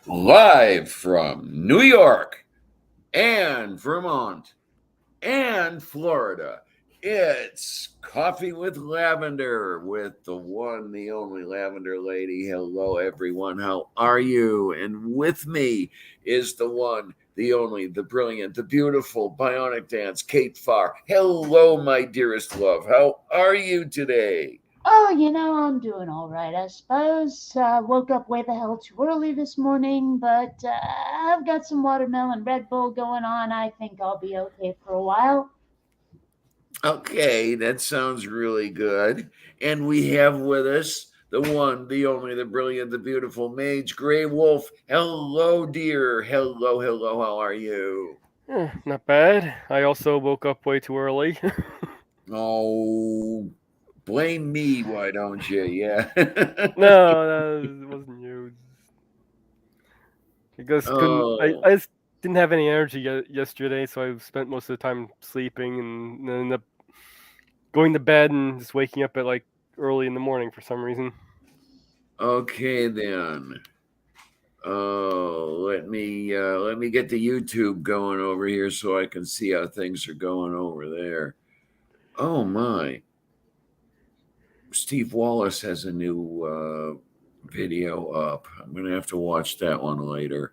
Live from New York and Vermont and Florida. It's Coffee with Lavender with the one, the only Lavender Lady. Hello, everyone. How are you? And with me is the one, the only, the brilliant, the beautiful Bionic Dance, Kate Farr. Hello, my dearest love. How are you today? Oh, I'm doing all right, I suppose. Woke up way the hell too early this morning, but I've got some watermelon Red Bull going on. I think I'll be okay for a while. Okay, that sounds really good. And we have with us the one, the only, the brilliant, the beautiful Mage Grey Wolf. Hello, dear. Hello, hello. How are you? Not bad. I also woke up way too early. Oh, blame me, why don't you? Yeah. No, it wasn't you. I just couldn't. Oh, I just didn't have any energy yesterday, so I spent most of the time sleeping and then ended up going to bed and just waking up at like early in the morning for some reason. okay then. Oh, let me get the YouTube going over here so I can see how things are going over there. Oh my. Steve Wallace has a new video up. I'm going to have to watch that one later.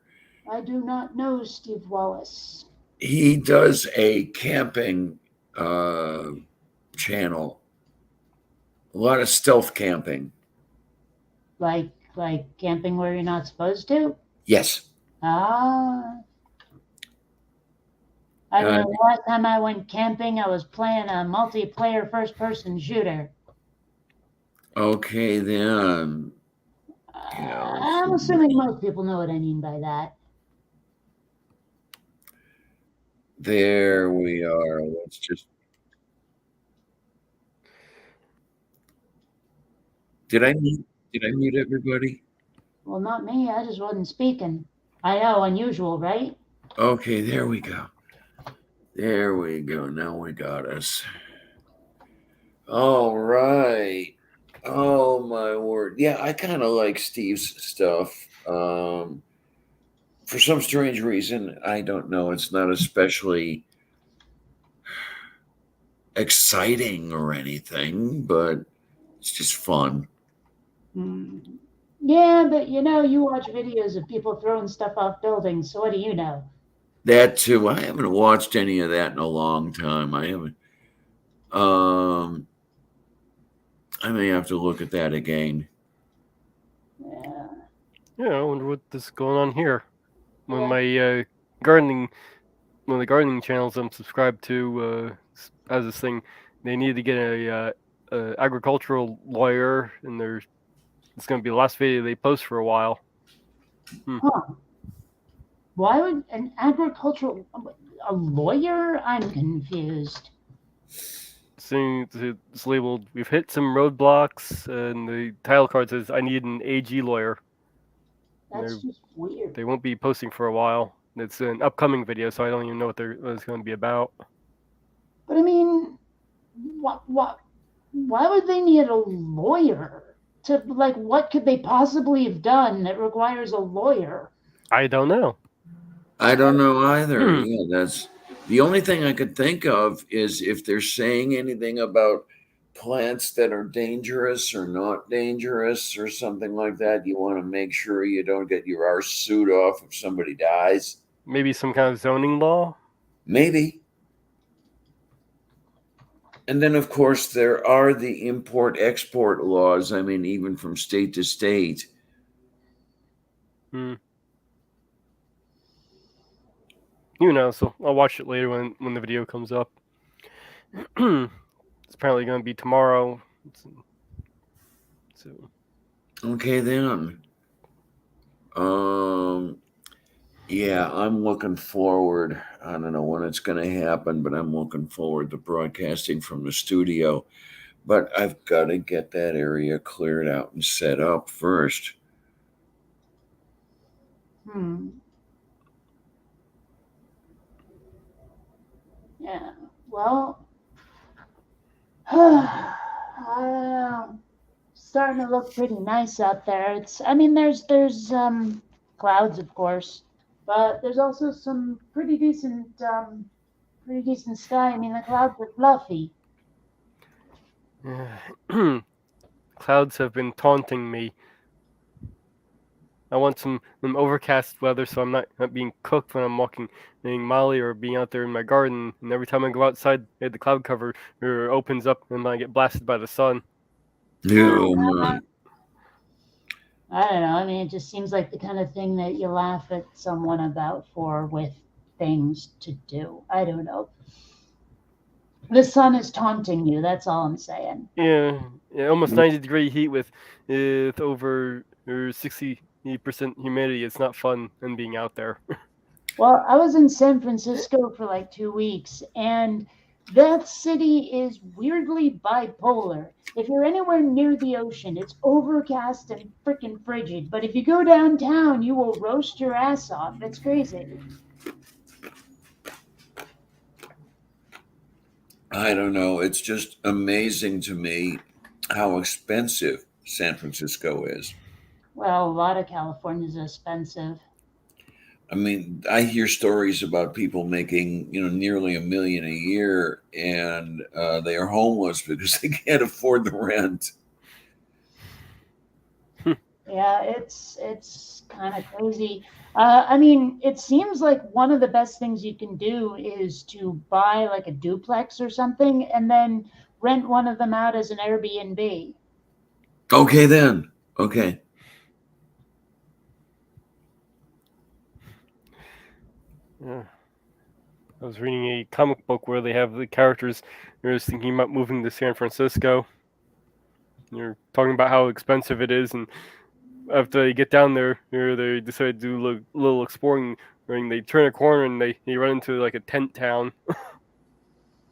I do not know Steve Wallace. He does a camping uh, channel, a lot of stealth camping. Like camping where you're not supposed to? Yes. Ah, I Uh, remember last time I went camping, I was playing a multiplayer first-person shooter. okay, then. Yeah, let's I'm see. assuming most people know what I mean by that. There we are. Let's just. Did I mute? Did I mute everybody? Well, not me. I just wasn't speaking. I know, unusual, right? Okay, there we go. There we go. Now we got us. All right. Oh my word. Yeah, I kind of like Steve's stuff. For some strange reason, I don't know. It's not especially exciting or anything, but it's just fun. Hmm. Yeah, but you watch videos of people throwing stuff off buildings, so what do you know? That too. I haven't watched any of that in a long time. I haven't. Um, I may have to look at that again. Yeah. Yeah, I wonder what is going on here. When Yeah. my gardening, one of the gardening channels I'm subscribed to has this thing. They need to get a agricultural lawyer, and it's going to be the last video they post for a while. Hmm. Huh. Why would an agricultural a lawyer? I'm confused. It's labeled, "We've hit some roadblocks," and the title card says, "I need an AG lawyer." And That's just weird. they won't be posting for a while. It's an upcoming video, so I don't even know what it's going to be about. But I mean, what why would they need a lawyer to like what could they possibly have done that requires a lawyer? I don't know. I don't know either. Hmm. Yeah, that's the only thing I could think of is if they're saying anything about plants that are dangerous or not dangerous or something like that. You want to make sure you don't get your arse sued off if somebody dies. Maybe some kind of zoning law. Maybe. And then, of course, there are the import export laws. I mean, even from state to state. Hmm. You know, so I'll watch it later when the video comes up. It's apparently going to be tomorrow. So Okay, then. Um, yeah, I'm looking forward. I don't know when it's going to happen, but I'm looking forward to broadcasting from the studio. But I've got to get that area cleared out and set up first. Hmm. Yeah. Well, starting to look pretty nice out there. I mean, there's clouds, of course, but there's also some pretty decent sky. I mean, the clouds are fluffy. Clouds have been taunting me. I want some overcast weather so I'm not being cooked when I'm walking being Molly or being out there in my garden. And every time I go outside, the cloud cover opens up and I get blasted by the sun. Oh, man. I don't know. I mean, it just seems like the kind of thing that you laugh at someone about for with things to do. I don't know. The sun is taunting you. That's all I'm saying. Yeah, almost 90-degree heat with over 60% humidity. It's not fun and being out there. Well, I was in San Francisco for like 2 weeks, and that city is weirdly bipolar. If you're anywhere near the ocean, it's overcast and freaking frigid. But if you go downtown, you will roast your ass off. It's crazy. I don't know. It's just amazing to me how expensive San Francisco is. Well, a lot of California is expensive. I mean, I hear stories about people making, nearly $1 million a year, and they are homeless because they can't afford the rent. Yeah, it's kind of crazy. I mean, it seems like one of the best things you can do is to buy like a duplex or something and then rent one of them out as an Airbnb. Okay, then. Okay. Yeah. I was reading a comic book where they have the characters. They're just thinking about moving to San Francisco. You're talking about how expensive it is, and after they get down there, they decide to do a little exploring. And they turn a corner and they run into like a tent town.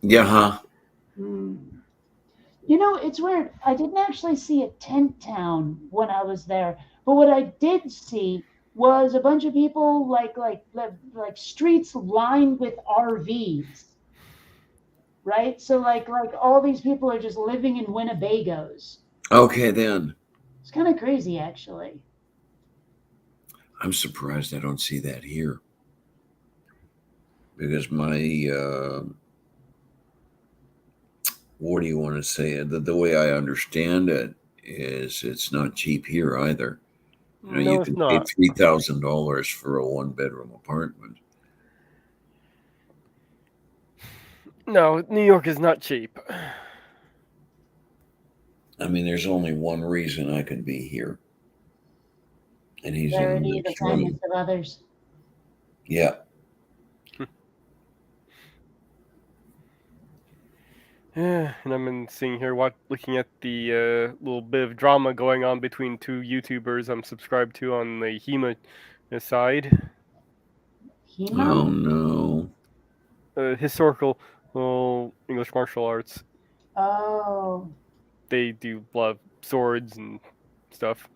Yeah, huh? Hmm. You know, it's weird. I didn't actually see a tent town when I was there, but what I did see was a bunch of people like streets lined with RVs, right? So like all these people are just living in Winnebagos. Okay, then. It's kind of crazy, actually. I'm surprised I don't see that here because what do you want to say? The way I understand it is it's not cheap here either. You No, it's can pay not. $3,000 for a one-bedroom apartment. No, New York is not cheap. I mean, there's only one reason I could be here, and he's in the Charity, the next kindness room. of others. Yeah. Yeah, and I'm seeing here, looking at the little bit of drama going on between two YouTubers I'm subscribed to on the HEMA side. Hema? Oh no. Historical English martial arts. Oh, They do love swords and stuff.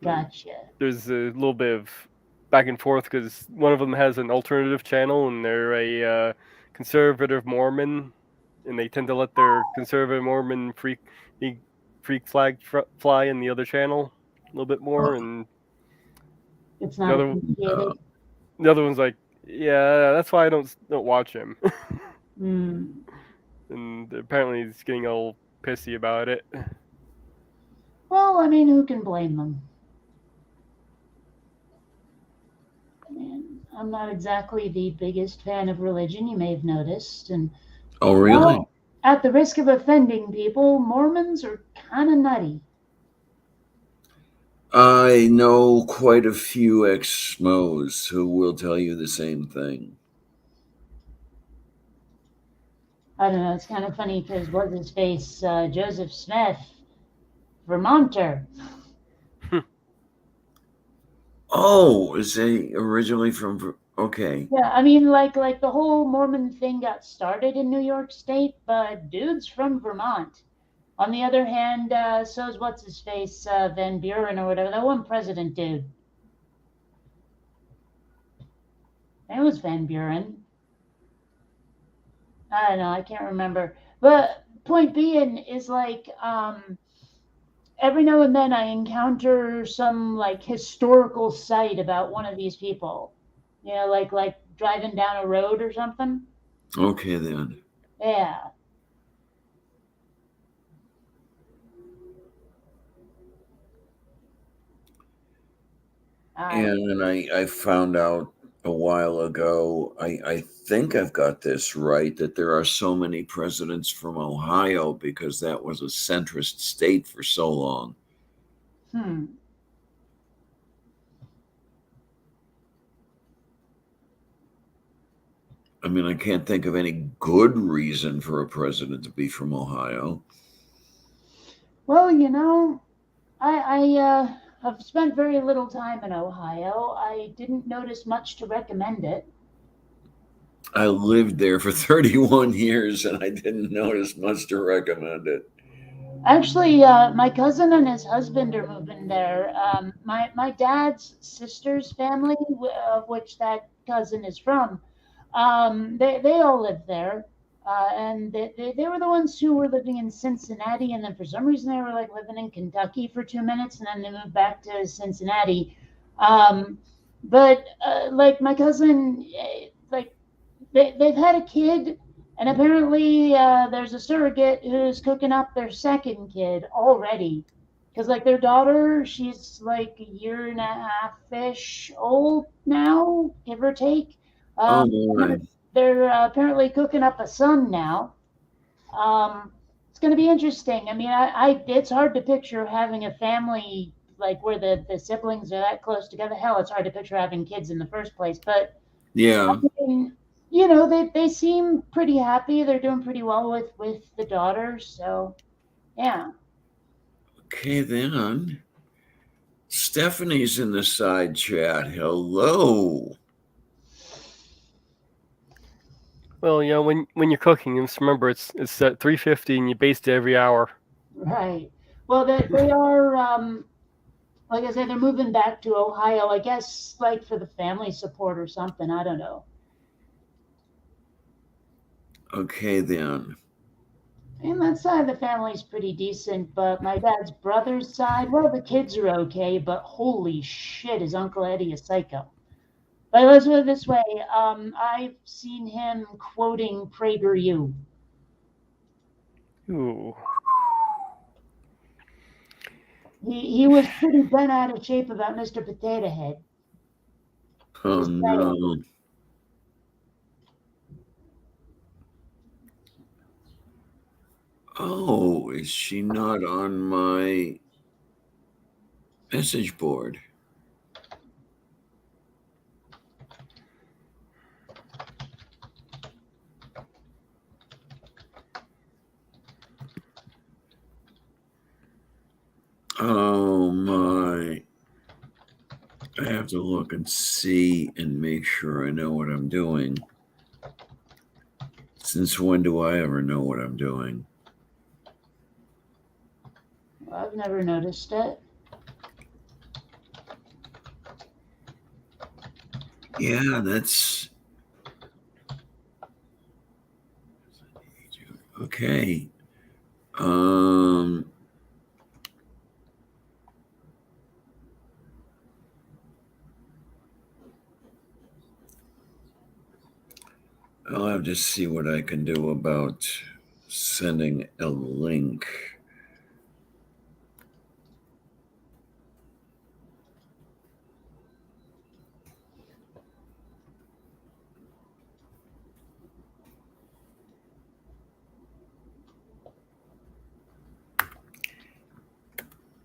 gotcha. There's a little bit of back and forth because one of them has an alternative channel and they're a conservative Mormon, and they tend to let their conservative Mormon freak flag fly in the other channel a little bit more, and It's the not other Uh, appreciated. the other one's like, yeah, that's why I don't watch him, Hmm. and apparently he's getting all pissy about it. Well, I mean, who can blame them? Man, I'm not exactly the biggest fan of religion, you may have noticed. And, oh really? well, at the risk of offending people, Mormons are kind of nutty. I know quite a few ex-Mos who will tell you the same thing. I don't know, it's kind of funny because what's his face? Joseph Smith, Vermonter. Oh, is he originally from? Okay. Yeah, I mean, like the whole Mormon thing got started in New York State, but dude's from Vermont. On the other hand, so's what's his face, Van Buren or whatever, that one president dude. It was Van Buren. I don't know, I can't remember. But point being is like, every now and then I encounter some like historical site about one of these people. You know, like driving down a road or something. Okay, then. Yeah. I And I found out a while ago, I think I've got this right, that there are so many presidents from Ohio because that was a centrist state for so long. hmm. I mean, I can't think of any good reason for a president to be from Ohio. Well, you know, I have spent very little time in Ohio. I didn't notice much to recommend it. I lived there for 31 years and I didn't notice much to recommend it. Actually, my cousin and his husband are moving there. My dad's sister's family, of which that cousin is from, they all live there. And they were the ones who were living in Cincinnati, and then for some reason they were like living in Kentucky for 2 minutes, and then they moved back to Cincinnati. But like my cousin, like they've had a kid, and apparently there's a surrogate who's cooking up their second kid already. Because like their daughter, she's like a year and a half ish old now, give or take. Oh, Um, my. they're apparently cooking up a son now. It's going to be interesting. I mean, it's hard to picture having a family like where the siblings are that close together. Hell, it's hard to picture having kids in the first place. But I Yeah. mean, you know, they seem pretty happy. They're doing pretty well with the daughter. So yeah. Okay, then. Stephanie's in the side chat. Hello. Well, you know, when you're cooking, just remember it's at 350 and you baste it every hour. Right. Well, they are like I said, they're moving back to Ohio. I guess like for the family support or something. I don't know. Okay, then. And that side of the family's pretty decent, but my dad's brother's side, well, the kids are okay, but holy shit, is Uncle Eddie a psycho? But let's put it this way: I've seen him quoting PragerU. Ooh. He was pretty bent out of shape about Mr. Potato Head. Oh, Just saying. no. Oh, is she not on my message board? Oh, my. I have to look and see and make sure I know what I'm doing. Since when do I ever know what I'm doing? I've never noticed it. Yeah, that's okay. I'll have to see what I can do about sending a link.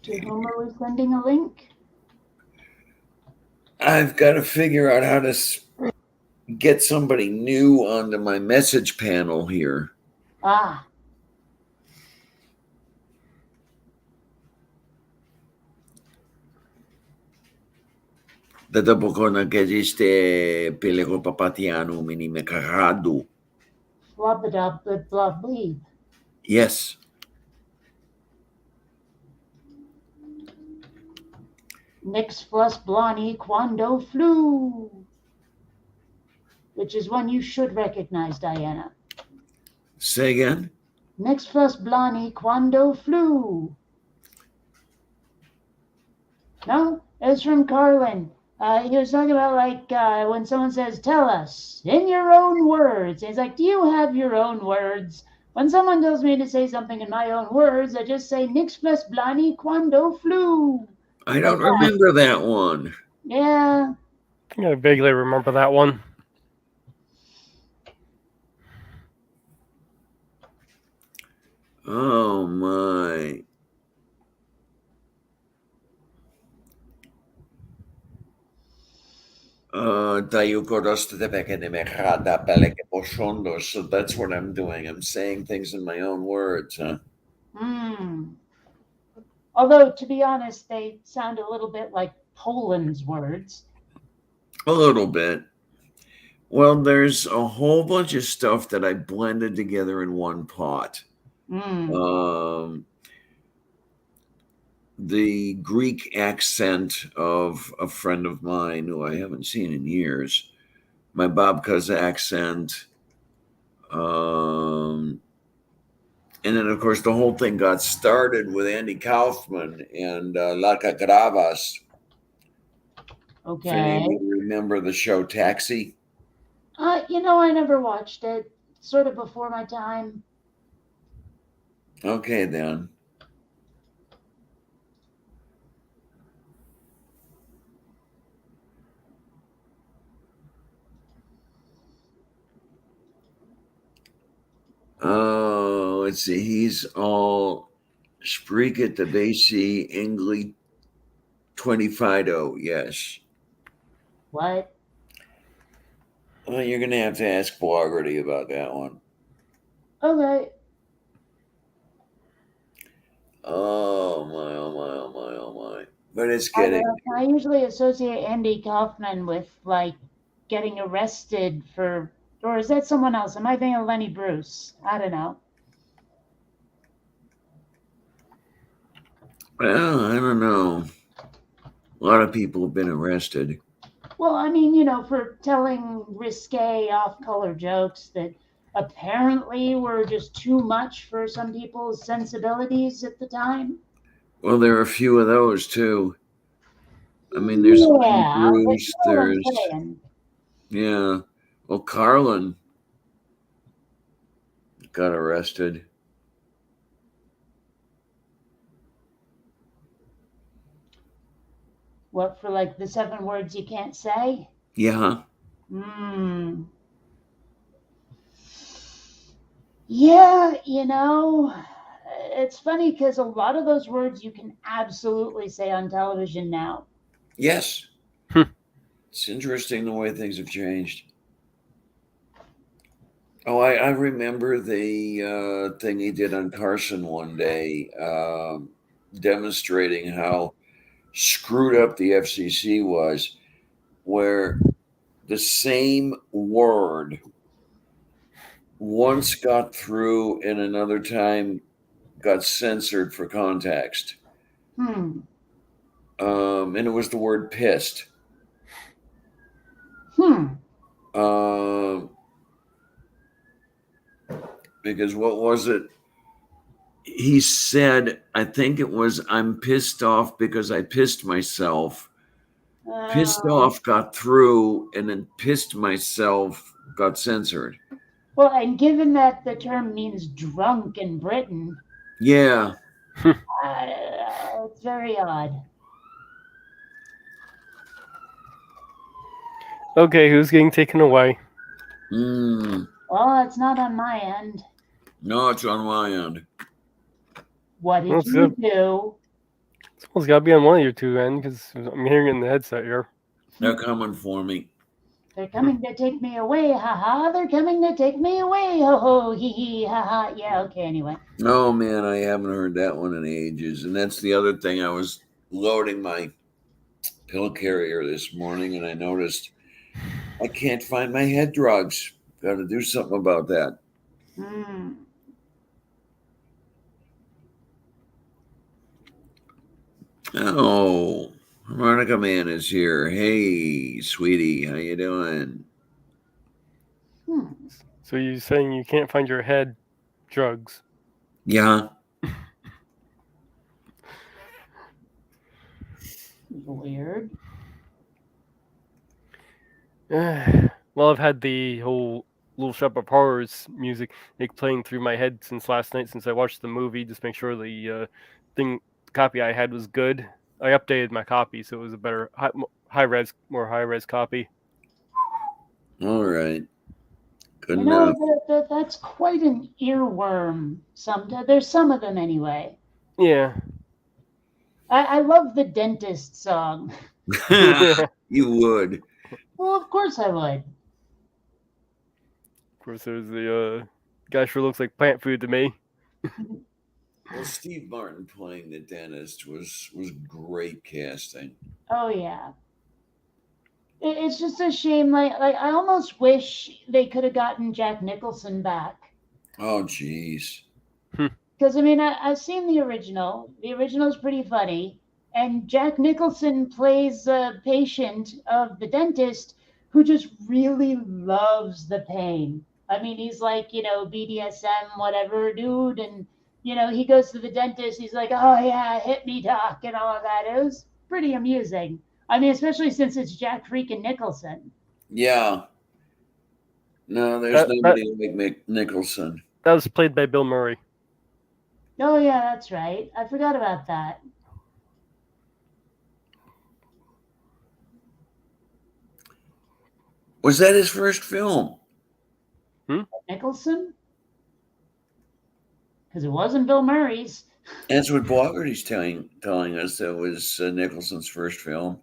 To whom are we sending a link? I've got to figure out how to get somebody new onto my message panel here. Ah, Dada po ko nag-existe pili ko papatiano minimekarado. flubba blah blah blah. Yes. Nix plus blani quando flu. Which is one you should recognize, Diana. Say again? Nix plus blani quando flu. No, it's from Carlin. He was talking about like when someone says, "Tell us in your own words." He's like, "Do you have your own words?" When someone tells me to say something in my own words, I just say "Nix plus blani quando flu." I Like don't that. remember that one. Yeah. I think I vaguely remember that one. Oh my. So that's what I'm doing. I'm saying things in my own words, huh? Hmm. Although, to be honest, they sound a little bit like Poland's words. A little bit. Well, there's a whole bunch of stuff that I blended together in one pot. Hmm. Um, the Greek accent of a friend of mine who I haven't seen in years, my Babka's accent, um, and then of course the whole thing got started with Andy Kaufman and La Gravas. If any of Okay. you remember the show Taxi, I never watched it. Sort of before my time. okay then. Oh, let's see. He's all spreeket de BC Engli 25. Yes. What? Well, you're going to have to ask Blogarty about that one. Okay. Oh, my, oh, my, oh, my, oh, my. But it's I getting. don't know. I usually associate Andy Kaufman with like getting arrested for, or is that someone else? Am I thinking of Lenny Bruce? I don't know. Well, I don't know. A lot of people have been arrested. Well, I mean, for telling risque off-color jokes that apparently were just too much for some people's sensibilities at the time. Well, there are a few of those, too. I mean, there's Lenny Yeah, but you Bruce. know what I'm There's, saying. yeah. Well, Carlin got arrested. What, for like the 7 words you can't say? Yeah. Hmm. Yeah, it's funny because a lot of those words you can absolutely say on television now. Yes. Hmm. It's interesting the way things have changed. Oh, I remember the thing he did on Carson one day, demonstrating how screwed up the FCC was, where the same word once got through and another time got censored for context. Hmm. And it was the word pissed. Hmm. Um, because what was it? He said, I think it was, I'm pissed off because I pissed myself. Pissed Uh, off got through, and then pissed myself got censored. well, and given that the term means drunk in Britain, Yeah. it's very odd. Okay, who's getting taken away? Well, it's not on my end. No, it's on my end. What Well, did you do? It's got to be on one of your two ends because I'm hearing it in the headset here. They're coming for me. They're coming to take me away, haha. They're coming to take me away, ho ho, hee hee, haha. Yeah, okay, anyway. Oh man, I haven't heard that one in ages. And that's the other thing. I was loading my pill carrier this morning and I noticed I can't find my head drugs. Got to do something about that. Hmm. Oh, Harmonica Man is here. Hey, sweetie, how you doing? Hmm. So you're saying you can't find your head drugs? Yeah. Weird. Well, I've had the whole Little Shop of Horrors music playing through my head since last night, since I watched the movie. Just make sure the thing copy I had was good. I updated my copy, so it was a better more high res copy. All right. Good You know, enough. that's quite an earworm. Sometimes there's some of them anyway. Yeah. I love the dentist song. Of You would. Well, of course I would. course, there's the guy sure looks like plant food to me. Well, Steve Martin playing the dentist was great casting. Oh yeah. It's just a shame. Like I almost wish they could have gotten Jack Nicholson back. Oh, jeez. Because I mean, I've seen the original. The original is pretty funny, and Jack Nicholson plays a patient of the dentist who just really loves the pain. I mean, he's like, BDSM, whatever, dude, and he goes to the dentist. He's like, "Oh yeah, hit me, doc," and all of that. It was pretty amusing. I mean, especially since it's Jack freaking Nicholson. Yeah. No, there's That that nobody like Nicholson. that was played by Bill Murray. Oh yeah, that's right. I forgot about that. Was that his first film? Nicholson, because it wasn't Bill Murray's. That's what Bogarty's telling us. That was Nicholson's first film.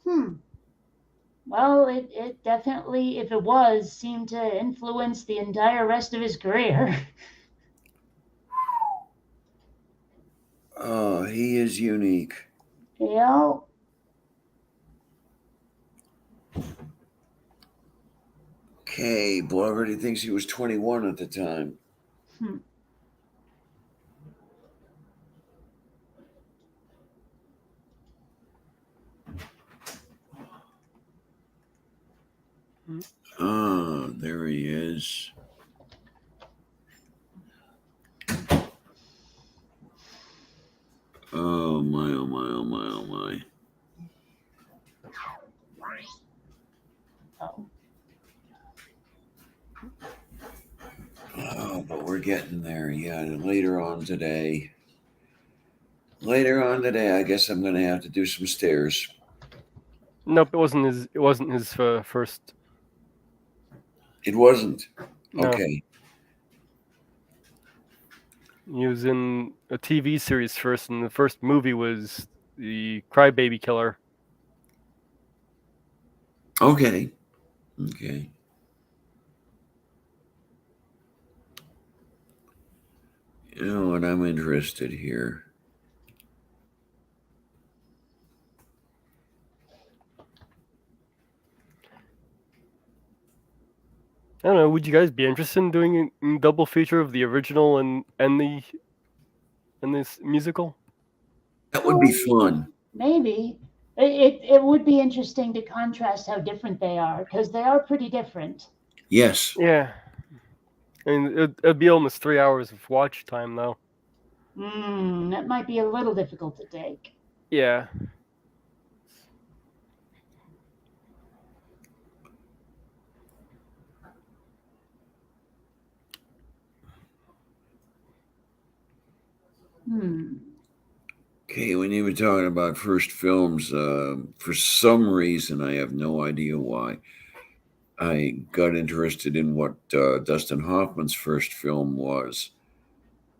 Hmm. Well, it definitely, if it was, seemed to influence the entire rest of his career. Oh, he is unique. you know? Okay, Bogarty thinks he was 21 at the time. Hmm. Oh, there he is. Oh my, oh my, oh my, oh my. Oh. Oh, but we're getting there. Yeah, later on today. Later on today, I guess I'm going to have to do some stairs. Nope, it wasn't his. It wasn't his first. It wasn't. No, Okay. he was in a TV series first, and the first movie was the Crybaby Killer. Okay. Okay. You know what? I'm interested here. I don't know. Would you guys be interested in doing a double feature of the original and this musical? That would be fun. Maybe. It would be interesting to contrast how different they are, because they are pretty different. Yes. Yeah. I mean, it'd be almost 3 hours of watch time, though. That might be a little difficult to take. Yeah. Okay, when you were talking about first films, for some reason, I have no idea why, I got interested in what Dustin Hoffman's first film was.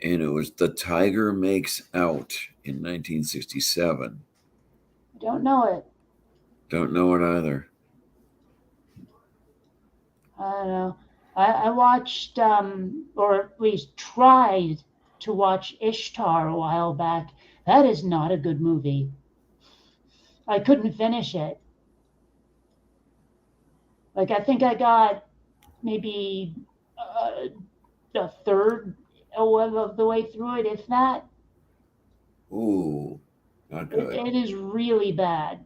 And it was The Tiger Makes Out in 1967. I don't know it. Don't know it either. I don't know. I watched, or at least tried to watch Ishtar a while back. That is not a good movie. I couldn't finish it. Like, I think I got maybe a third of the way through it, if that. Ooh, not good. It is really bad.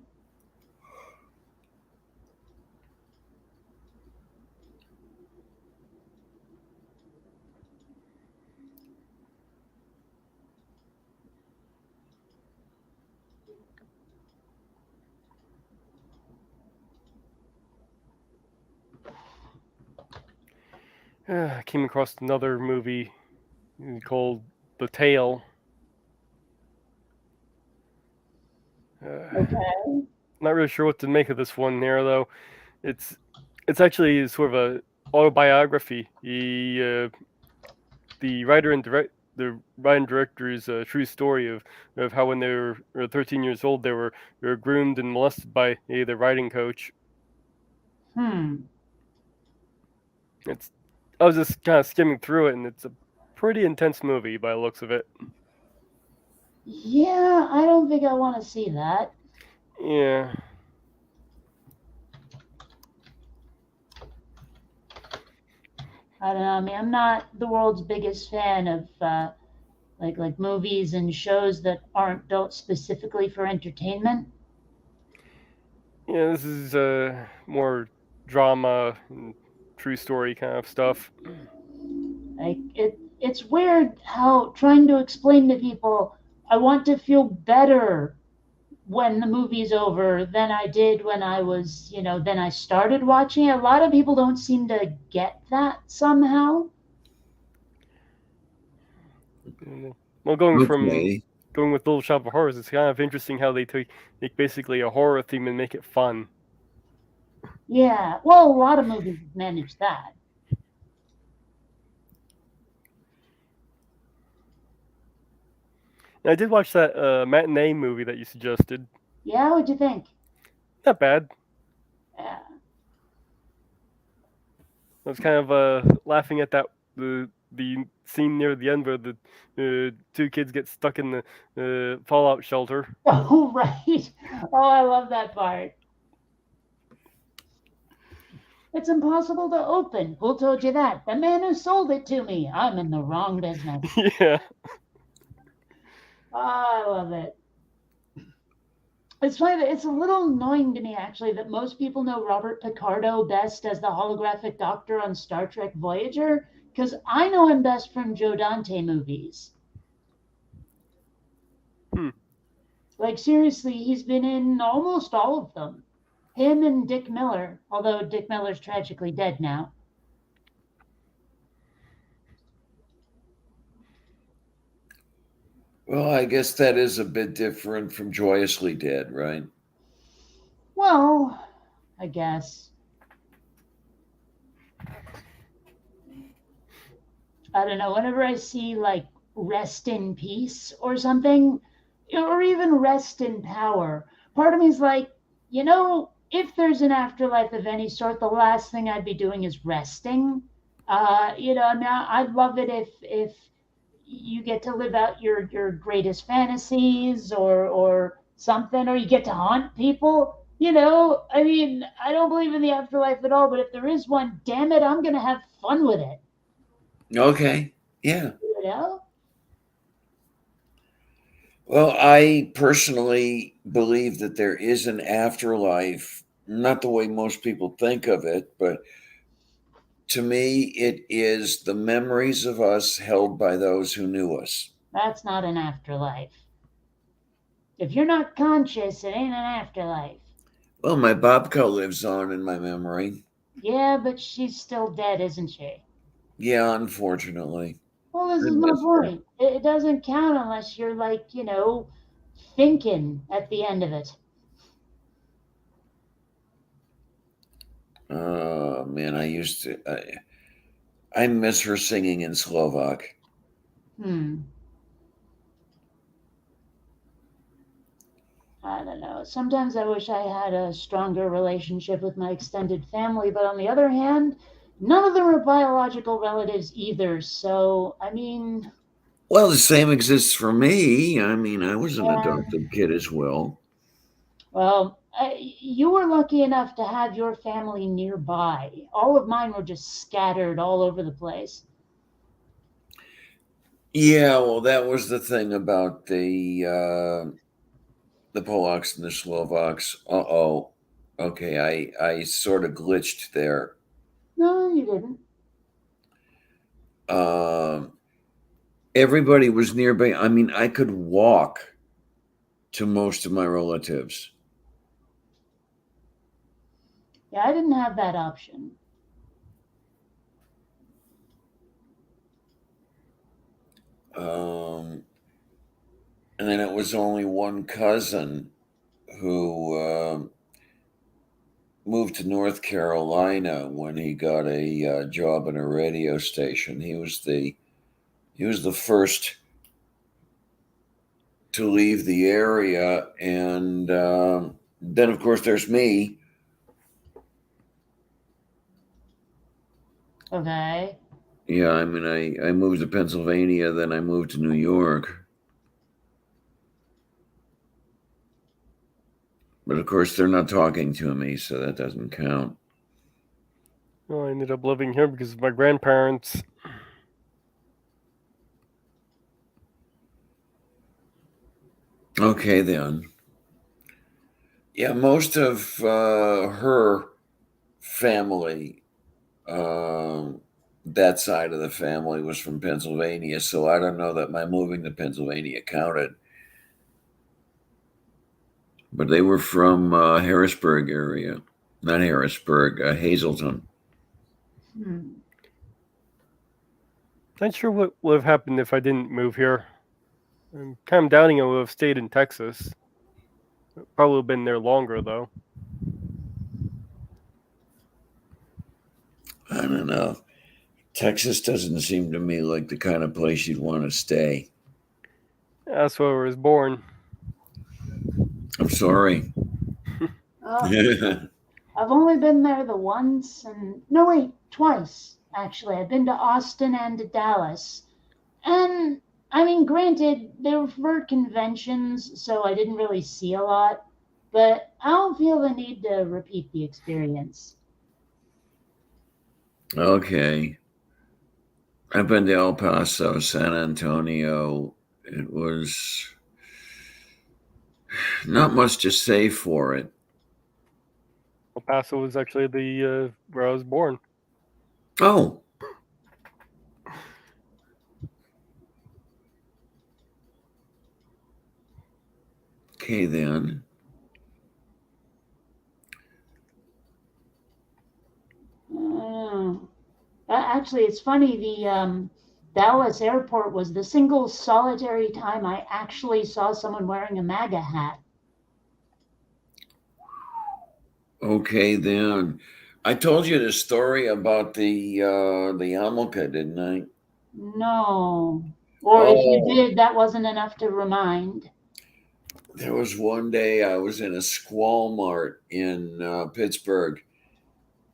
I came across another movie called The Tale. Okay. Not really sure what to make of this one here, though. It's actually sort of a autobiography. The writer and the writer and director's true story of how when they were 13 years old they were groomed and molested by the writing coach. Hmm. It's I was just kind of skimming through it, and it's a pretty intense movie by the looks of it. Yeah, I don't think I want to see that. Yeah. I don't know. I mean, I'm not the world's biggest fan of like movies and shows that aren't built specifically for entertainment. Yeah, this is more drama and true story kind of stuff. Like it's weird how trying to explain to people I want to feel better when the movie's over than I did when I was, then I started watching it. A lot of people don't seem to get that somehow. Well, going Okay. with Little Shop of Horrors, it's kind of interesting how they take basically a horror theme and make it fun. Yeah, well, a lot of movies manage that. And I did watch that matinee movie that you suggested. Yeah, what'd you think? Not bad. Yeah. I was kind of laughing at the scene near the end where the two kids get stuck in the fallout shelter. Oh, right. Oh, I love that part. It's impossible to open. Who told you that? The man who sold it to me. I'm in the wrong business. Yeah. Oh, I love it. It's funny that it's a little annoying to me actually that most people know Robert Picardo best as the holographic doctor on Star Trek Voyager, because I know him best from Joe Dante movies. Hmm. Like seriously, he's been in almost all of them. Him and Dick Miller, although Dick Miller's tragically dead now. Well, I guess that is a bit different from Joyously Dead, right? Well, I guess. I don't know. Whenever I see like rest in peace or something, or even rest in power, part of me is like, if there's an afterlife of any sort, the last thing I'd be doing is resting. Now I'd love it if you get to live out your greatest fantasies or something, or you get to haunt people. I mean, I don't believe in the afterlife at all, but if there is one, damn it, I'm gonna have fun with it. Okay. Yeah. You know? Well, I personally believe that there is an afterlife, not the way most people think of it, but to me, it is the memories of us held by those who knew us. That's not an afterlife. If you're not conscious, it ain't an afterlife. Well, my babka lives on in my memory. Yeah, but she's still dead, isn't she? Yeah, unfortunately. Well, this I is my miss her. point. It doesn't count unless you're like, thinking at the end of it. Oh man, I used to. I miss her singing in Slovak. Hmm. I don't know. Sometimes I wish I had a stronger relationship with my extended family, but on the other hand, none of them are biological relatives either. So, I mean, Well, the same exists for me. I mean, I was an yeah, adopted kid as well. well, you were lucky enough to have your family nearby. All of mine were just scattered all over the place. Yeah, well, that was the thing about the Polacks and the Slovaks. Uh-oh. Okay, I sort of glitched there. No, you didn't. Um, everybody was nearby. I mean, I could walk to most of my relatives. Yeah, I didn't have that option. And then it was only one cousin who moved to North Carolina when he got a job in a radio station. He was the first to leave the area, and then of course there's me. Okay. Yeah, I mean, I moved to Pennsylvania, then I moved to New York. But of course, they're not talking to me, so that doesn't count. Well, I ended up living here because of my grandparents. Okay, then. Yeah, most of her family, that side of the family, was from Pennsylvania, so I don't know that my moving to Pennsylvania counted. But they were from Harrisburg area, not Harrisburg, Hazleton. Not sure what would have happened if I didn't move here. I'm kind of doubting I would have stayed in Texas. Probably been there longer though. I don't know. Texas doesn't seem to me like the kind of place you'd want to stay. That's where I was born. I'm sorry. I've only been there the once, and no, wait, twice actually. I've been to Austin and to Dallas, and I mean, granted, they were for conventions, so I didn't really see a lot, but I don't feel the need to repeat the experience. Okay. I've been to El Paso, San Antonio. It was not much to say for it. El Paso was actually the where I was born. Oh. Okay, then. Actually, it's funny. The Dallas airport was the single solitary time I actually saw someone wearing a MAGA hat. Okay, then. I told you the story about the yarmulke, didn't I? No. Or if you Oh, did, that wasn't enough to remind. there was one day I was in a Squall Mart in Pittsburgh,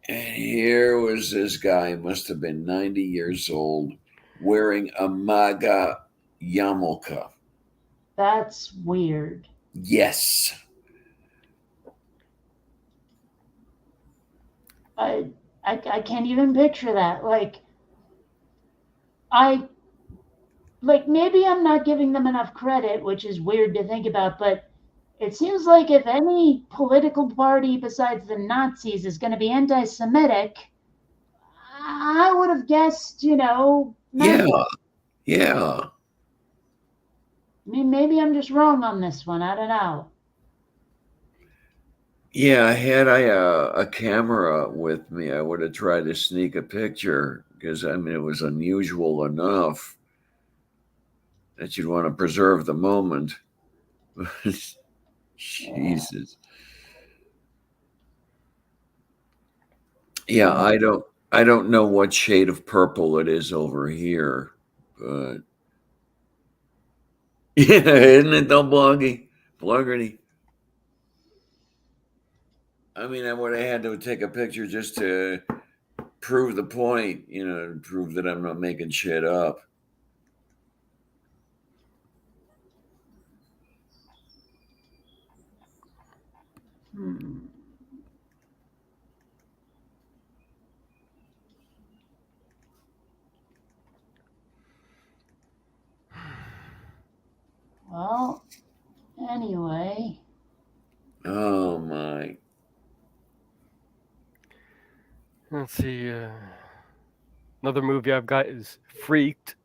and here was this guy, must have been 90 years old, wearing a MAGA yarmulke. That's weird. Yes. I can't even picture that. I like maybe I'm not giving them enough credit, which is weird to think about, but it seems like if any political party besides the Nazis is going to be anti-Semitic, I would have guessed, Yeah. MAGA. Yeah. I mean, maybe I'm just wrong on this one. I don't know. Yeah, had I a camera with me, I would have tried to sneak a picture because I mean it was unusual enough that you'd want to preserve the moment. Jesus. Yeah, I don't know what shade of purple it is over here, but yeah, isn't it though, Bloggerty? I mean, I would have had to take a picture just to prove the point, prove that I'm not making shit up. Hmm. Well, anyway. Oh my. Let's see. Another movie I've got is Freaked.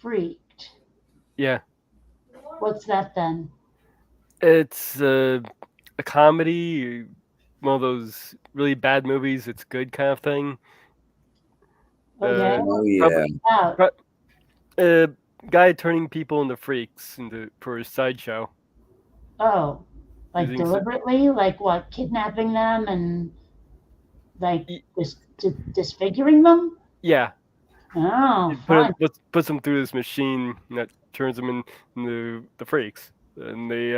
Freaked. Yeah. What's that then? It's a comedy, one of those really bad movies. It's good kind of thing. Okay. Oh Probably, yeah. Out. uh, guy turning people into freaks for his sideshow. Oh, He like thinks that, deliberately, like what, kidnapping them and like disfiguring them? yeah, Oh, he fun. puts them through this machine that turns them into the freaks, and they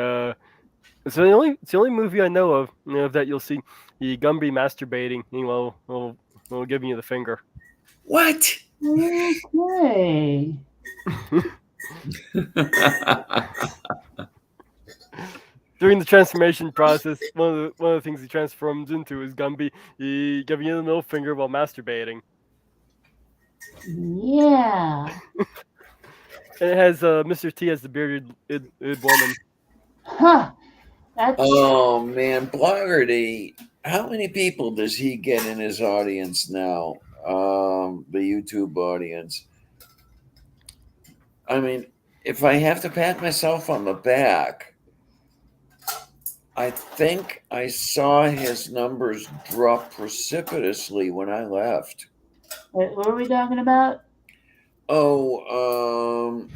it's the only movie I know of, that you'll see the Gumby masturbating, while giving you the finger. What? Okay. During the transformation process, one of the things he transforms into is Gumby. He giving you the middle finger while masturbating, Yeah. and it has Mr. T as the bearded woman. Huh. That's Oh man, Bloggerty. How many people does he get in his audience now? The YouTube audience. I mean, if I have to pat myself on the back, I think I saw his numbers drop precipitously when I left. what were we talking about? Oh,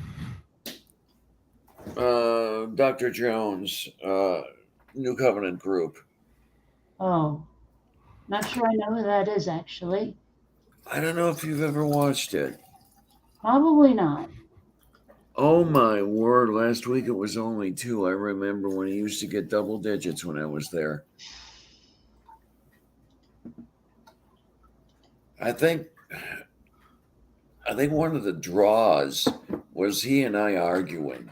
Dr. Jones, New Covenant Group. Oh, not sure I know who that is actually. I don't know if you've ever watched it. Probably not. Oh my word, last week it was only two. I remember when he used to get double digits when I was there. I think one of the draws was he and I arguing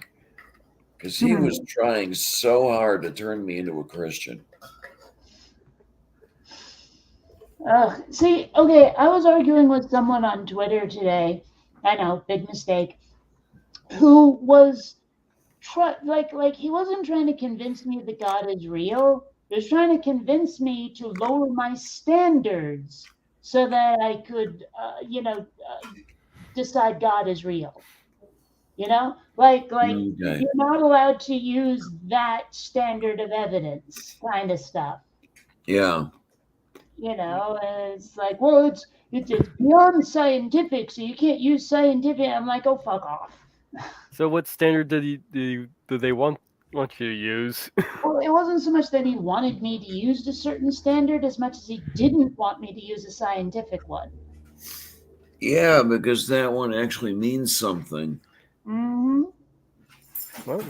because he was trying so hard to turn me into a Christian. See, okay, I was arguing with someone on Twitter today. I know, big mistake. Who was like he wasn't trying to convince me that God is real. He was trying to convince me to lower my standards so that I could, decide God is real. Like Okay. you're not allowed to use that standard of evidence kind of stuff. Yeah. It's like, well, it's beyond scientific, so you can't use scientific. I'm like, oh, fuck off. So, what standard do they want you to use? Well, it wasn't so much that he wanted me to use a certain standard as much as he didn't want me to use a scientific one. Yeah, because that one actually means something. Mm-hmm. Well,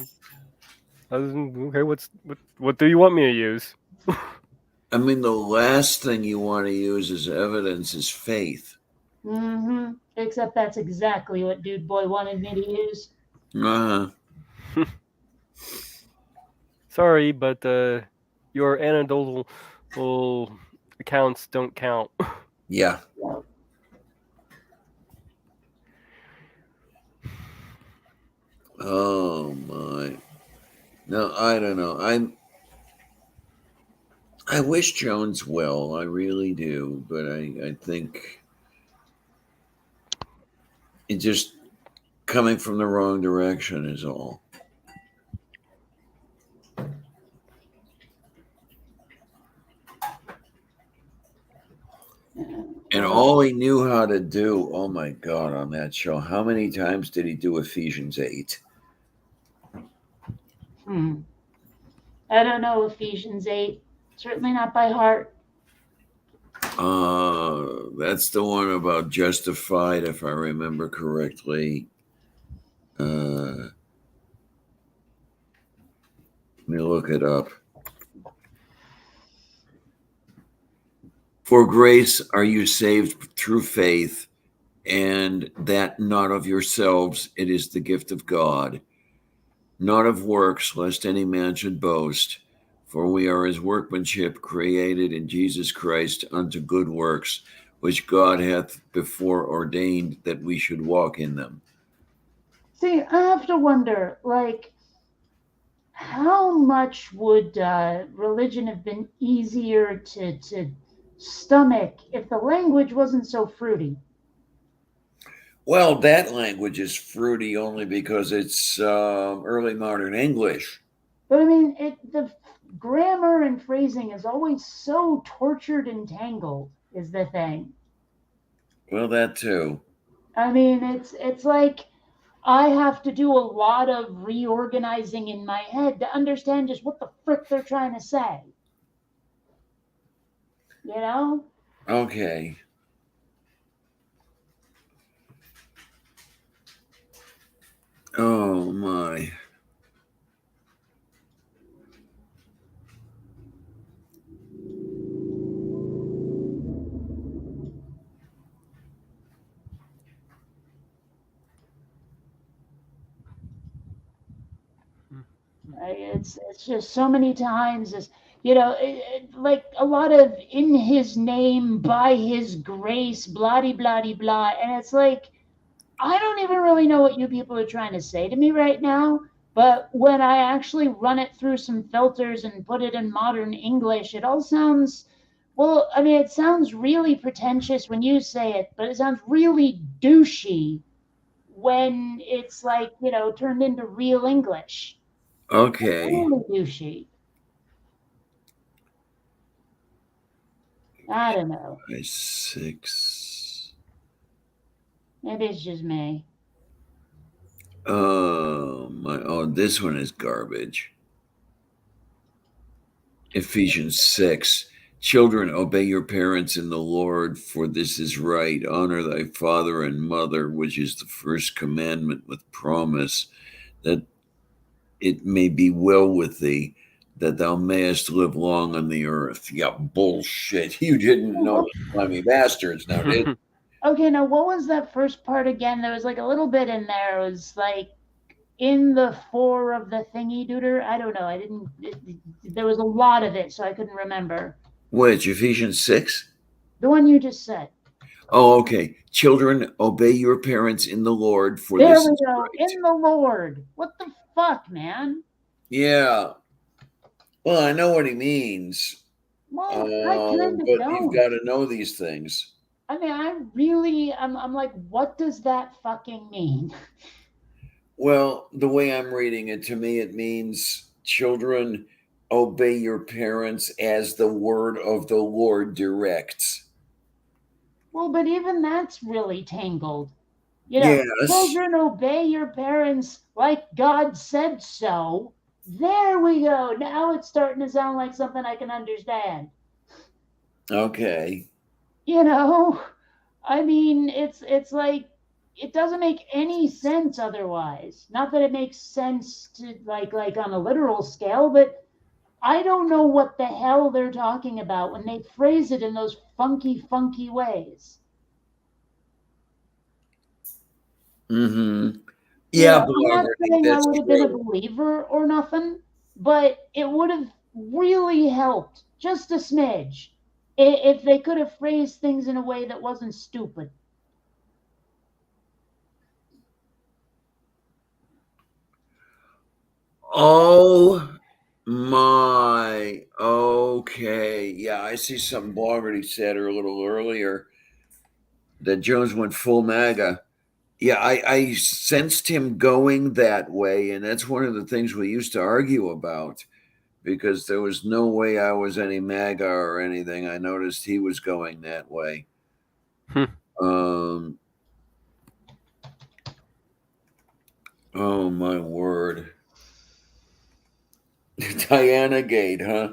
okay. What do you want me to use? I mean, the last thing you want to use as evidence is faith. Mm-hmm. Except that's exactly what Dude Boy wanted me to use. Uh-huh. Sorry, but your anecdotal accounts don't count. Yeah. Oh my. No, I don't know. I wish Jones well. I really do, but I think it just coming from the wrong direction is all. And all he knew how to do, oh my God, on that show, how many times did he do Ephesians 8? I don't know Ephesians 8. Certainly not by heart. That's the one about justified, if I remember correctly. Let me look it up. For grace are you saved through faith, and that not of yourselves, it is the gift of God, not of works, lest any man should boast. For we are his workmanship, created in Jesus Christ unto good works, which God hath before ordained that we should walk in them. See, I have to wonder, like, how much would religion have been easier to stomach if the language wasn't so fruity? Well, that language is fruity only because it's early modern English. But I mean, the grammar and phrasing is always so tortured and tangled, is the thing. Well, that too. I mean, it's like I have to do a lot of reorganizing in my head to understand just what the frick they're trying to say. You know? Okay. Oh my. It's just so many times as like a lot of in his name, by his grace, blah de blah de blah, and it's like I don't even really know what you people are trying to say to me right now. But when I actually run it through some filters and put it in modern English, it all sounds well. I mean, it sounds really pretentious when you say it, but it sounds really douchey when it's like turned into real English. Okay. Really douchey. I don't know. 6. Maybe it's just me. Oh my. Oh, this one is garbage. Ephesians 6. Children, obey your parents in the Lord, for this is right. Honor thy father and mother, which is the first commandment with promise, that it may be well with thee, that thou mayest live long on the earth. Yeah, bullshit. You didn't know the slimy bastards now, did you? Okay, now what was that first part again? There was like a little bit in there. It was like in the four of the thingy dooter. I don't know. I didn't. There was a lot of it, so I couldn't remember. Which, Ephesians 6? The one you just said. Oh, okay. Children, obey your parents in the Lord, for There this we is go. right. In the Lord. What the fuck, man? Yeah. Well, I know what he means, Well, I kind of but you've don't. got to know these things. I mean, I really, I'm like, what does that fucking mean? Well, the way I'm reading it, to me, it means children, obey your parents as the word of the Lord directs. Well, but even that's really tangled. Yes. Children, obey your parents like God said so. There we go. Now it's starting to sound like something I can understand. Okay. You know, I mean, it's like it doesn't make any sense otherwise. Not that it makes sense to like on a literal scale, but I don't know what the hell they're talking about when they phrase it in those funky ways. Mm-hmm. Yeah, I'm not Blarney, saying I that's would have been a true. believer or nothing, but it would have really helped just a smidge if they could have phrased things in a way that wasn't stupid. Oh my. Okay. Yeah, I see something Blarney said her a little earlier that Jones went full MAGA. Yeah, I sensed him going that way, and that's one of the things we used to argue about because there was no way I was any MAGA or anything. I noticed he was going that way. Um, oh my word. Diana Gate, huh?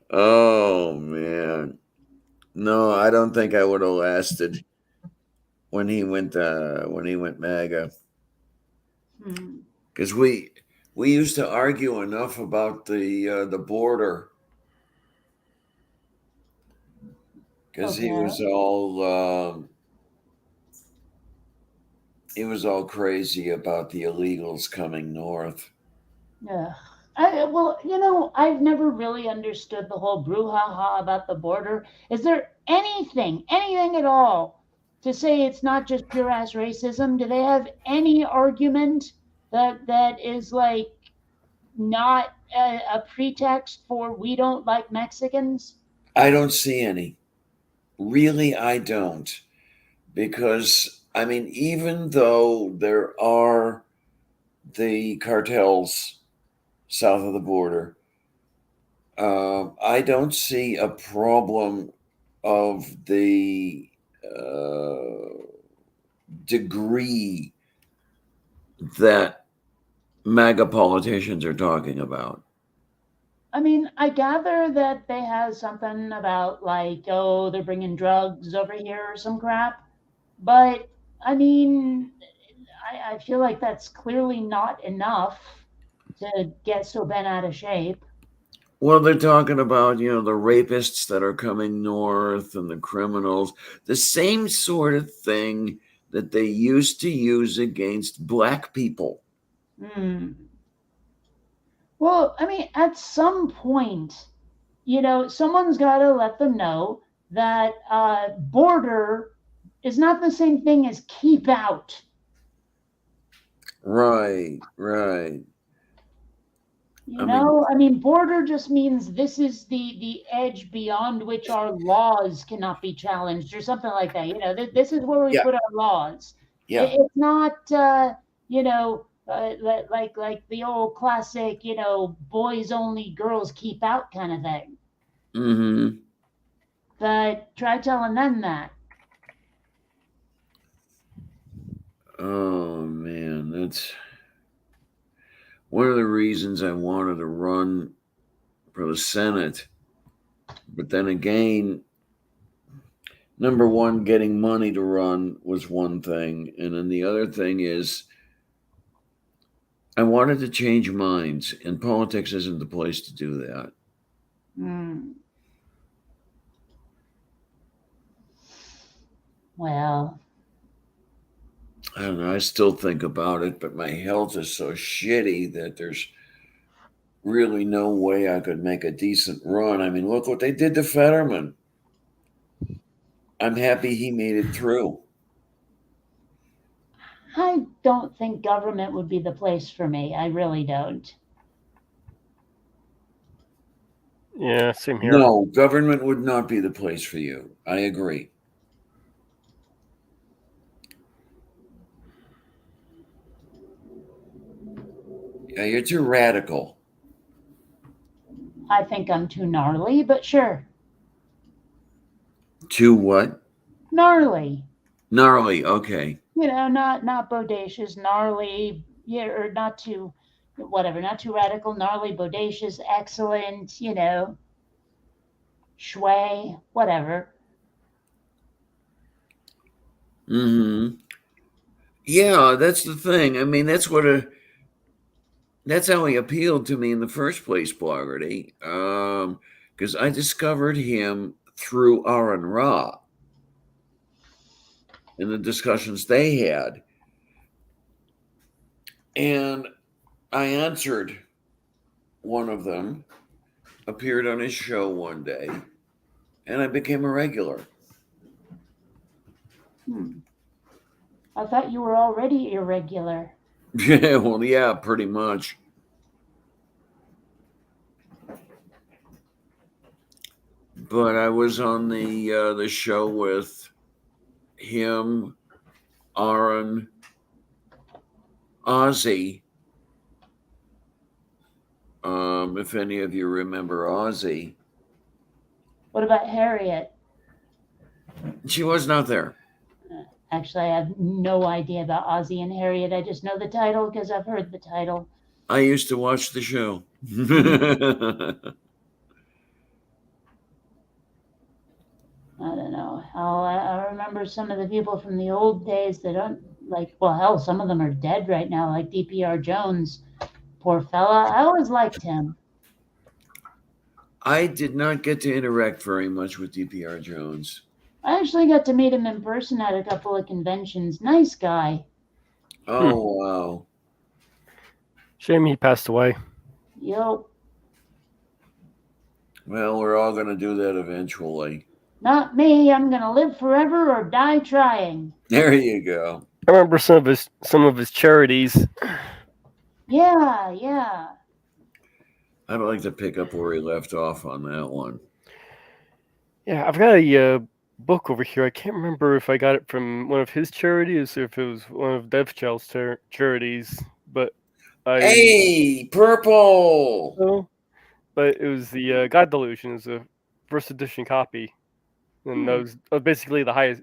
Oh man. No, I don't think I would have lasted when he went MAGA. Hmm. Because we used to argue enough about the border because Okay. he was all crazy about the illegals coming north. Yeah. Well, I've never really understood the whole brouhaha about the border. Is there anything at all, to say it's not just pure ass racism? Do they have any argument that is like not a pretext for we don't like Mexicans? I don't see any. Really, I don't. Because, I mean, even though there are the cartels south of the border, I don't see a problem of the degree that MAGA politicians are talking about. I mean, I gather that they have something about like, oh, they're bringing drugs over here or some crap. But I mean, I feel like that's clearly not enough to get so bent out of shape. Well, they're talking about, the rapists that are coming north and the criminals, the same sort of thing that they used to use against black people. Hmm. Well, I mean, at some point, someone's got to let them know that border is not the same thing as keep out. Right, right. I mean, I mean, border just means this is the edge beyond which our laws cannot be challenged, or something like that. This is where we yeah, put our laws. yeah. It's not, like the old classic, boys only, girls keep out kind of thing. Mm-hmm. But try telling them that. Oh man, that's one of the reasons I wanted to run for the Senate. But then again, number one, getting money to run was one thing. And then the other thing is I wanted to change minds, and politics isn't the place to do that. Hmm. Well, I don't know. I still think about it, but my health is so shitty that there's really no way I could make a decent run. I mean, look what they did to Fetterman. I'm happy he made it through. I don't think government would be the place for me. I really don't. Yeah, same here. No, government would not be the place for you. I agree. Yeah, you're too radical. I think I'm too gnarly, but sure. Too what? Gnarly. Gnarly. Okay. Not bodacious, gnarly, yeah, or not too, whatever, not too radical, gnarly, bodacious, excellent, shway, whatever. Mm-hmm. Yeah, that's the thing. I mean, that's how he appealed to me in the first place, Blogarty. Because I discovered him through Aaron Ra and the discussions they had. And I answered one of them, appeared on his show one day, and I became a regular. I thought you were already irregular. Yeah, well, yeah, pretty much. But I was on the show with him, Aaron, Ozzy. If any of you remember Ozzy, What about Harriet? she was not there. Actually, I have no idea about Ozzy and Harriet. I just know the title because I've heard the title. I used to watch the show. I don't know. I remember some of the people from the old days that don't like. Well, hell, some of them are dead right now, like DPR Jones. Poor fella. I always liked him. I did not get to interact very much with DPR Jones. I actually got to meet him in person at a couple of conventions. Nice guy. Oh, wow. Shame he passed away. Yo, Well, we're all going to do that eventually. not me. I'm gonna live forever or die trying. There you go. I remember some of his charities. Yeah, yeah. I'd like to pick up where he left off on that one. Yeah, I've got a book over here. I can't remember if I got it from one of his charities or if it was one of Dev Chell's charities, but Hey, purple! but it was the God Delusion. It's a first edition copy. And those basically the highest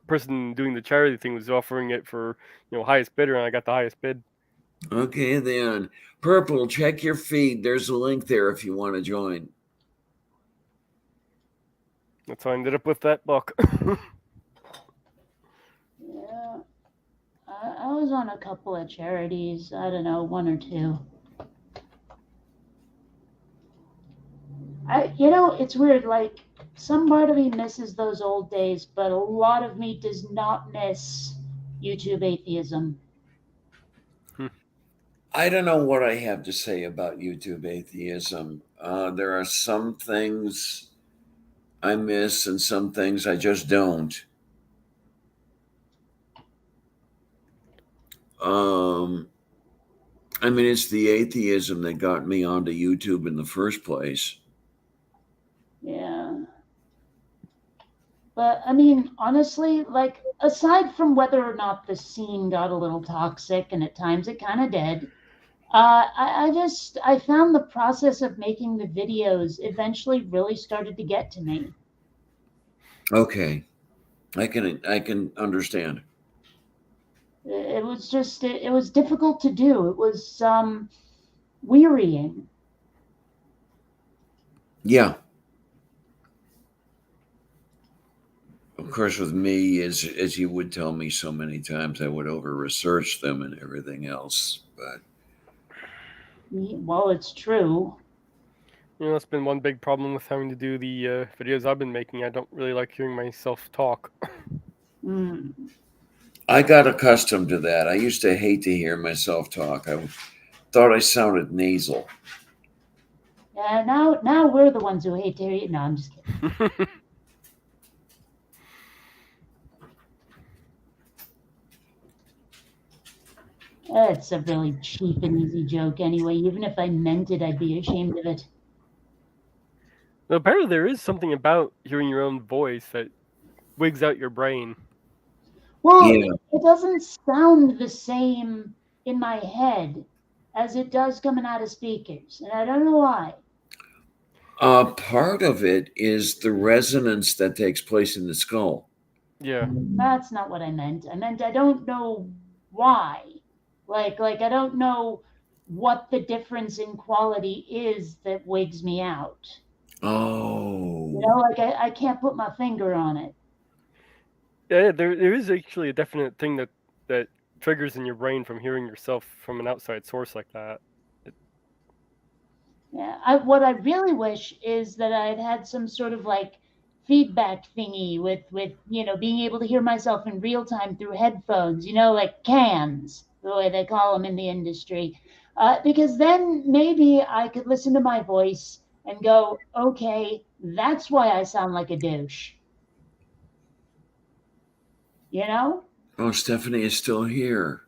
person doing the charity thing was offering it for highest bidder, and I got the highest bid. Okay, then. Purple, check your feed. There's a link there if you want to join. That's how I ended up with that buck. Yeah. I was on a couple of charities. I don't know, one or two. It's weird. Like, some part of me misses those old days, but a lot of me does not miss YouTube atheism. I don't know what I have to say about YouTube atheism. There are some things I miss and some things I just don't. I mean, it's the atheism that got me onto YouTube in the first place. Yeah. But I mean, honestly, like, aside from whether or not the scene got a little toxic, and at times it kind of did, I found the process of making the videos eventually really started to get to me. Okay, I can understand. It was just it was difficult to do. It was wearying. Yeah. Of course, with me, as you would tell me so many times, I would over research them and everything else. But Well, it's true. That's been one big problem with having to do the videos I've been making. I don't really like hearing myself talk. Mm. I got accustomed to that. I used to hate to hear myself talk. I thought I sounded nasal. Yeah, now we're the ones who hate to hear you. No, I'm just kidding. It's a really cheap and easy joke anyway. Even if I meant it, I'd be ashamed of it. Well, apparently there is something about hearing your own voice that wigs out your brain. Well, Yeah. it doesn't sound the same in my head as it does coming out of speakers, and I don't know why. Part of it is the resonance that takes place in the skull. Yeah. That's not what I meant. I meant I don't know why. Like I don't know what the difference in quality is that wigs me out. Oh. Like I can't put my finger on it. Yeah, there is actually a definite thing that triggers in your brain from hearing yourself from an outside source like that. Yeah, what I really wish is that I had had some sort of like feedback thingy with being able to hear myself in real time through headphones. Like cans, the way they call them in the industry. Because then maybe I could listen to my voice and go, okay, that's why I sound like a douche. You know? Oh, Stephanie is still here.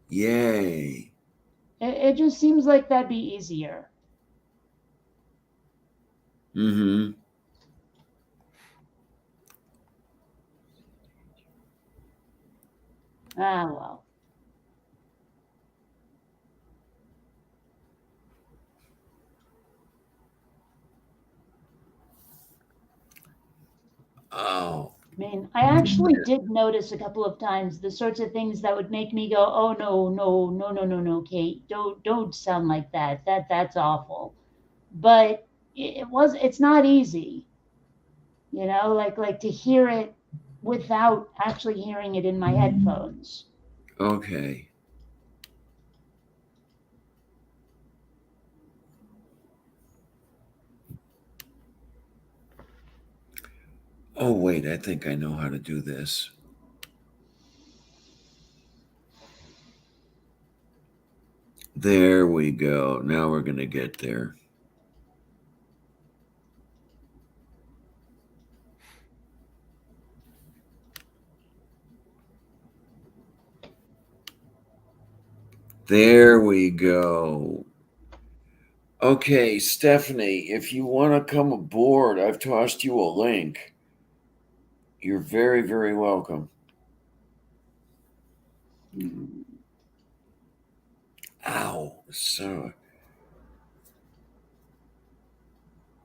Yay. It just seems like that'd be easier. Mm-hmm. Ah, well. Oh. I mean, I actually did notice a couple of times the sorts of things that would make me go, "Oh no, no, no, no, no, no, Kate, don't sound like that. That's awful." But it's not easy, like to hear it without actually hearing it in my headphones. Okay. Oh, wait, I think I know how to do this. There we go. Now we're going to get there. There we go. Okay, Stephanie, if you want to come aboard, I've tossed you a link. You're very, very welcome. Ow. So,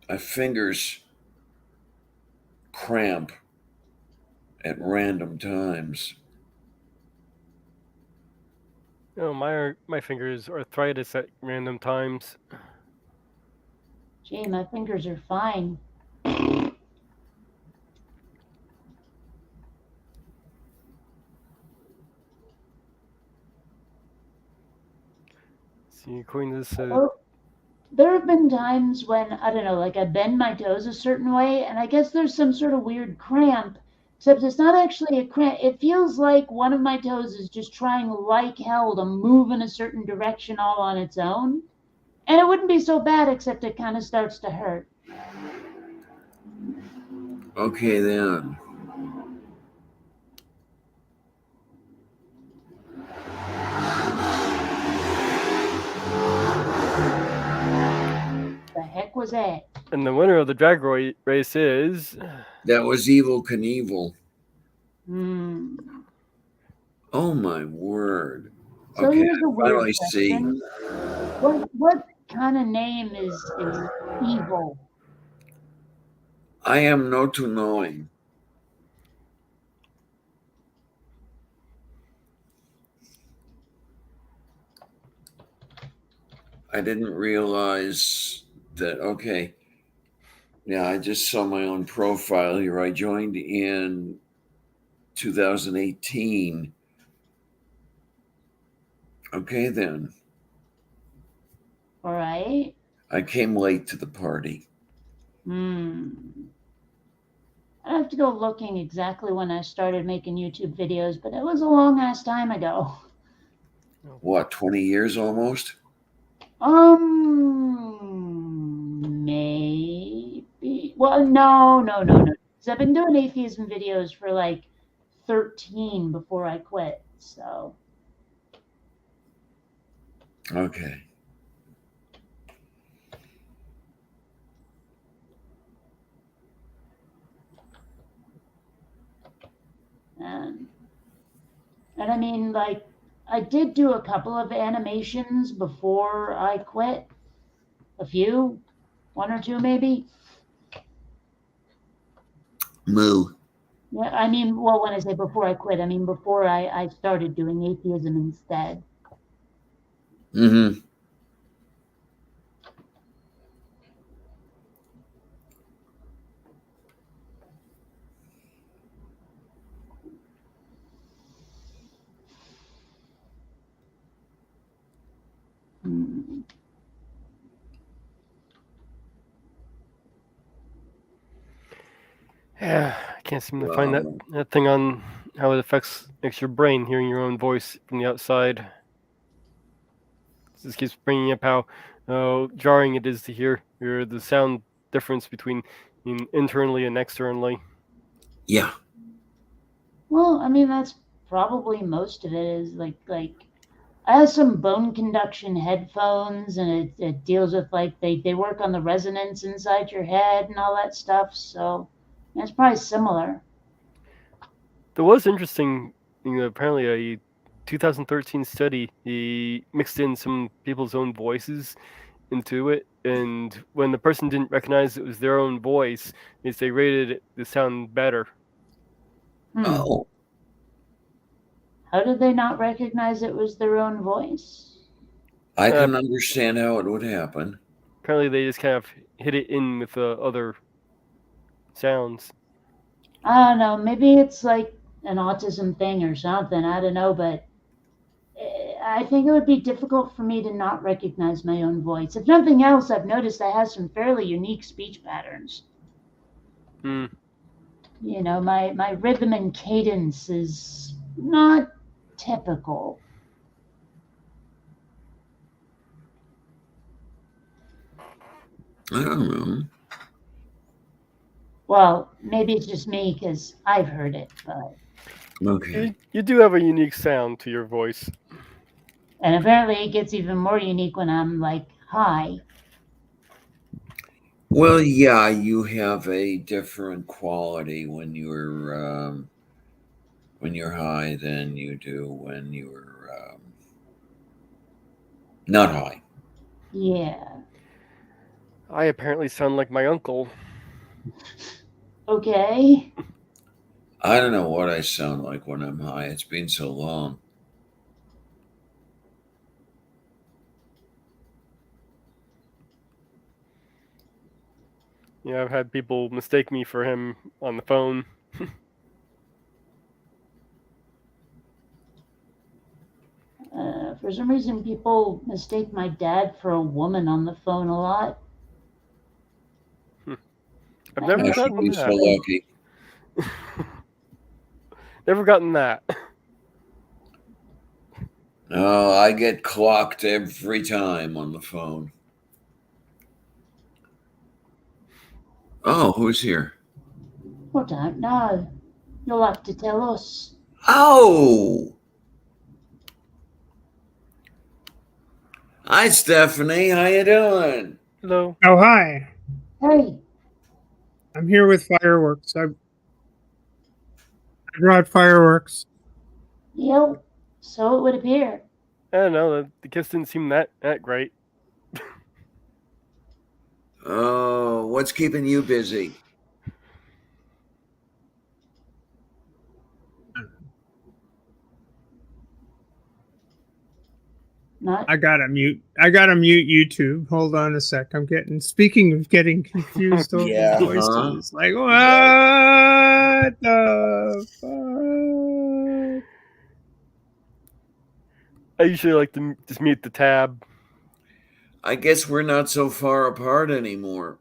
my fingers cramp at random times. Oh, my fingers arthritis at random times. Gee, my fingers are fine. See, according to this, Well, there have been times when, I don't know, like I bend my toes a certain way, and I guess there's some sort of weird cramp, except it's not actually a cramp. It feels like one of my toes is just trying like hell to move in a certain direction all on its own. And it wouldn't be so bad, except it kind of starts to hurt. Okay, then. The heck was that? and the winner of the drag race is. That was Evil Knievel. Hmm. Oh my word. So Okay, here's a I weird finally see. question. What kind of name is evil? I am no to knowing. I didn't realize that. Okay. Yeah, I just saw my own profile here. I joined in 2018. Okay, then. All right. I came late to the party. Hmm. I have to go looking exactly when I started making YouTube videos, but it was a long ass time ago. What, 20 years almost? Maybe. Well, no. Because I've been doing atheism videos for like 13 before I quit. So, Okay. and I mean, like, I did do a couple of animations before I quit. A few, one or two maybe. Moo. Yeah, I mean, well, when I say before I quit, I mean before I started doing atheism instead. Mm-hmm. Hmm. Yeah, I can't seem to find that thing on how it affects your brain hearing your own voice from the outside. This keeps bringing up how jarring it is to hear the sound difference between internally and externally. Yeah. Well, I mean, that's probably most of it is like I have some bone conduction headphones, and it deals with like they work on the resonance inside your head and all that stuff. So it's probably similar. There was interesting, apparently a 2013 study. He mixed in some people's own voices into it, and when the person didn't recognize it was their own voice, they rated the sound better. Oh. How did they not recognize it was their own voice? I can understand how it would happen. Apparently, they just kind of hit it in with other sounds. I don't know. Maybe it's like an autism thing or something. I don't know, but I think it would be difficult for me to not recognize my own voice. If nothing else, I've noticed I have some fairly unique speech patterns. Hmm. You know, my rhythm and cadence is not typical. I don't know. Well, maybe it's just me because I've heard it, but Okay. You do have a unique sound to your voice. and apparently it gets even more unique when I'm like high. Well, yeah, you have a different quality when you're high than you do when you're not high. Yeah. I apparently sound like my uncle. Okay. I don't know what I sound like when I'm high. It's been so long. Yeah, I've had people mistake me for him on the phone. For some reason, people mistake my dad for a woman on the phone a lot. I've I never I know should gotten be so that. lucky. Never gotten that. No, I get clocked every time on the phone. Oh, who's here? I don't know. You'll have to tell us. Oh, hi Stephanie. How you doing? Hello. Oh, hi. Hey, I'm here with fireworks. I brought fireworks. yep. So it would appear. I don't know. The kiss didn't seem that great. Oh, what's keeping you busy? Not I gotta mute YouTube. Hold on a sec. Speaking of getting confused over Yeah, huh? voices. Like, what Right. the fuck? I usually like to just mute the tab. I guess we're not so far apart anymore.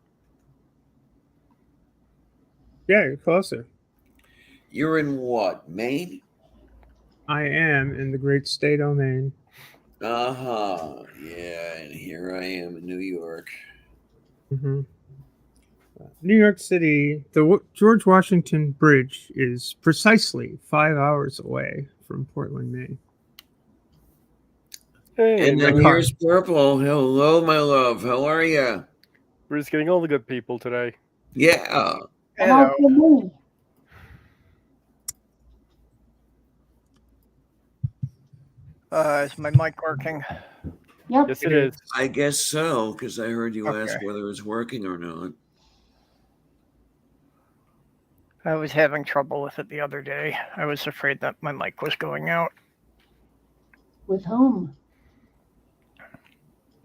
Yeah, you're closer. You're in what, Maine? I am in the great state of Maine. Uh-huh. Yeah, and here I am in New York. hmm New York City, the George Washington Bridge is precisely 5 hours away from Portland, Maine. Hey, And My then Miller. car. here's Purple. Hello, my love. How are you? We're just getting all the good people today. Yeah. and all for me. Is my mic working? Yep. Yes, it is. I guess so, because I heard you ask Okay. whether it's working or not. I was having trouble with it the other day. I was afraid that my mic was going out. With whom?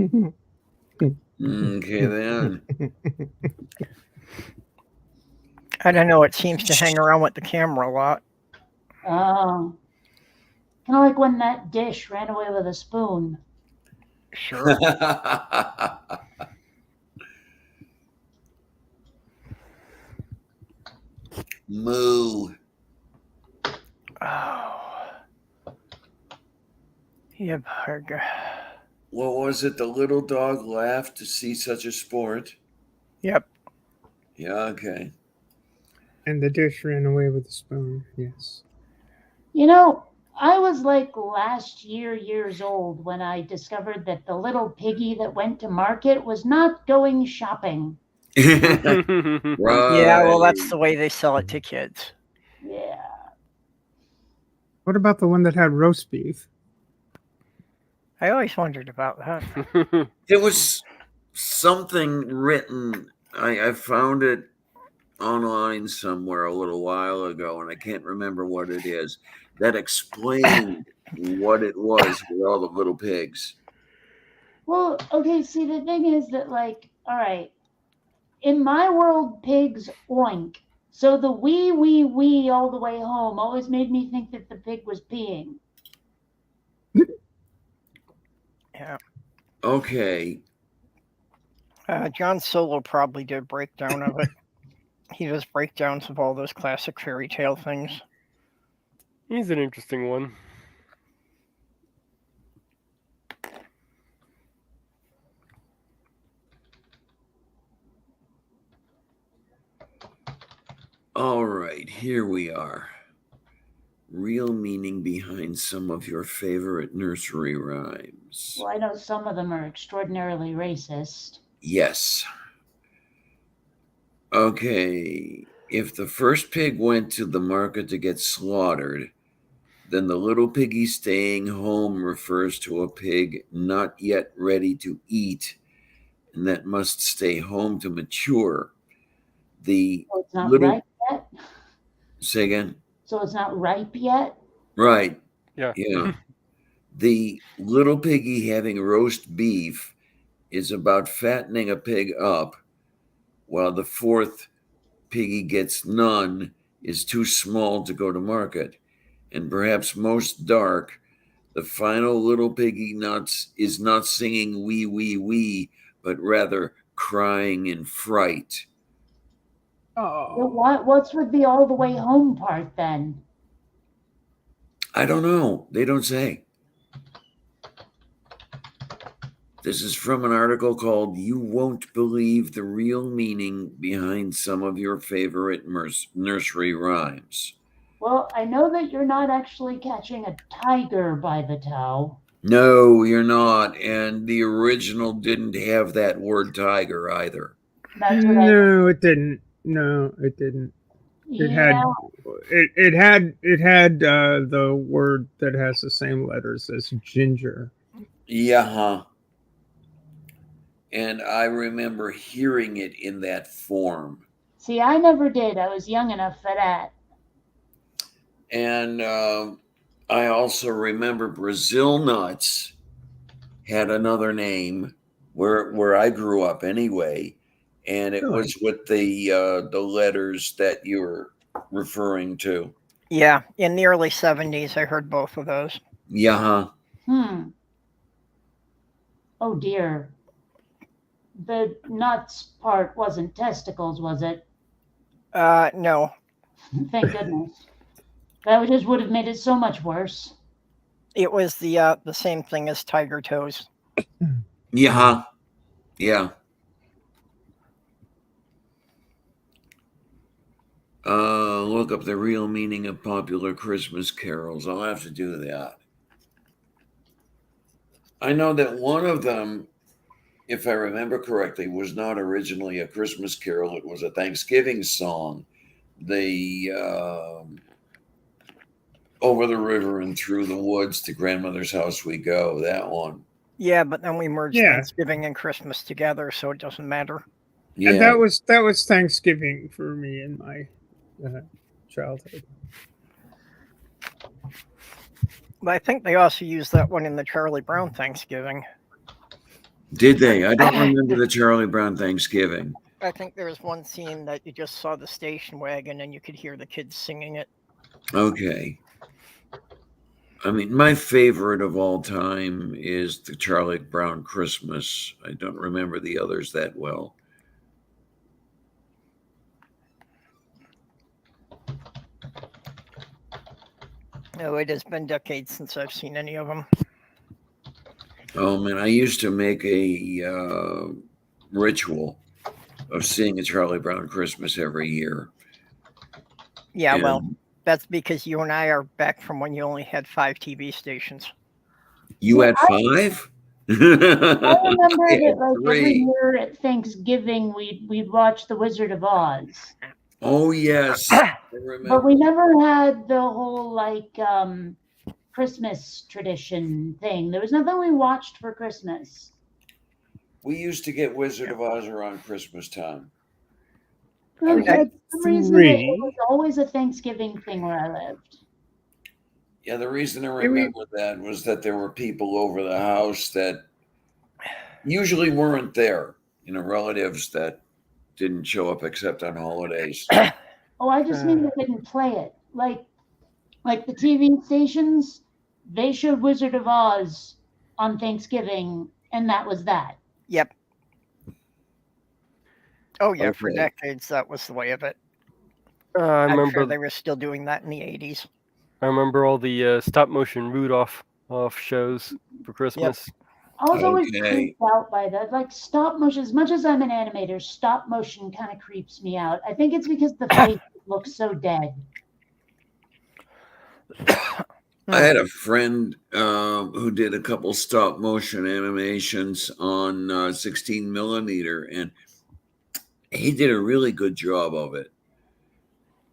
Okay, then. I don't know, it seems to hang around with the camera a lot. Oh. Kind of like when that dish ran away with a spoon. Sure. Moo. Oh. Yeah, burger. What was it? The little dog laughed to see such a sport. Yep. Yeah, okay. And the dish ran away with the spoon. Yes. You know, I was like last years old when I discovered that the little piggy that went to market was not going shopping. Right. Yeah, well, that's the way they sell it to kids. Yeah. What about the one that had roast beef? I always wondered about that. There was something written. I found it online somewhere a little while ago, and I can't remember what it is, that explained what it was with all the little pigs. Well, okay, see, the thing is that, like, all right, in my world, pigs oink. So the wee all the way home always made me think that the pig was peeing. Yeah. Okay. John Solo probably did a breakdown of it. He does breakdowns of all those classic fairy tale things. He's an interesting one. All right, here we are. Real meaning behind some of your favorite nursery rhymes. Well, I know some of them are extraordinarily racist. Yes. Okay. If the first pig went to the market to get slaughtered, then the little piggy staying home refers to a pig not yet ready to eat and that must stay home to mature. The Oh, it's not little right yet? say again. So it's not ripe yet? Right. Yeah. Yeah. The little piggy having roast beef is about fattening a pig up, while the fourth piggy gets none is too small to go to market. And perhaps most dark, the final little piggy nuts is not singing wee wee wee, but rather crying in fright. But Oh, what's with the all the way home part then? I don't know. They don't say. This is from an article called You Won't Believe the Real Meaning Behind Some of Your Favorite Nursery Rhymes. Well, I know that you're not actually catching a tiger by the toe. No, you're not. And the original didn't have that word tiger either. That's what I. no, it didn't. No, it didn't. It Yeah. had the word that has the same letters as ginger. Yeah, huh. And I remember hearing it in that form. See, I never did. I was young enough for that. And I also remember Brazil nuts had another name where I grew up anyway, and it Really? was with the letters that you were referring to. Yeah, in the early 70s, I heard both of those. Yeah, huh. Oh dear. The nuts part wasn't testicles, was it? No, Thank goodness. That just would have made it so much worse. it was the same thing as tiger toes. Yeah, huh. Yeah. Look up the real meaning of popular Christmas carols. I'll have to do that. I know that one of them, if I remember correctly, was not originally a Christmas carol. It was a Thanksgiving song. The Over the River and Through the Woods to Grandmother's House We Go. That one. Yeah, but then we merged Yeah. Thanksgiving and Christmas together, so it doesn't matter. Yeah. And that was Thanksgiving for me in my childhood. But I think they also used that one in the Charlie Brown Thanksgiving. Did they? I don't remember the Charlie Brown Thanksgiving. I think there was one scene that you just saw the station wagon and you could hear the kids singing it. Okay. I mean, my favorite of all time is the Charlie Brown Christmas. I don't remember the others that well. No, it has been decades since I've seen any of them. Oh man, I used to make a ritual of seeing a Charlie Brown Christmas every year. Yeah, And well, that's because you and I are back from when you only had 5 TV stations. you See, had 5? I remember I that had like every 3. year at Thanksgiving we'd watch The Wizard of Oz. Oh yes, I remember. But we never had the whole like Christmas tradition thing. There was nothing we watched for Christmas. We used to get Wizard of Oz around Christmas time. For We had some reason, it 3. was always a Thanksgiving thing where I lived. Yeah, the reason I remember that was that there were people over the house that usually weren't there. You know, relatives that didn't show up except on holidays. Oh, I just mean they didn't play it. Like the TV stations, they showed Wizard of Oz on Thanksgiving, and that was that. Yep. Oh, yeah, for Okay. decades, that was the way of it. I I'm remember sure they were still doing that in the 80s. I remember all the stop motion Rudolph shows for Christmas. I was always Okay. creeped out by that. Like stop motion, as much as I'm an animator, stop motion kind of creeps me out. I think it's because the face looks so dead. I had a friend who did a couple stop motion animations on 16 millimeter, and he did a really good job of it.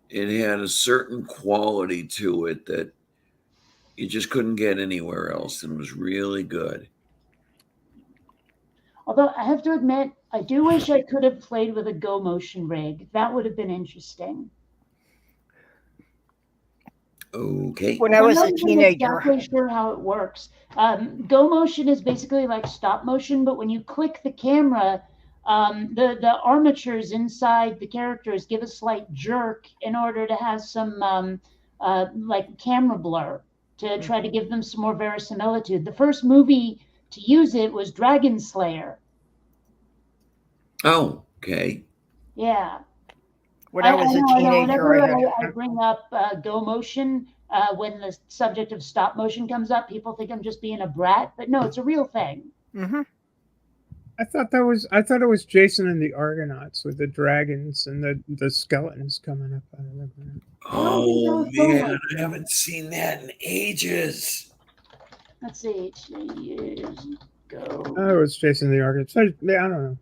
It had a certain quality to it that you just couldn't get anywhere else, and it was really good. Although I have to admit, I do wish I could have played with a Go Motion rig. That would have been interesting. Okay. When I I'm was not a even teenager, exactly sure how it works. Go motion is basically like stop motion, but when you click the camera, the armatures inside the characters give a slight jerk in order to have some like camera blur to try to give them some more verisimilitude. The first movie to use it was Dragon Slayer. Oh, okay. Yeah. when I was a teenager, Whenever I had. I bring up Go Motion, when the subject of stop motion comes up, people think I'm just being a brat, but no, it's a real thing. Mhm. I thought it was Jason and the Argonauts with the dragons and the skeletons coming up out of the ground. I don't think that Oh was Go man, I Motion. haven't seen that in ages. Let's see. Years Oh, Go. it was Jason and the Argonauts. I don't know.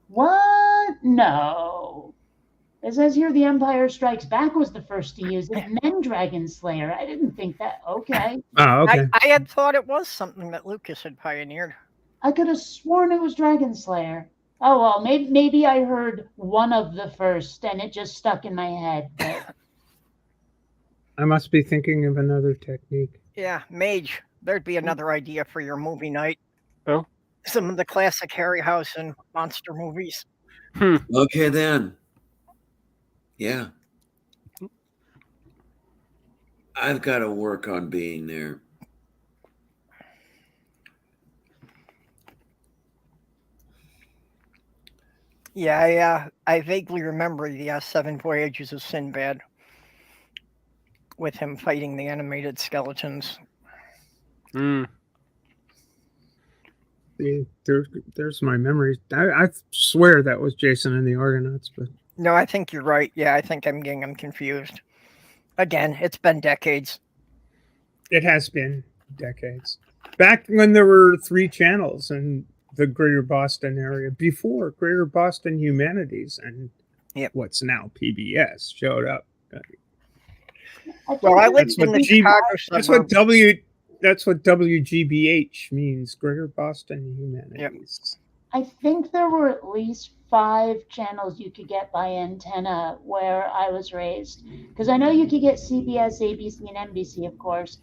What? No. It says here The Empire Strikes Back was the first to use it, and then Dragon Slayer. I didn't think that. Okay. Oh, okay. I had thought it was something that Lucas had pioneered. I could have sworn it was Dragon Slayer. Oh well, maybe I heard one of the first and it just stuck in my head. But I must be thinking of another technique. Yeah, Mage. There'd be another idea for your movie night. Oh. Some of the classic Harryhausen monster movies. Okay then. Yeah. I've got to work on being there. Yeah, I vaguely remember the Seven Voyages of Sinbad with him fighting the animated skeletons. Hmm. See, there's my memory. I swear that was Jason and the Argonauts, but No, I think you're right. Yeah, I think I'm getting them confused. Again, it's been decades. it has been decades. Back when there were 3 channels in the Greater Boston area, before Greater Boston Humanities and Yep. what's now PBS showed up. Well, I lived That's in what the G- Chicago That's what suburbs. That's what WGBH means, Greater Boston Humanities. I think there were at least 5 channels you could get by antenna where I was raised. Because I know you could get CBS, ABC, and NBC, of course.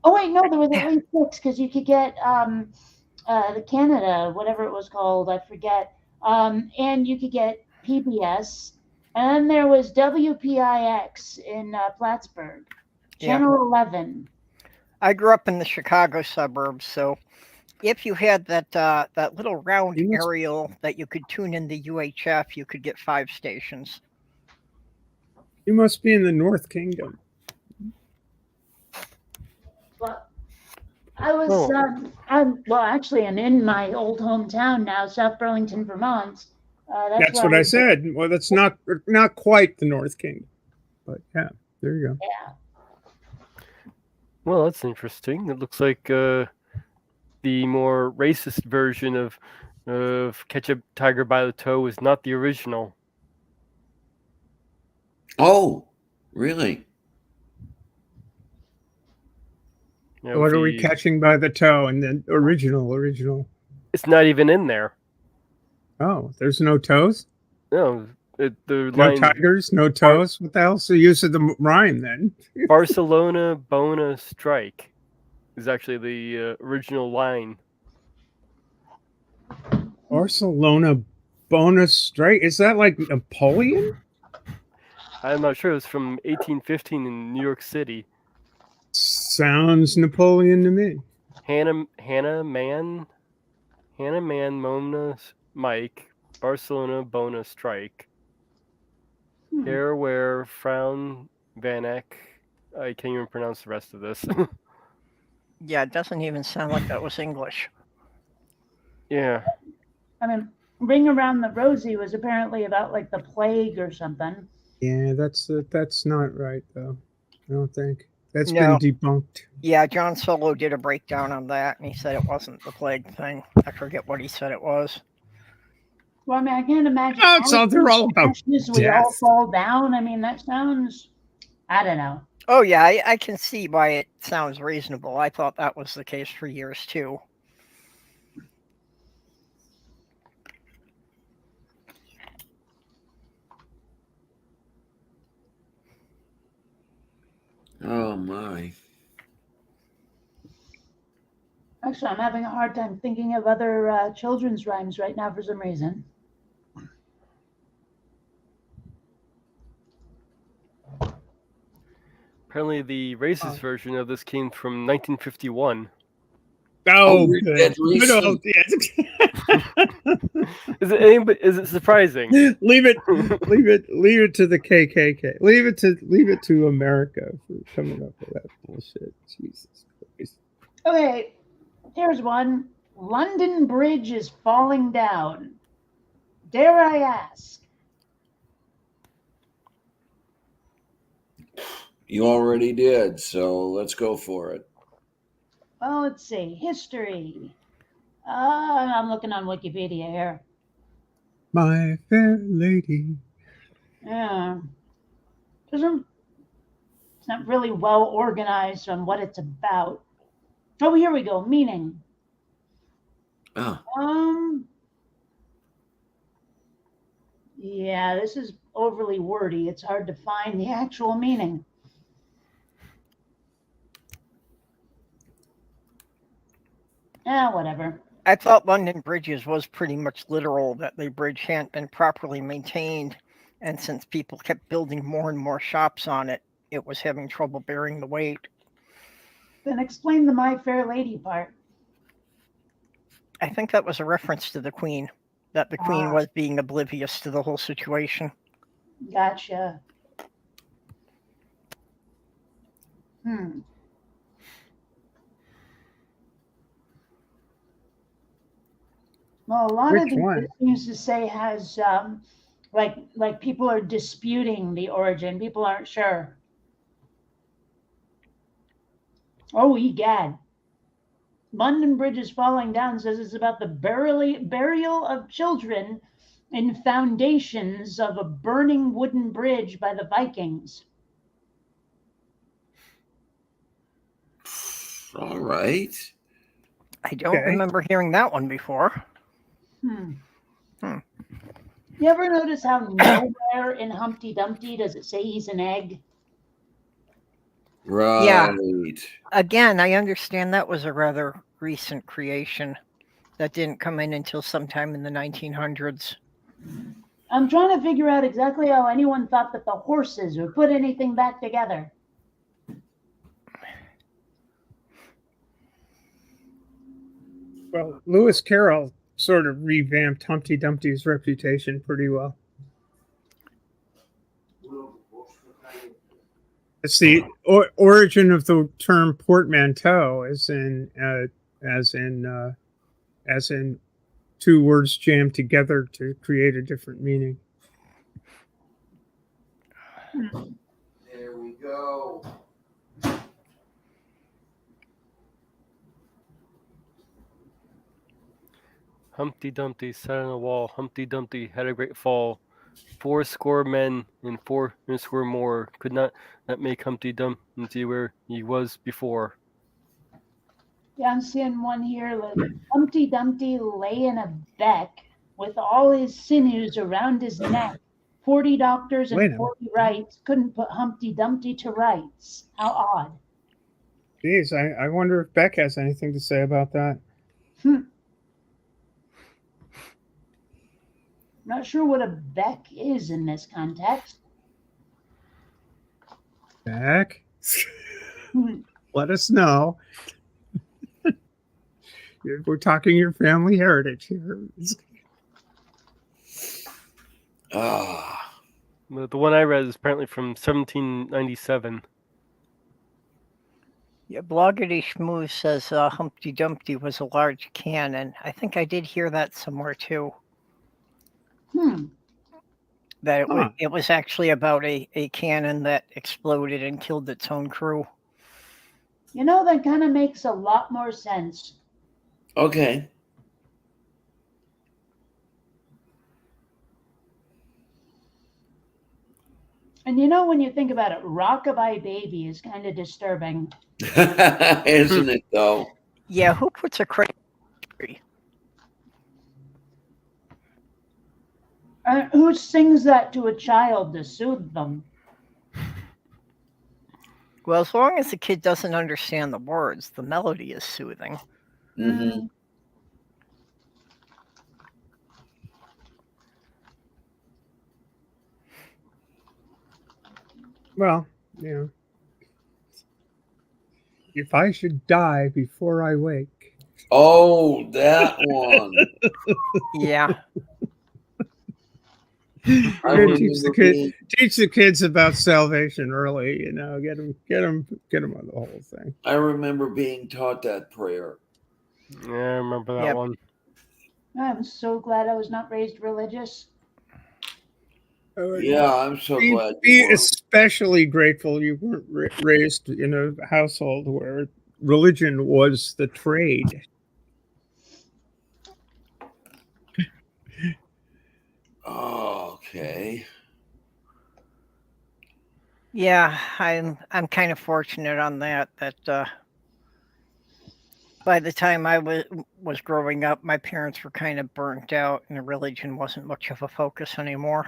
Oh wait, no, there was at least 6 because you could get the Canada, whatever it was called, I forget. And you could get PBS, and then there was WPIX in Plattsburgh, Yeah. Channel 11. I grew up in the Chicago suburbs, so if you had that little round You must- aerial that you could tune in the UHF, you could get 5 stations. You must be in the North Kingdom. But I was, Oh. I'm in my old hometown now, South Burlington, Vermont. That's where what I was- said. Well, that's not quite the North Kingdom, but yeah, there you go. Yeah. Well, that's interesting. It looks like the more racist version of Catch a Tiger by the Toe is not the original. Oh, really? You know, What if are we you- catching by the toe? And then original. It's not even in there. Oh, there's no toes? No, the No line tigers? No toes? What the hell's the use of the rhyme then? Barcelona Bona Strike is actually the original line. Barcelona bonus strike? Is that like Napoleon? I'm not sure. It was from 1815 in New York City. Sounds Napoleon to me. Hannah Man, Mona Mike, Barcelona Bona Strike. Hair Wear Frown Vanek. I can't even pronounce the rest of this. Yeah, it doesn't even sound like that was English. Yeah. I mean, Ring Around the Rosie was apparently about like the plague or something. Yeah, that's not right though. I don't think that's No. been debunked. Yeah, John Solo did a breakdown on that, and he said it wasn't the plague thing. I forget what he said it was. Well, I mean, I can't imagine. Oh, so they're all about ashes, we all death. fall down. I mean, that sounds. I don't know. Oh yeah, I can see why it sounds reasonable. I thought that was the case for years too. Actually, I'm having a hard time thinking of other children's rhymes right now for some reason. Apparently, the racist version of this came from 1951. Oh, Oh, good. that's Good old, recent. Is it surprising? leave it to the KKK. Leave it to America for coming up with that bullshit. Jesus Christ. Okay, here's one. London Bridge is falling down. Dare I ask? You already did, so let's go for it. Well, let's see. History. I'm looking on Wikipedia here. My fair lady. Yeah. It's not really well organized on what it's about. Oh, here we go. Meaning. Oh, Yeah, this is overly wordy. It's hard to find the actual meaning. Whatever. I thought London Bridges was pretty much literal, that the bridge hadn't been properly maintained, and since people kept building more and more shops on it, it was having trouble bearing the weight. Then explain the My Fair Lady part. I think that was a reference to the Queen, that the Queen was being oblivious to the whole situation. Gotcha. Well, a lot Which of the one? news to say has like people are disputing the origin. People aren't sure. Oh, egad. London Bridge is falling down says it's about the burial of children in foundations of a burning wooden bridge by the Vikings. all right. I don't Okay. remember hearing that one before. You ever notice how nowhere in Humpty Dumpty does it say he's an egg? Right. Yeah. Again, I understand that was a rather recent creation that didn't come in until sometime in the 1900s. I'm trying to figure out exactly how anyone thought that the horses would put anything back together. Well, Lewis Carroll sort of revamped Humpty Dumpty's reputation pretty well. It's the origin of the term portmanteau, as in two words jammed together to create a different meaning. There we go. Humpty Dumpty sat on a wall. Humpty Dumpty had a great fall. 80 men and 80 more could not make Humpty Dumpty where he was before. Yeah, I'm seeing one here. Like, Humpty Dumpty lay in a beck with all his sinews around his neck. 40 doctors and 40 rights couldn't put Humpty Dumpty to rights. How odd. Geez, I wonder if Beck has anything to say about that. Not sure what a beck is in this context. Beck? Let us know. We're talking your family heritage here. The one I read is apparently from 1797. Yeah, Bloggity Schmoo says Humpty Dumpty was a large cannon. I think I did hear that somewhere too. That it was actually about a cannon that exploded and killed its own crew. You know, that kind of makes a lot more sense. Okay. And you know, when you think about it, Rockabye Baby is kind of disturbing. Isn't it, though? Yeah, who puts a crazy? Who sings that to a child to soothe them? Well, as long as the kid doesn't understand the words, the melody is soothing. Mm-hmm. Well, you know, if I should die before I wake. Oh, that one. Yeah. I It teach the remember being kids about salvation early. You know, get them on the whole thing. I remember being taught that prayer. Yeah, I remember that Yep. one. I'm so glad I was not raised religious. Yeah, I'm so Be, glad you be weren't. especially grateful you weren't raised in a household where religion was the trade. Oh, okay. Yeah, I'm kind of fortunate on that. That by the time I was growing up, my parents were kind of burnt out, and religion wasn't much of a focus anymore.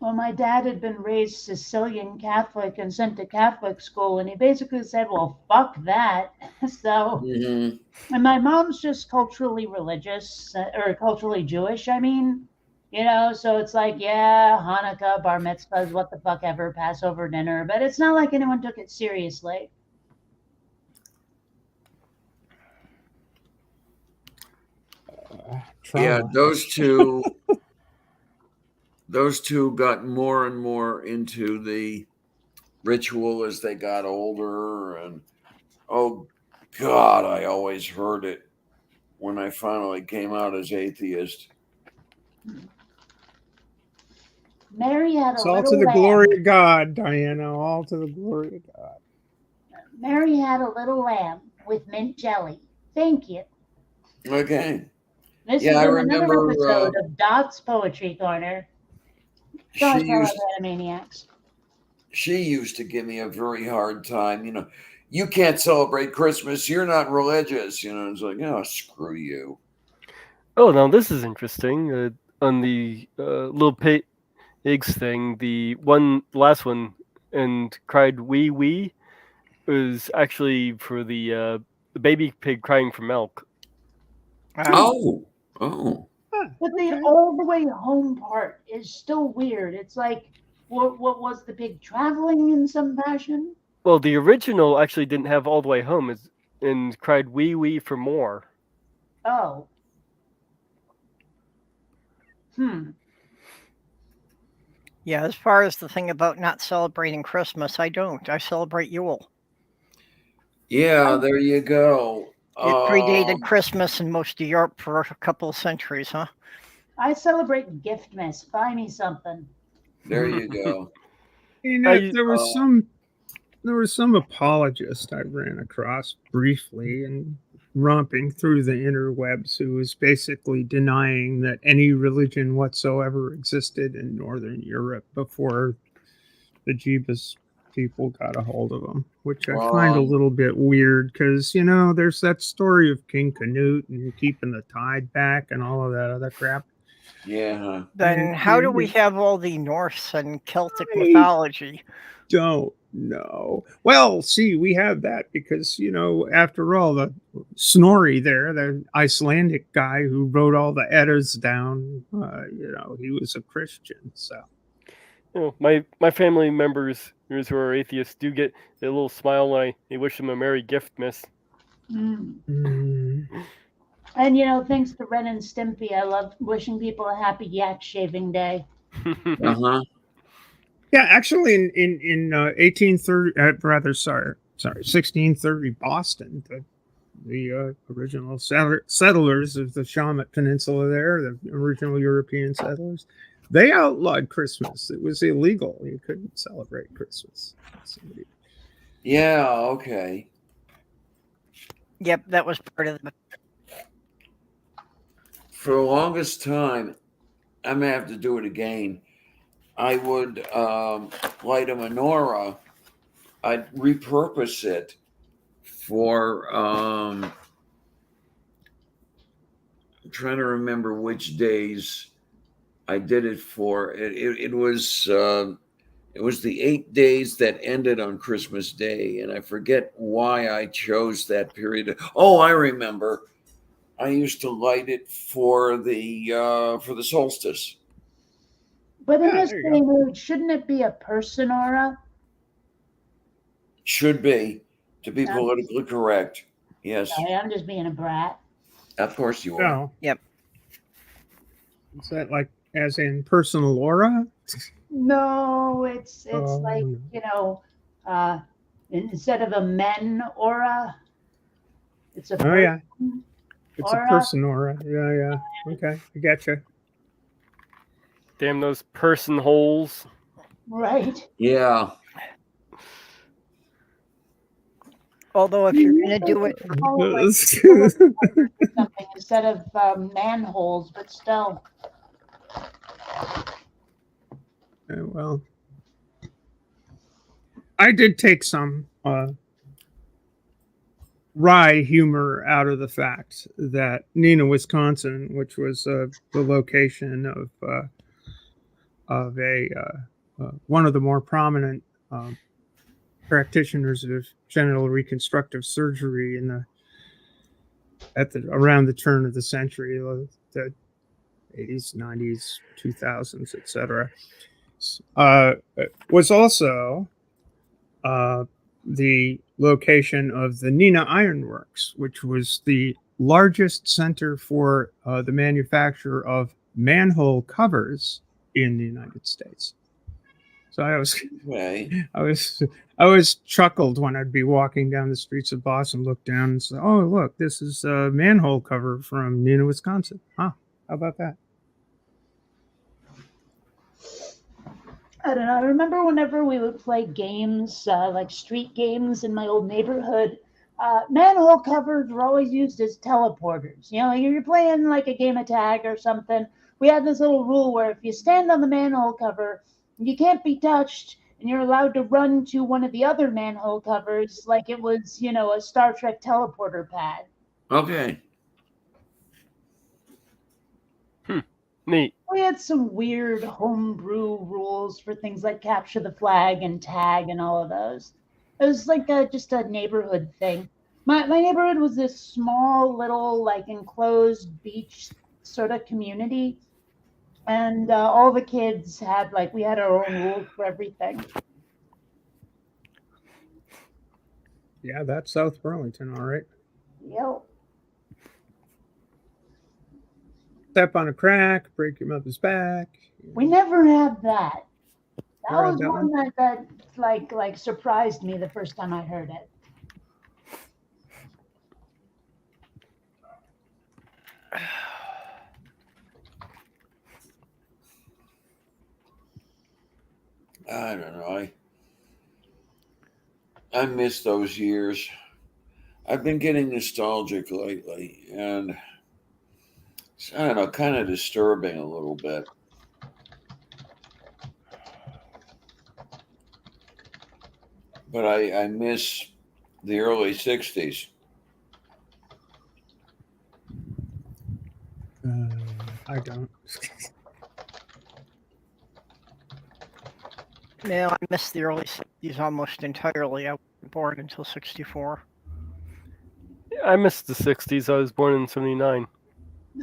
Well, my dad had been raised Sicilian Catholic and sent to Catholic school, and he basically said, "Well, fuck that." So, Mm-hmm. and my mom's just culturally religious or culturally Jewish. I mean, so it's like, yeah, Hanukkah, bar mitzvahs, what the fuck ever, Passover dinner, but it's not like anyone took it seriously. Yeah, Trauma. those two got more and more into the ritual as they got older, and oh God, I always heard it when I finally came out as atheist. Mary had It's a all to little the glory lamb. of God, Diana. All to the glory of God. Mary had a little lamb with mint jelly. Thank you. Okay. This Yeah, has I been another remember episode of Dot's Poetry Corner. she Sorry, fellow used Animaniacs. she used to give me a very hard time. You can't celebrate Christmas. You're not religious. It's like, oh, screw you. Oh, now this is interesting. On the little pigs thing, the last one, and cried wee wee, was actually for the baby pig crying for milk. Oh, oh. Huh, But the okay. all the way home part is still weird. It's like, what was the pig traveling in some fashion? Well, the original actually didn't have all the way home, and cried wee wee for more. Oh. Hmm. Yeah, as far as the thing about not celebrating Christmas, I don't. I celebrate Yule. Yeah, there you go. It predated Christmas in most of Europe for a couple of centuries, huh? I celebrate Giftmas. Buy me something. There you go. You know, I- there was some apologist I ran across briefly and romping through the interwebs who was basically denying that any religion whatsoever existed in Northern Europe before the Jeebus people got a hold of them, which I find a Well, little bit weird because, there's that story of King Canute and keeping the tide back and all of that other crap. yeah. Then how do we have all the Norse and Celtic I mythology? don't know. Well, see, we have that because, after all, the Snorri there, the Icelandic guy who wrote all the Eddas down, he was a Christian. So, my family members who are atheists do get a little smile when I wish them a Merry Giftmas. Mm. And thanks to Ren and Stimpy, I love wishing people a happy yak shaving day. Uh-huh. yeah, actually, in 1830, rather, sorry, 1630, Boston, the original settlers of the Shawmut Peninsula there, the original European settlers, they outlawed Christmas. It was illegal. You couldn't celebrate Christmas. Yeah, okay. Yep, that was part of the. For the longest time, I'm gonna have to do it again. I would light a menorah. I'd repurpose it for I'm trying to remember which days I did it for. It was the 8 days that ended on Christmas Day, and I forget why I chose that period. Oh, I remember. I used to light it for the solstice. But in Yeah, this there day you go. and age, shouldn't it be a person aura? Should be, to be Um, politically correct. Yes, Sorry, I'm just being a brat. of course you are. No. Yep. Is that like as in personal aura? No, it's Oh, like, no. you know, uh, instead of a men aura, it's a Oh, yeah. person It's a aura. person aura. Yeah, yeah. Okay, I getcha. Damn those person holes. Right. Yeah. Although if you're going to do it, Oh, like something instead of manholes, but still. Well, I did take some wry humor out of the fact that Neenah, Wisconsin, which was the location of a one of the more prominent practitioners of genital reconstructive surgery in the around the turn of the century, the 80s, 90s, 2000s, etc., was also the location of the Neenah Iron Works, which was the largest center for the manufacture of manhole covers in the United States. So Okay. I was chuckled when I'd be walking down the streets of Boston, look down and say, "Oh, look, this is a manhole cover from Neenah, Wisconsin." Huh? How about that? I don't know. I remember whenever we would play games, like street games in my old neighborhood, manhole covers were always used as teleporters. You know, you're playing like a game of tag or something. We had this little rule where if you stand on the manhole cover, you can't be touched, and you're allowed to run to one of the other manhole covers like it was, you know, a Star Trek teleporter pad. Okay. Neat. We had some weird homebrew rules for things like capture the flag and tag and all of those. It was like just a neighborhood thing. My neighborhood was this small little like enclosed beach sort of community, and all the kids had like we had our own rules for everything. Yeah, that's South Burlington, all right. Yep. Step on a crack, break your mother's back. We never had that. That Never had was that one that like surprised me the first time I heard it. I don't know. I miss those years. I've been getting nostalgic lately, and it's, I don't know, kind of disturbing a little bit. But I miss the early 60s. I don't. no, I missed the early 60s almost entirely. I wasn't born until 64. I missed the 60s. I was born in 79.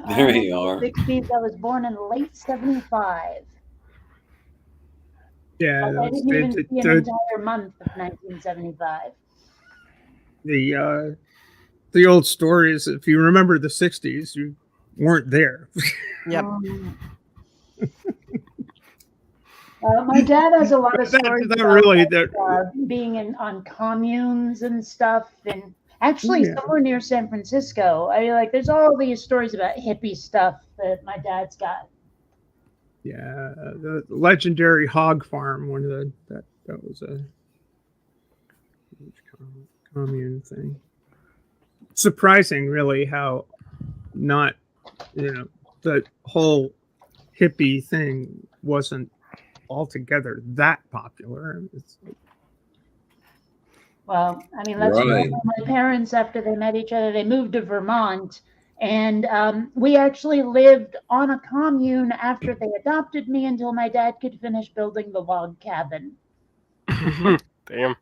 There you are. 60s. I was born in late 75. Yeah, Like, I that's, didn't even see an entire month of 1975. the old story is if you remember the 60s, you weren't there. Yep. My dad has a lot of stories That about really like, that being on communes and stuff, and actually Yeah. somewhere near San Francisco. I mean, like, there's all these stories about hippie stuff that my dad's got. yeah, the legendary hog farm, one of that was a huge commune thing. Surprising, really, how not the whole hippie thing wasn't altogether that popular. Well, I mean, let's Right. remember my parents, after they met each other, they moved to Vermont. And we actually lived on a commune after they adopted me until my dad could finish building the log cabin. Damn.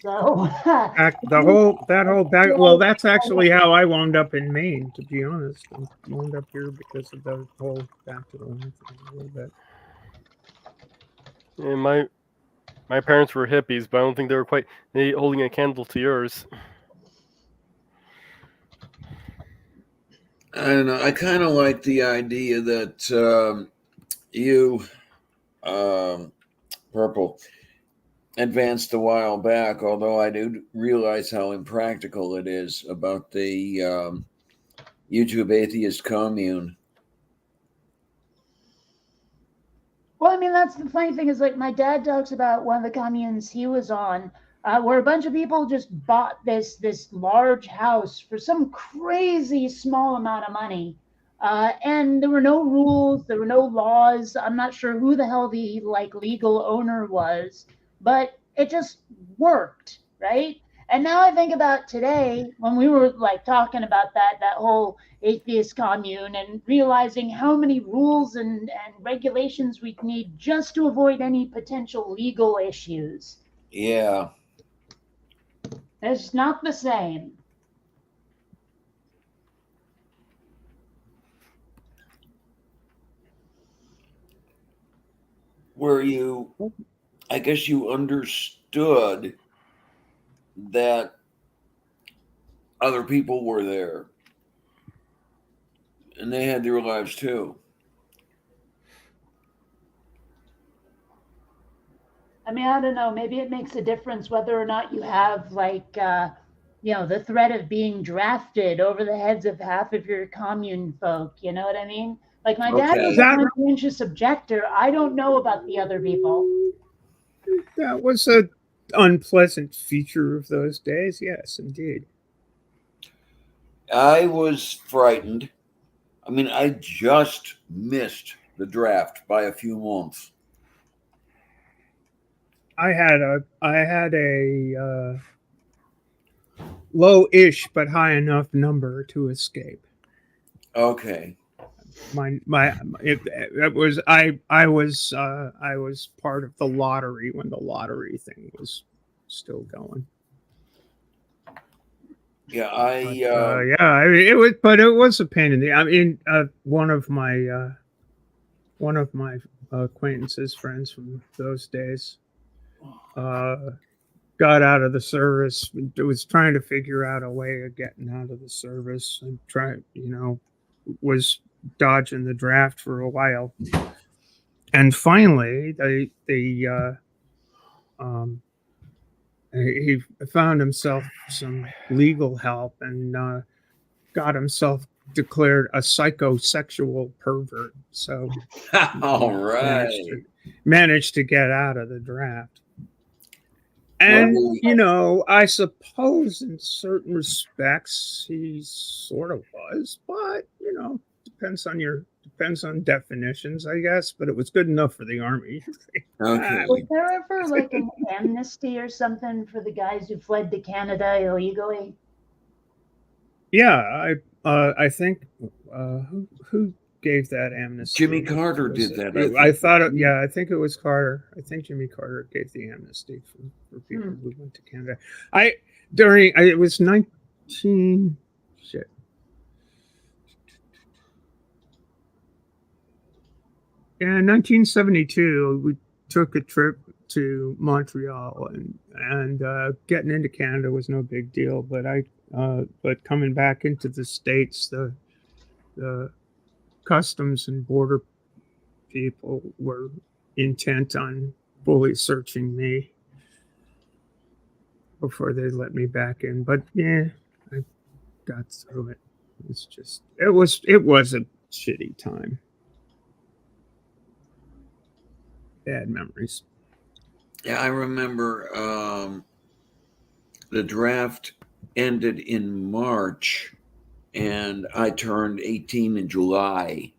So That whole back. Well, that's actually how I wound up in Maine. To be honest, I wound up here because of the whole back to the land thing a little bit. And my parents were hippies, but I don't think they were quite holding a candle to yours. I don't know. I kind of like the idea that you, Purple, advanced a while back, although I do realize how impractical it is about the YouTube atheist commune. well, I mean, that's the funny thing is like my dad talks about one of the communes he was on, where a bunch of people just bought this large house for some crazy small amount of money, and there were no rules, there were no laws. I'm not sure who the hell the like legal owner was, but it just worked, right? And now I think about today when we were like talking about that whole atheist commune and realizing how many rules and regulations we need just to avoid any potential legal issues. Yeah. It's not the same. Where I guess you understood that other people were there and they had their lives too. I mean, I don't know. Maybe it makes a difference whether or not you have like, the threat of being drafted over the heads of half of your commune folk. You know what I mean? Like my dad was a conscientious objector. I don't know about the other people. That was a unpleasant feature of those days. Yes, indeed. I was frightened. I mean, I just missed the draft by a few months. I had a low-ish but high enough number to escape. Okay. It was I was part of the lottery when the lottery thing was still going. Yeah, it was, but it was a pain in the. I mean, one of my acquaintances, friends from those days, got out of the service. Was trying to figure out a way of getting out of the service, and was dodging the draft for a while, and finally, he found himself some legal help and got himself declared a psychosexual pervert. So, all right, managed to get out of the draft. And I suppose in certain respects he sort of was, but depends on definitions, I guess. But it was good enough for the army. Okay. Was there ever like an amnesty or something for the guys who fled to Canada illegally? Yeah, I think who gave that amnesty? Jimmy Carter did that. I think it was Carter. I think Jimmy Carter gave the amnesty for people who went to Canada. It was 1972. We took a trip to Montreal, and getting into Canada was no big deal. But coming back into the States, the Customs and Border people were intent on fully searching me before they let me back in. But yeah, I got through it. It was a shitty time. Bad memories. Yeah, I remember the draft ended in March and I turned 18 in July.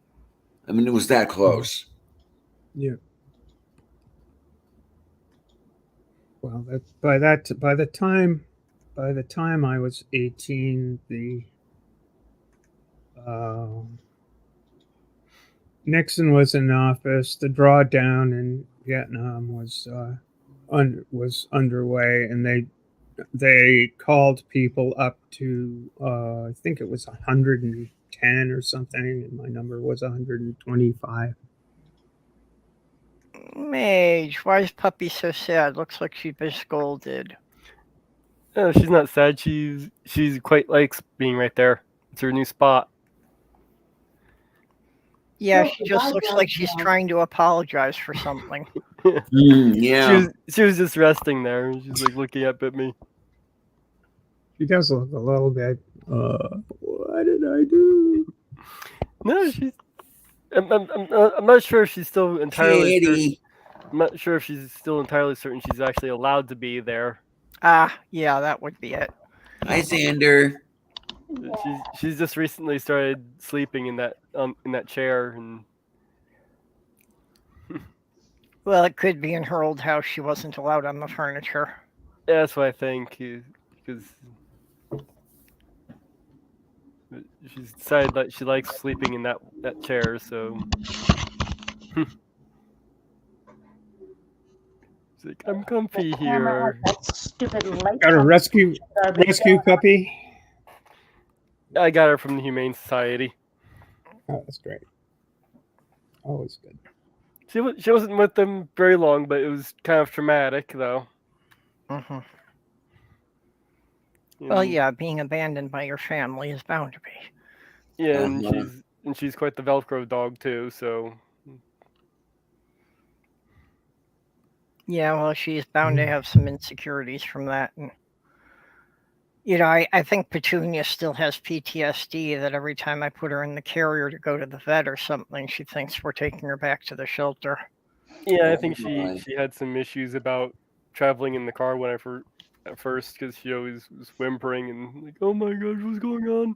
I mean, it was that close. Yeah. Well, by the time I was 18, the Nixon was in office. The drawdown in Vietnam was underway, and they called people up to, I think it was 110 or something, and my number was 125. Mage, why is Puppy so sad? Looks like she's been scolded. She's not sad. She's quite likes being right there. It's her new spot. Yeah, Well, she just I looks don't like she's know. trying to apologize for something. Yeah. She was just resting there. And she's like looking up at me. She does look a little bit, what did I do? No, she's. I'm not sure if she's still entirely. Kitty. I'm not sure if she's still entirely certain she's actually allowed to be there. Yeah, that would be it. Hi, Xander. She's just recently started sleeping in that chair, and Well, it could be in her old house she wasn't allowed on the furniture. yeah, that's what I think. Because she's decided that she likes sleeping in that chair, so she's like, I'm comfy The camera here. has that stupid light. Got a on rescue puppy. I got her from the Humane Society. Oh, that's great. Always good. She wasn't with them very long, but it was kind of traumatic, though. Mm-hmm. Well, yeah, being abandoned by your family is bound to be. Yeah, and she's quite the Velcro dog too. So yeah, well, she's bound to have some insecurities from that, and I think Petunia still has PTSD. That every time I put her in the carrier to go to the vet or something, she thinks we're taking her back to the shelter. yeah, I think she had some issues about traveling in the car when at first because she always was whimpering and like, oh my gosh, what's going on?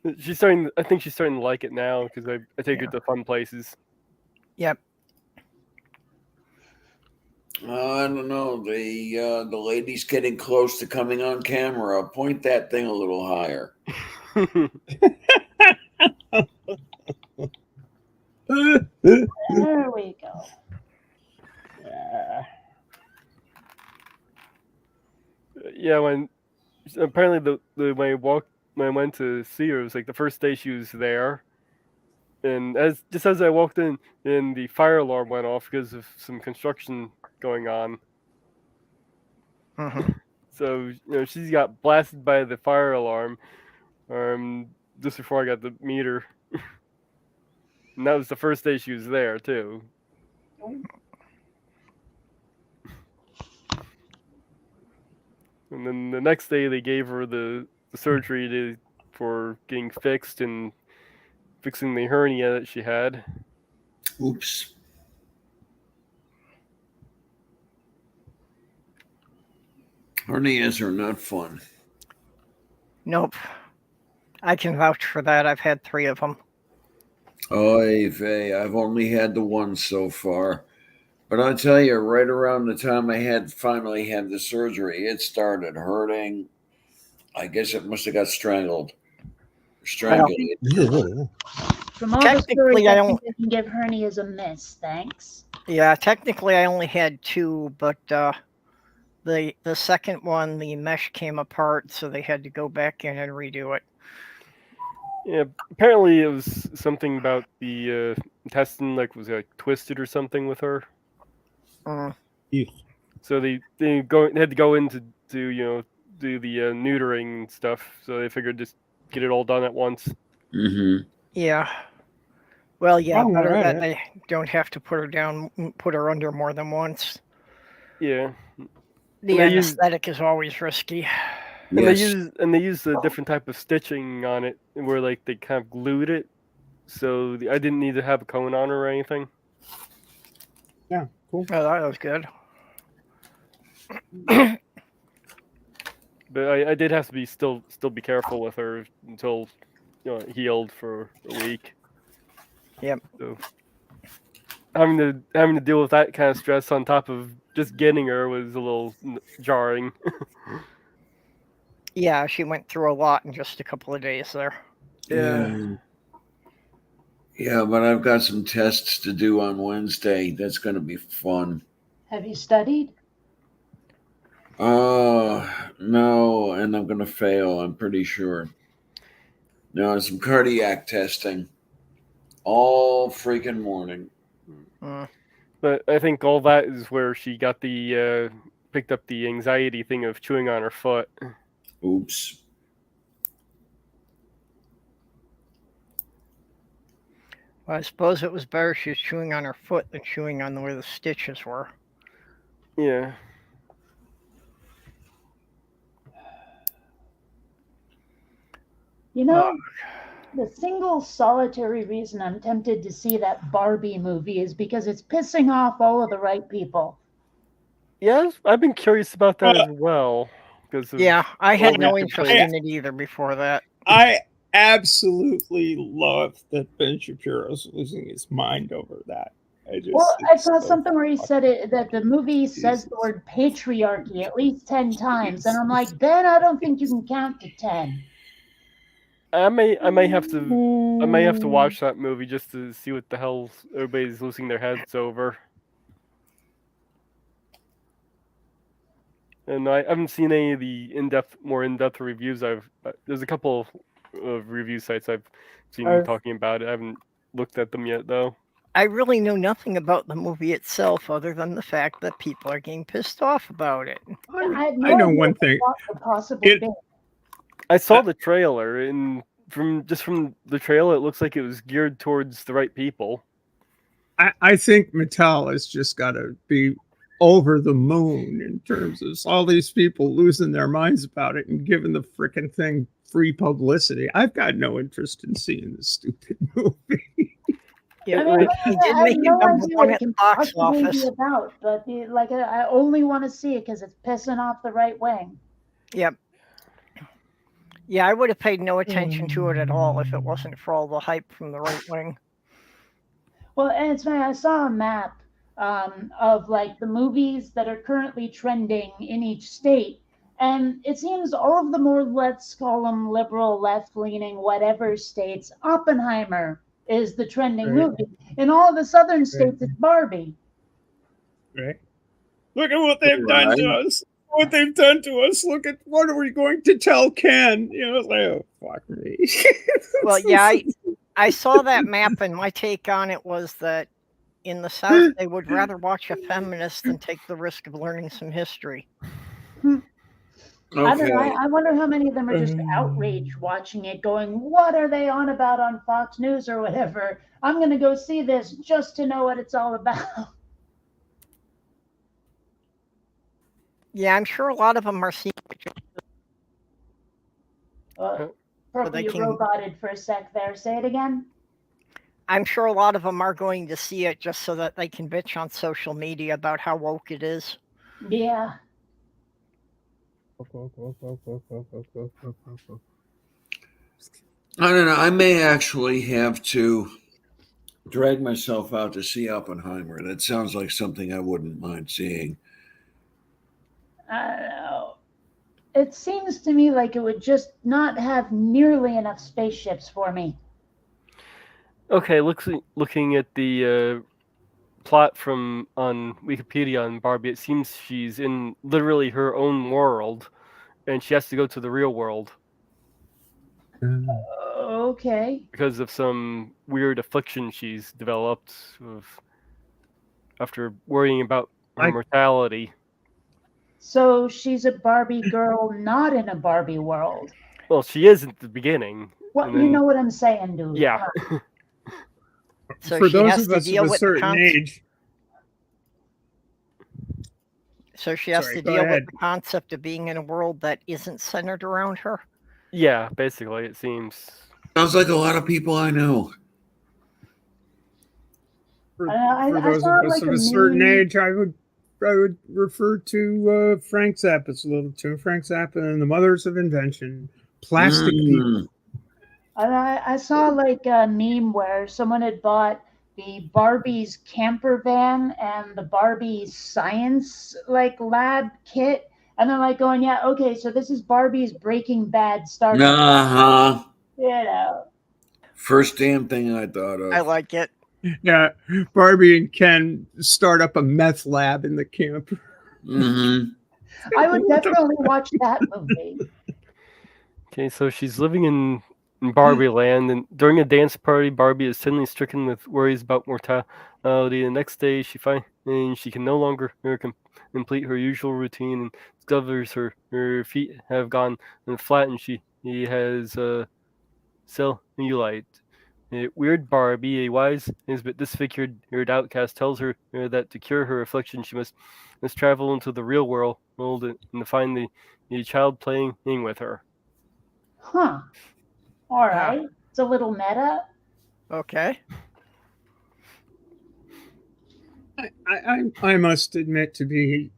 I think she's starting to like it now because I take her to fun places. Yep. I don't know. The lady's getting close to coming on camera. Point that thing a little higher. There we go. Yeah, when apparently when I went to see her, it was like the first day she was there, and as I walked in, and the fire alarm went off because of some construction going on. Mm-hmm. So she's got blasted by the fire alarm, just before I got to meet her, and that was the first day she was there too. And then the next day they gave her the surgery for getting fixed and fixing the hernia that she had. Oops. Hernias are not fun. Nope. I can vouch for that. I've had 3 of them. Oy vey, I've only had the one so far. But I'll tell you, right around the time I finally had the surgery, it started hurting. I guess it must have got strangled. Strangulated. From all the Technically, stories, I I don't- think I can give hernias a miss. Thanks. Yeah, technically I only had 2, but the second one, the mesh came apart, so they had to go back in and redo it. Yeah, apparently it was something about the intestine, like was like twisted or something with her. Mm. So they had to go in to do the neutering and stuff. So they figured just get it all done at once. Mm-hmm. Yeah. Well, yeah, Oh, better right. that they don't have to put her under more than once. Yeah. The And they use- anesthetic is always risky. And Yes. they use a different type of stitching on it, where like they kind of glued it, so I didn't need to have a cone on her or anything. Yeah, cool. Oh, that was good. But I did have to be still be careful with her until it healed for a week. Yep. So having to deal with that kind of stress on top of just getting her was a little jarring. Yeah, she went through a lot in just a couple of days there. Yeah. Yeah, but I've got some tests to do on Wednesday. That's going to be fun. Have you studied? No, and I'm gonna fail. I'm pretty sure. No, some cardiac testing all freaking morning. Mm. But I think all that is where she got the picked up the anxiety thing of chewing on her foot. Oops. Well, I suppose it was better she was chewing on her foot than chewing on where the stitches were. Yeah. You know, the single solitary reason I'm tempted to see that Barbie movie is because it's pissing off all of the right people. Yes, I've been curious about that as well. Because of Yeah, I had all no the interest complaints. in it either before that. I absolutely love that Ben Shapiro's losing his mind over that. Well, I it's saw so something where he said it that the movie says the Jesus. word patriarchy at least 10 times, and I'm like, Ben, I don't think you can count to 10. I may have to watch that movie just to see what the hell everybody's losing their heads over. And I haven't seen any of the more in-depth reviews. There's a couple of review sites I've seen talking about it. I haven't looked at them yet though. I really know nothing about the movie itself other than the fact that people are getting pissed off about it. I had no I know idea one what thing. the plot could possibly It- be. I saw the trailer, and from the trailer, it looks like it was geared towards the right people. I think Mattel has just got to be over the moon in terms of all these people losing their minds about it and giving the frickin' thing free publicity. I've got no interest in seeing this stupid movie. Yeah, I mean, he I did have make it no number idea one what it at the can box possibly office. be about, but I only want to see it because it's pissing off the right wing. Yep. Yeah, I would have paid no attention to it at all if it wasn't for all the hype from the right wing. Well, and it's funny, I saw a map of like the movies that are currently trending in each state. And it seems all of the more, let's call them liberal, left leaning, whatever states, Oppenheimer is the trending Right. movie. In all of the southern states, it's Barbie. Right? Look at what they've done to us. What they've done to us. Look at what are we going to tell Ken? You know, it's like, oh, fuck me. Well, yeah, I saw that map, and my take on it was that in the South, they would rather watch a feminist than take the risk of learning some history. I don't know. Okay. I wonder how many of them are just outraged watching it, going, what are they on about on Fox News or whatever? I'm going to go see this just to know what it's all about. Yeah, I'm sure a lot of them are seeing it. Purple, they you can- roboted for a sec there. Say it again. I'm sure a lot of them are going to see it just so that they can bitch on social media about how woke it is. Yeah. I don't know. I may actually have to drag myself out to see Oppenheimer. That sounds like something I wouldn't mind seeing. I don't know. It seems to me like it would just not have nearly enough spaceships for me. Okay, looking at the plot from on Wikipedia on Barbie, it seems she's in literally her own world, and she has to go to the real world Okay. because of some weird affliction she's developed after worrying about her mortality. So she's a Barbie girl, not in a Barbie world. Well, she is at the beginning. Well, and you then- know what I'm saying, dude. Yeah. So For she those has of to us deal of a with the certain age, So she has Sorry, to go deal ahead. with the concept of being in a world that isn't centered around her. Yeah, basically, it seems. Sounds like a lot of people I know. for I those saw of us like of a a certain meme. age, I would refer to Frank Zappa's little tune, Frank Zappa and the Mothers of Invention, Plastic People. I saw like a meme where someone had bought the Barbie's camper van and the Barbie science like lab kit, and they're like going, yeah, okay, so this is Barbie's Breaking Bad starter. Uh-huh. You know. First damn thing I thought of. I like it. Yeah, Barbie and Ken start up a meth lab in the camp. Mm-hmm. I would definitely watch that movie. Okay, so she's living in Barbie land, and during a dance party, Barbie is suddenly stricken with worries about mortality. The next day, she finds she can no longer complete her usual routine and discovers her feet have gone flat, and she has cellulite. Weird Barbie, a wise but disfigured outcast, tells her that to cure her affliction, she must travel into the real world and to find the child playing with her. Huh. All right. It's a little meta. Okay. I must admit to be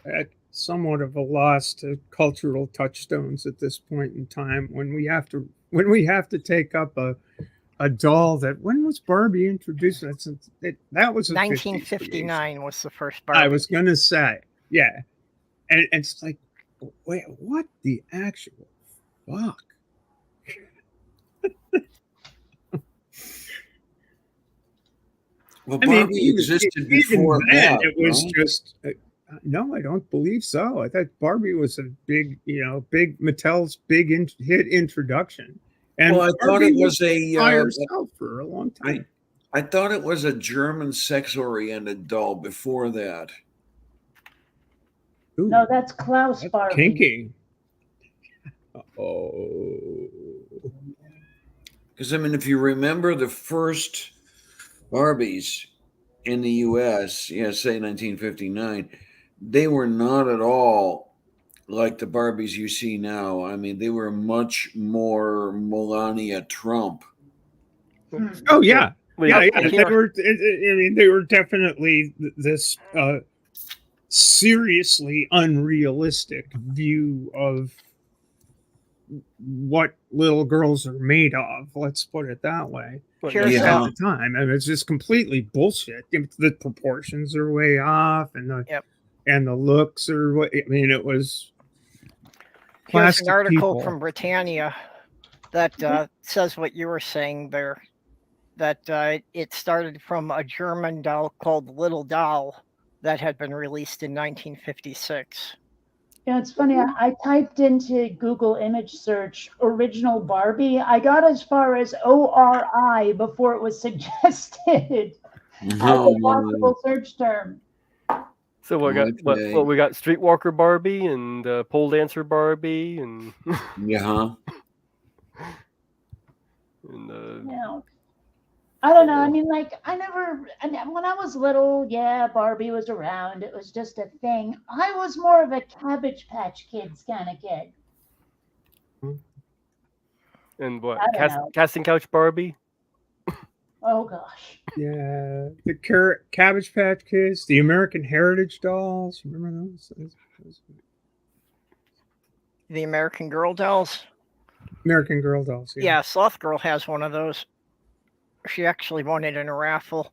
at somewhat of a loss to cultural touchstones at this point in time when we have to take up a doll that, when was Barbie introduced? That was a 1959 was the first Barbie. I was gonna say, yeah, and it's like, wait, what the actual fuck? Well, Barbie existed before then. that. It was right? just no, I don't believe so. I thought Barbie was a big Mattel's big hit introduction. And Well, I thought Barbie it was by a. herself for a long time. I thought it was a German sex-oriented doll before that. Ooh, No, that's Klaus that's Barbie. kinky. Oh, Because, I mean, if you remember the first Barbies in the US, say 1959, they were not at all like the Barbies you see now. I mean, they were much more Melania Trump. oh yeah. Wait, Yeah. Okay, They were. I mean, they were definitely this seriously unrealistic view of what little girls are made of. Let's put it that way. Here's Yeah. At the time, and it's just completely bullshit. The proportions are way off, and the looks are what. I mean, it was. Here's Plastic an article people. from Britannia that says what you were saying there. That it started from a German doll called Little Doll that had been released in 1956. Yeah, it's funny. I typed into Google image search original Barbie. I got as far as ORI before it was suggested as Oh, a possible search term. So we got Okay. what we got: Streetwalker Barbie and Pole Dancer Barbie and Yeah. and Yeah. I don't know. I mean, like, when I was little, yeah, Barbie was around. It was just a thing. I was more of a Cabbage Patch Kids kind of kid. and what I don't know. Casting Couch Barbie. Oh, gosh. Yeah, the Cabbage Patch Kids, the American Heritage dolls. Remember those? The American Girl dolls. American Girl dolls. Yeah, Sloth Girl has one of those. She actually won it in a raffle.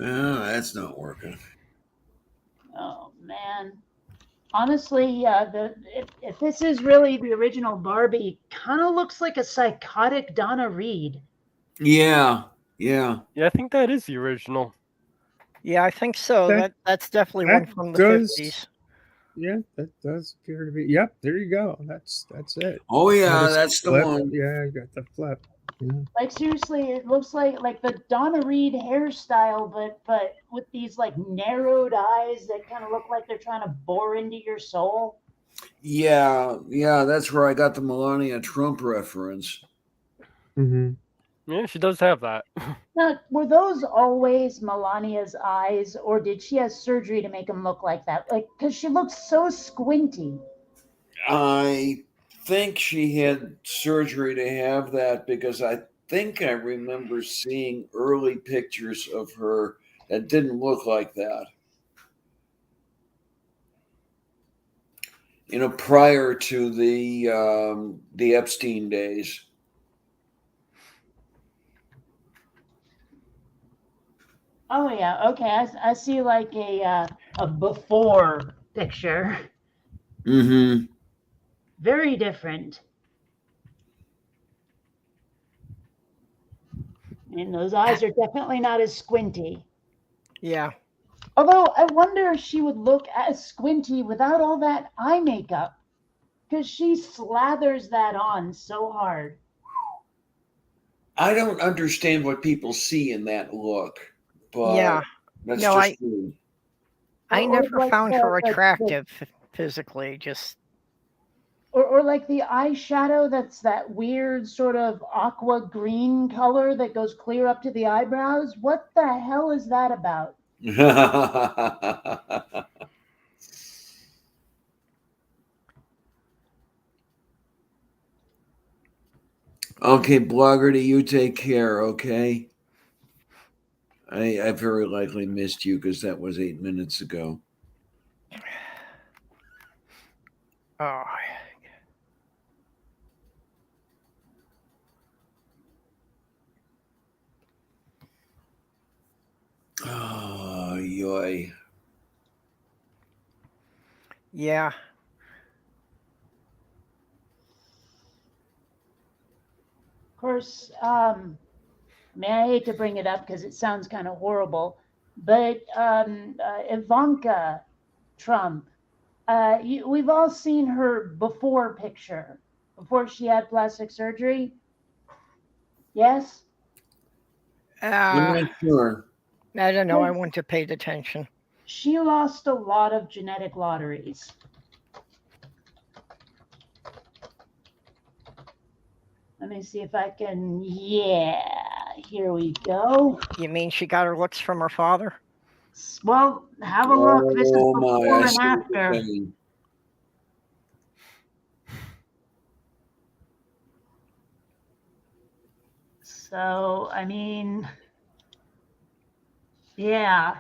Oh, that's not working. Oh, man. Honestly, if this is really the original Barbie, kind of looks like a psychotic Donna Reed. Yeah. Yeah, I think that is the original. Yeah, I think so. That's definitely one from the 50s. Yeah, that does appear to be. Yep, there you go. That's it. Oh yeah, that's the flip. one. Yeah, I got the flip. Yeah. Like, seriously, it looks like the Donna Reed hairstyle, but with these like narrowed eyes that kind of look like they're trying to bore into your soul. Yeah, that's where I got the Melania Trump reference. Mm-hmm. Yeah, she does have that. Now, were those always Melania's eyes, or did she have surgery to make them look like that? Like, because she looks so squinty. I think she had surgery to have that because I think I remember seeing early pictures of her that didn't look like that. Prior to the Epstein days. Oh yeah, okay. I see like a before picture. Mm-hmm. Very different. And those eyes are definitely not as squinty. Yeah. Although I wonder if she would look as squinty without all that eye makeup, because she slathers that on so hard. I don't understand what people see in that look, but Yeah. that's No, just me. I Or never like found her the attractive physically. Just or like the eyeshadow that's that weird sort of aqua green color that goes clear up to the eyebrows. What the hell is that about? Okay, Bloggerty, you take care, okay? I very likely missed you because that was 8 minutes ago. oh, Oh, yoy. yeah. Of course, I mean, I hate to bring it up because it sounds kind of horrible, but Ivanka Trump, we've all seen her before picture, before she had plastic surgery. Yes? I'm not sure. I don't know. I wouldn't have paid attention. She lost a lot of genetic lotteries. Let me see if I can. Yeah, here we go. You mean she got her looks from her father? Well, have a look. This is Oh my, before I and see what you're after. saying. So, I mean, yeah.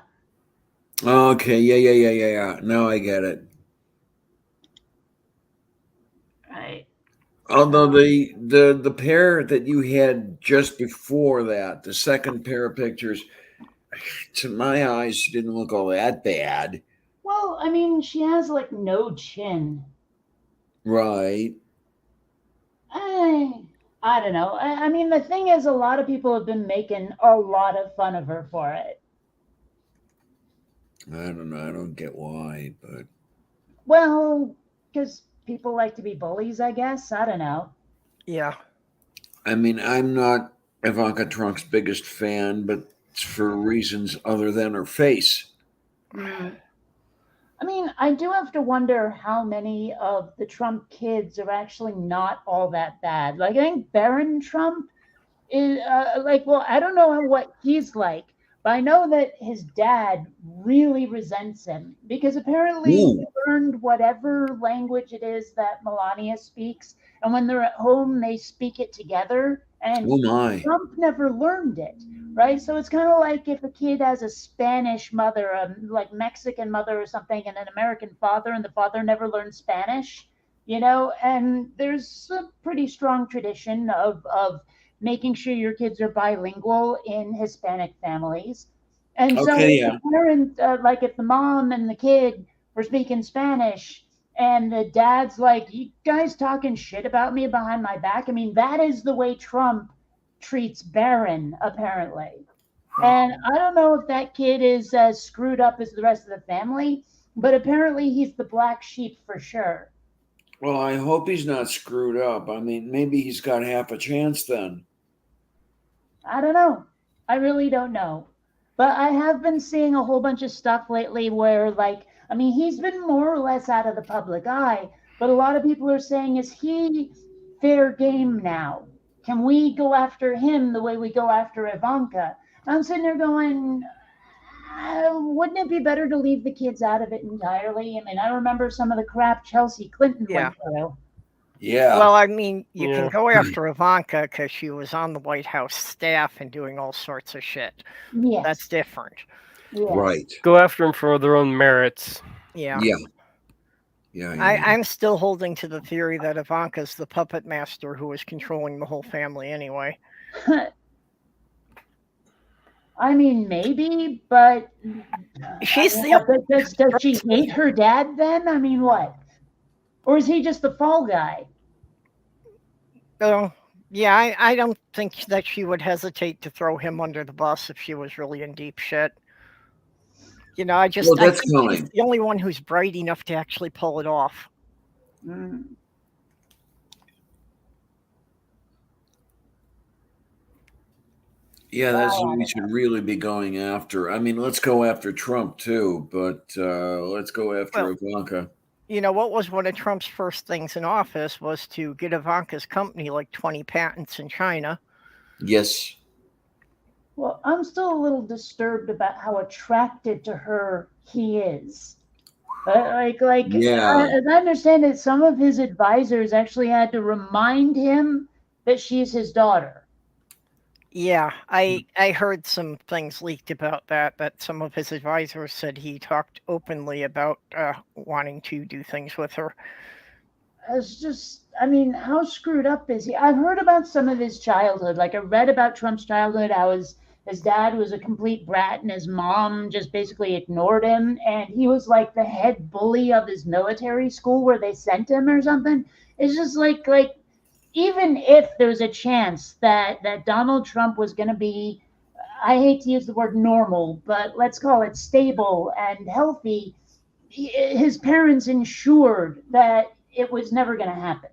Okay, yeah. Now I get it. Right. Although the pair that you had just before that, the second pair of pictures, to my eyes, didn't look all that bad. Well, I mean, she has like no chin. Right. I don't know. I mean, the thing is, a lot of people have been making a lot of fun of her for it. I don't know. I don't get why, but Well, because people like to be bullies, I guess. I don't know. Yeah. I mean, I'm not Ivanka Trump's biggest fan, but it's for reasons other than her face. Hmm. I mean, I do have to wonder how many of the Trump kids are actually not all that bad. Like, I think Barron Trump is like, well, I don't know what he's like, but I know that his dad really resents him because apparently he Ooh, learned whatever language it is that Melania speaks, and when they're at home, they speak it together. And oh my. Trump never learned it, right? So it's kind of like if a kid has a Spanish mother, like Mexican mother or something, and an American father, and the father never learned Spanish, you know. And there's a pretty strong tradition of making sure your kids are bilingual in Hispanic families. And so Okay, if yeah. the parent, like if the mom and the kid were speaking Spanish and the dad's like, you guys talking shit about me behind my back. I mean, that is the way Trump treats Barron, apparently. And I don't know if that kid is as screwed up as the rest of the family, but apparently he's the black sheep for sure. Well, I hope he's not screwed up. I mean, maybe he's got half a chance then. I don't know. I really don't know. But I have been seeing a whole bunch of stuff lately where, like, I mean, he's been more or less out of the public eye, but a lot of people are saying, is he fair game now? Can we go after him the way we go after Ivanka? And I'm sitting there going, wouldn't it be better to leave the kids out of it entirely? I mean, I remember some of the crap Chelsea Clinton Yeah. went through. Yeah. Well, I mean, you can Yeah. go after Ivanka because she was on the White House staff and doing all sorts of shit. Yes. That's different. Yes. Right. Go after them for their own merits. Yeah. Yeah. I'm still holding to the theory that Ivanka's the puppet master who is controlling the whole family anyway. I mean, maybe, but She's I mean, the does she hate her dad then? I mean, what? Or is he just the fall guy? oh, Yeah, I don't think that she would hesitate to throw him under the bus if she was really in deep shit. You know, I Well, that's think she's coming. the only one who's bright enough to actually pull it off. Mm. Yeah, that's Well, what we should really be going after. I mean, let's go after Trump too, but let's go after Well, Ivanka. you know, what was one of Trump's first things in office was to get Ivanka's company like 20 patents in China. Yes. well, I'm still a little disturbed about how attracted to her he is. Yeah. As I understand it, some of his advisors actually had to remind him that she's his daughter. Yeah, I heard some things leaked about that some of his advisors said he talked openly about wanting to do things with her. It's just, I mean, how screwed up is he? I've heard about some of his childhood. Like, I read about Trump's childhood, how his dad was a complete brat and his mom just basically ignored him. And he was like the head bully of his military school where they sent him or something. It's just like even if there's a chance that Donald Trump was going to be, I hate to use the word normal, but let's call it stable and healthy, his parents ensured that it was never going to happen.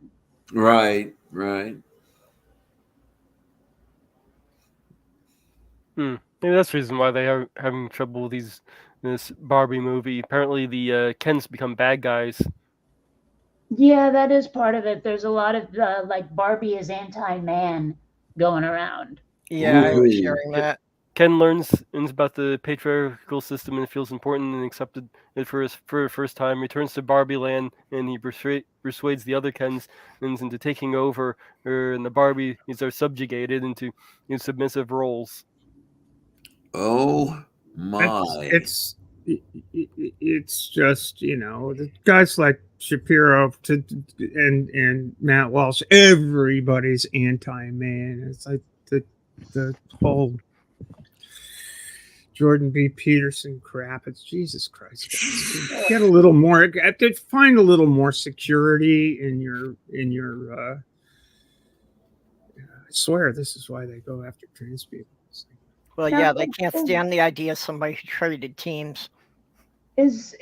Right. Right. Maybe that's the reason why they are having trouble with this Barbie movie. Apparently, the Kens become bad guys. Yeah, that is part of it. There's a lot of like Barbie is anti-man going around. Yeah, I was Woohoo. hearing that. Ken learns about the patriarchal system and feels important and accepted it for the first time. Returns to Barbie Land and he persuades the other Kens into taking over. And the Barbies are subjugated into submissive roles. Oh my. It's just, you know, the guys like Shapiro and Matt Walsh, everybody's anti-man. It's like the whole Jordan B. Peterson crap. It's Jesus Christ, guys. Get a little more, find a little more security in your I swear this is why they go after trans people. Well, yeah, they can't stand the idea of somebody who traded teams. Is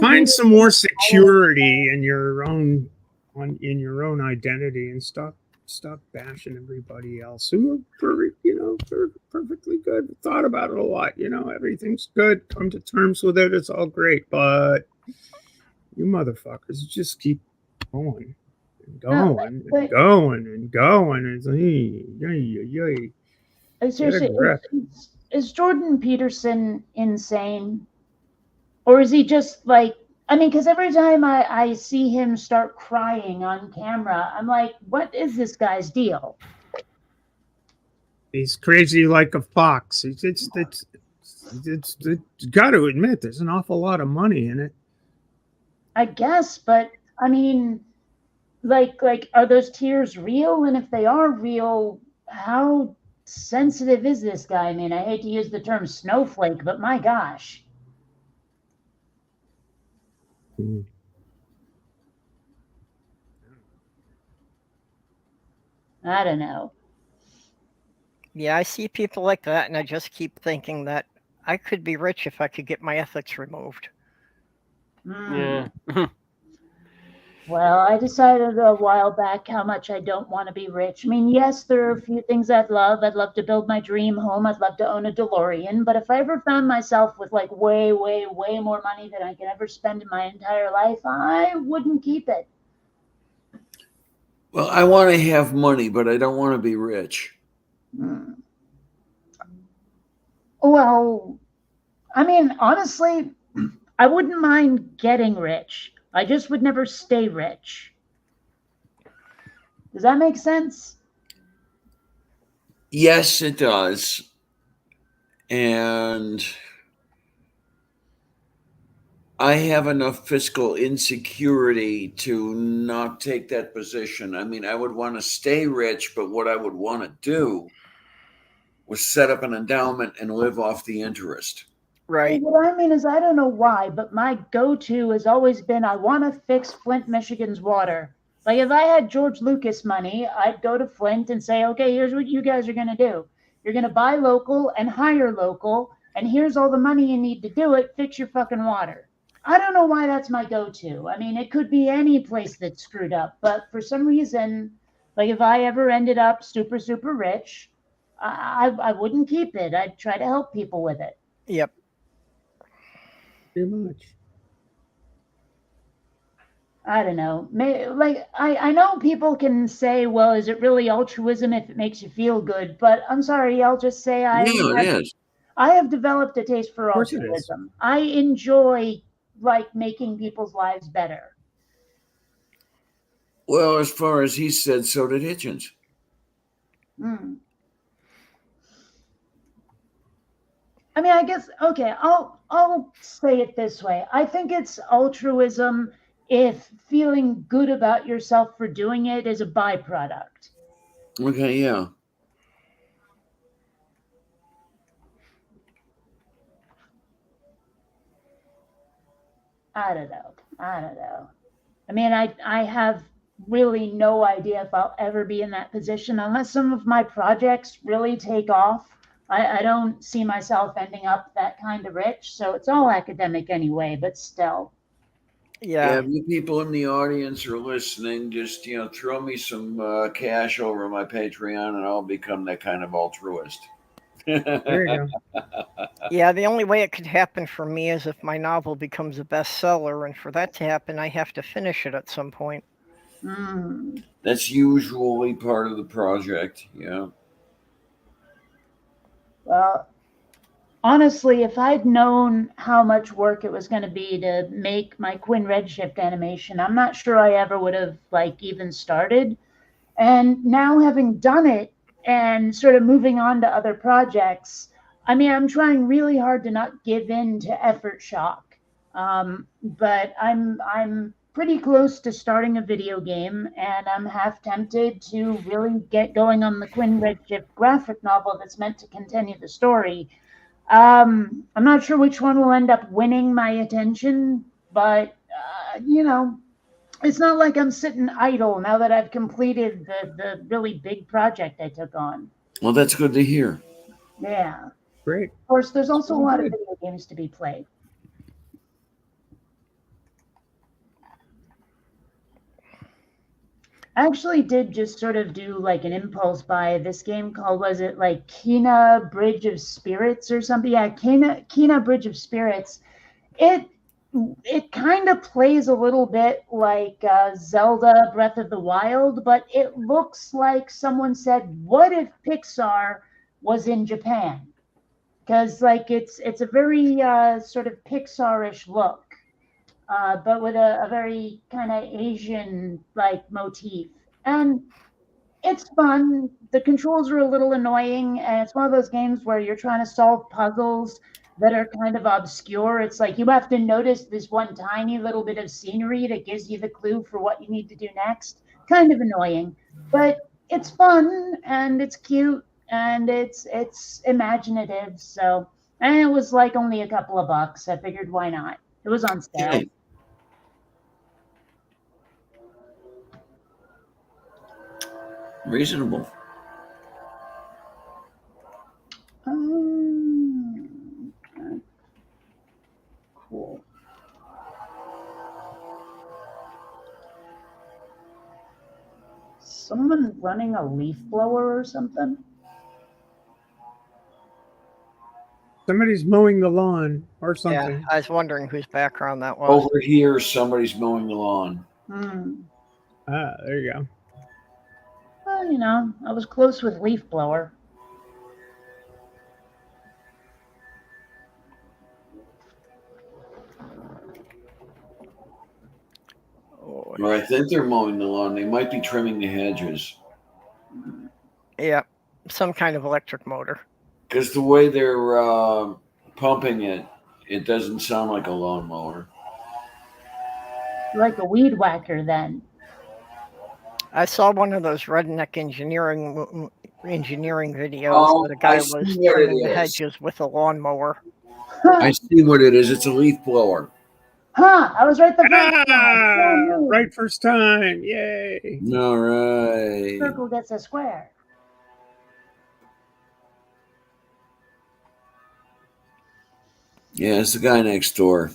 find some more security in your own identity and stop bashing everybody else who are perfectly good. Thought about it a lot. You know, everything's good. Come to terms with it. It's all great. But you motherfuckers just keep going and going and going and going. It's seriously, is Jordan Peterson insane? Or is he just like, I mean, because every time I see him start crying on camera, I'm like, what is this guy's deal? He's crazy like a fox. It's got to admit, there's an awful lot of money in it. I guess, but I mean, like, are those tears real? And if they are real, how sensitive is this guy? I mean, I hate to use the term snowflake, but my gosh. I don't know. Yeah, I see people like that, and I just keep thinking that I could be rich if I could get my ethics removed. Yeah. Well, I decided a while back how much I don't want to be rich. I mean, yes, there are a few things I'd love. I'd love to build my dream home. I'd love to own a DeLorean. But if I ever found myself with like way, way, way more money than I could ever spend in my entire life, I wouldn't keep it. Well, I want to have money, but I don't want to be rich. Well, I mean, honestly, I wouldn't mind getting rich. I just would never stay rich. Does that make sense? Yes, it does. And I have enough fiscal insecurity to not take that position. I mean, I would want to stay rich, but what I would want to do was set up an endowment and live off the interest. Right. What I mean is, I don't know why, but my go-to has always been, I want to fix Flint, Michigan's water. Like if I had George Lucas money, I'd go to Flint and say, okay, here's what you guys are going to do. You're going to buy local and hire local, and here's all the money you need to do it. Fix your fucking water. I don't know why that's my go-to. I mean, it could be any place that's screwed up, but for some reason, like if I ever ended up super, super rich, I wouldn't keep it. I'd try to help people with it. Yep. Too much. I don't know. Like I know people can say, well, is it really altruism if it makes you feel good? But I'm sorry, I'll just say Yeah, it is. I have developed a taste for Of course it is. altruism. I enjoy like making people's lives better. Well, as far as he said, so did Hitchens. Mm. I mean, I guess okay. I'll say it this way. I think it's altruism if feeling good about yourself for doing it is a byproduct. Okay, yeah. I don't know. I mean, I have really no idea if I'll ever be in that position unless some of my projects really take off. I don't see myself ending up that kind of rich. So it's all academic anyway, but still. Yeah. If you people in the audience are listening, just throw me some cash over my Patreon, and I'll become that kind of altruist. There you go. Yeah, the only way it could happen for me is if my novel becomes a bestseller, and for that to happen, I have to finish it at some point. Mm. That's usually part of the project. Yeah. Well, honestly, if I'd known how much work it was going to be to make my Quinn Redshift animation, I'm not sure I ever would have like even started. And now having done it and sort of moving on to other projects, I mean, I'm trying really hard to not give in to effort shock. But I'm pretty close to starting a video game, and I'm half tempted to really get going on the Quinn Redshift graphic novel that's meant to continue the story. I'm not sure which one will end up winning my attention, but it's not like I'm sitting idle now that I've completed the really big project I took on. Well, that's good to hear. Yeah. Great. Of course, there's also a lot of Good. video games to be played. I actually did just sort of do like an impulse buy this game called, was it like Kena Bridge of Spirits or something? Yeah, Kena Bridge of Spirits. It kind of plays a little bit like Zelda Breath of the Wild, but it looks like someone said, what if Pixar was in Japan? Because like it's a very sort of Pixar-ish look. But with a very kind of Asian like motif. And it's fun. The controls are a little annoying, and it's one of those games where you're trying to solve puzzles that are kind of obscure. It's like you have to notice this one tiny little bit of scenery that gives you the clue for what you need to do next. Kind of annoying, but it's fun and it's cute and it's imaginative. So, and it was like only a couple of bucks. I figured why not? It was on sale. Okay. Reasonable. Okay. Cool. Someone running a leaf blower or something? Somebody's mowing the lawn or something. Yeah, I was wondering whose background that was. Over here, somebody's mowing the lawn. Ah, there you go. Well, I was close with leaf blower. Oh, Or I think they're mowing the lawn. They might be trimming the hedges. yeah, some kind of electric motor. Because the way they're pumping it, it doesn't sound like a lawnmower. Like a weed whacker then. I saw one of those redneck engineering videos Oh, where the guy I was see what trimming it the is. hedges with a lawnmower. I see what it is. It's a leaf blower. I was right the first time. Ah, Yeah, right first time. Yay. All right. circle gets a square. Yeah, it's the guy next door.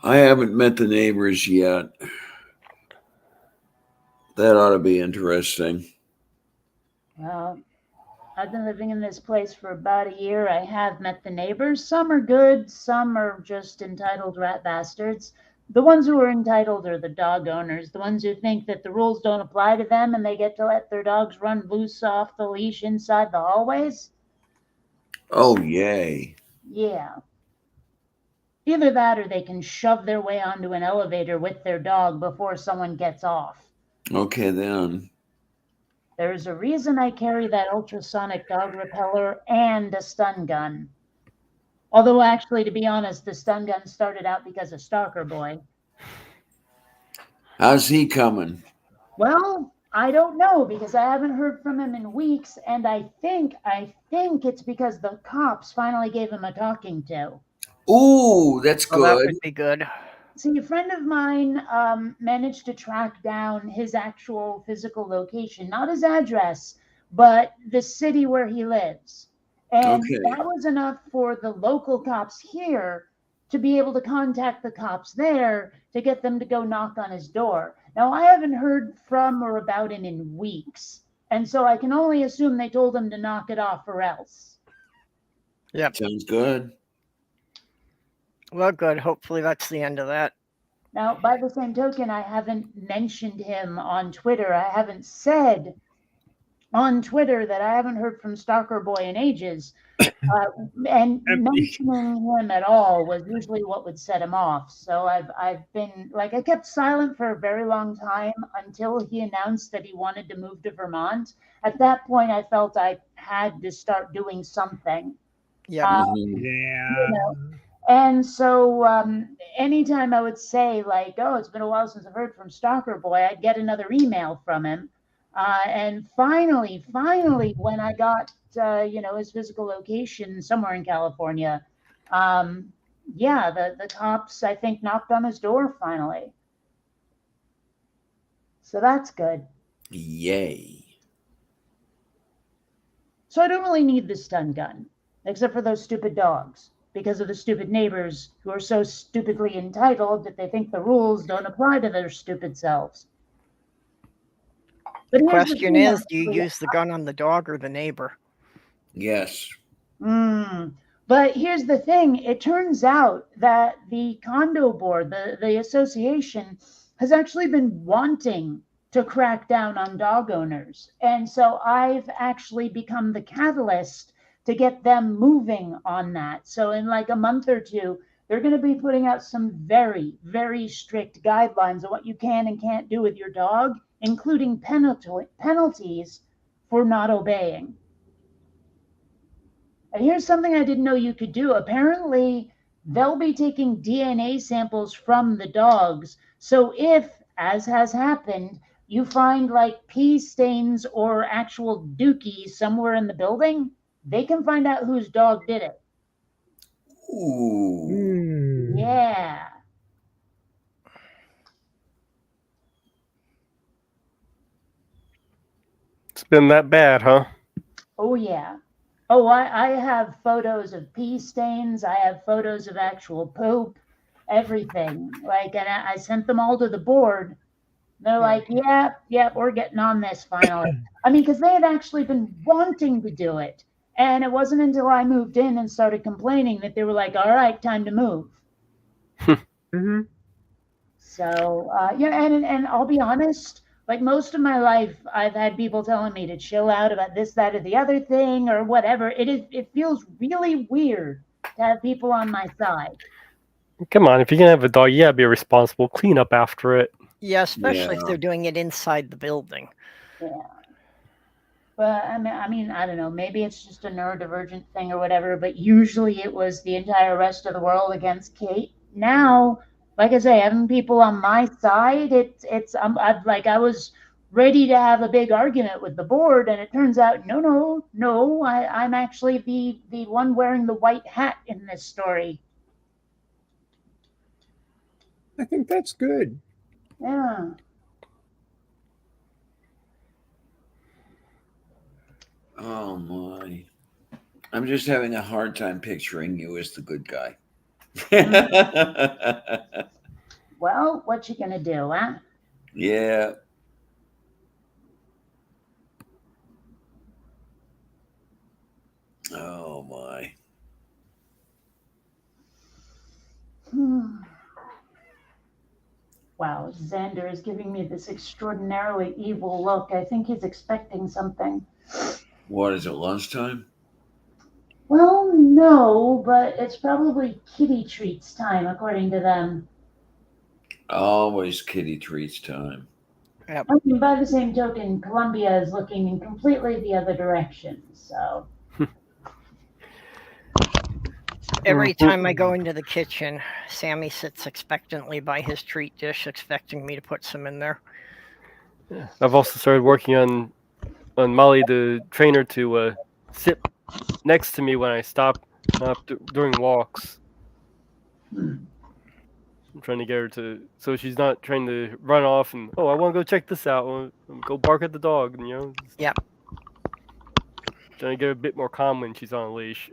I haven't met the neighbors yet. That ought to be interesting. Well, I've been living in this place for about a year. I have met the neighbors. Some are good, some are just entitled rat bastards. The ones who are entitled are the dog owners, the ones who think that the rules don't apply to them and they get to let their dogs run loose off the leash inside the hallways. Oh, yay. Yeah. Either that or they can shove their way onto an elevator with their dog before someone gets off. Okay, then. There's a reason I carry that ultrasonic dog repeller and a stun gun. Although, actually, to be honest, the stun gun started out because of Stalker Boy. How's he coming? Well, I don't know because I haven't heard from him in weeks, and I think it's because the cops finally gave him a talking to. Ooh, that's Well, that good. would be good. See, a friend of mine managed to track down his actual physical location, not his address, but the city where he lives. And Okay. that was enough for the local cops here to be able to contact the cops there to get them to go knock on his door. Now, I haven't heard from or about him in weeks. And so I can only assume they told him to knock it off or else. Yep. Sounds good. Well, good. Hopefully that's the end of that. Now, by the same token, I haven't mentioned him on Twitter. I haven't said on Twitter that I haven't heard from Stalker Boy in ages. And mentioning him at all was usually what would set him off. So I've been like, I kept silent for a very long time until he announced that he wanted to move to Vermont. At that point, I felt I had to start doing something. Yep. Mhm. Yeah. And so anytime I would say, like, oh, it's been a while since I've heard from Stalker Boy, I'd get another email from him. And finally, when I got, his physical location somewhere in California, yeah, the cops, I think, knocked on his door finally. So that's good. Yay. So I don't really need the stun gun, except for those stupid dogs, because of the stupid neighbors who are so stupidly entitled that they think the rules don't apply to their stupid selves. But The here's question thing, is, do you actually. use the gun on the dog or the neighbor? Yes. But here's the thing. It turns out that the condo board, the association, has actually been wanting to crack down on dog owners. And so I've actually become the catalyst to get them moving on that. So in like a month or two, they're going to be putting out some very, very strict guidelines on what you can and can't do with your dog, including penalties for not obeying. And here's something I didn't know you could do. Apparently, they'll be taking DNA samples from the dogs. So if, as has happened, you find like pee stains or actual dookies somewhere in the building, they can find out whose dog did it. Ooh. Yeah. It's been that bad, huh? Oh, yeah. Oh, I have photos of pee stains. I have photos of actual poop, everything. Like, and I sent them all to the board. They're like, yeah, we're getting on this finally. I mean, because they had actually been wanting to do it. And it wasn't until I moved in and started complaining that they were like, all right, time to move. Mm-hmm. So, yeah, and I'll be honest, like most of my life, I've had people telling me to chill out about this, that, or the other thing, or whatever. It feels really weird to have people on my side. Come on, if you're gonna have a dog, you gotta be responsible. Clean up after it. Yeah, especially if Yeah. they're doing it inside the building. Yeah. But I mean, I don't know. Maybe it's just a neurodivergent thing or whatever. But usually it was the entire rest of the world against Kate. Now, like I say, having people on my side, I was ready to have a big argument with the board, and it turns out no, I'm actually the one wearing the white hat in this story. I think that's good. Yeah. Oh my. I'm just having a hard time picturing you as the good guy. Well, what you gonna do, huh? Yeah. Oh my. Wow, Xander is giving me this extraordinarily evil look. I think he's expecting something. What is it, lunchtime? Well, no, but it's probably kitty treats time, according to them. Always kitty treats time. I mean, by the same token, Columbia is looking in completely the other direction, so. Every time I go into the kitchen, Sammy sits expectantly by his treat dish, expecting me to put some in there. I've also started working on Molly, the trainer, to sit next to me when I stop during walks. I'm trying to get her to, so she's not trying to run off and, oh, I want to go check this out, or go bark at the dog, and, Yep. trying to get her a bit more calm when she's on a leash.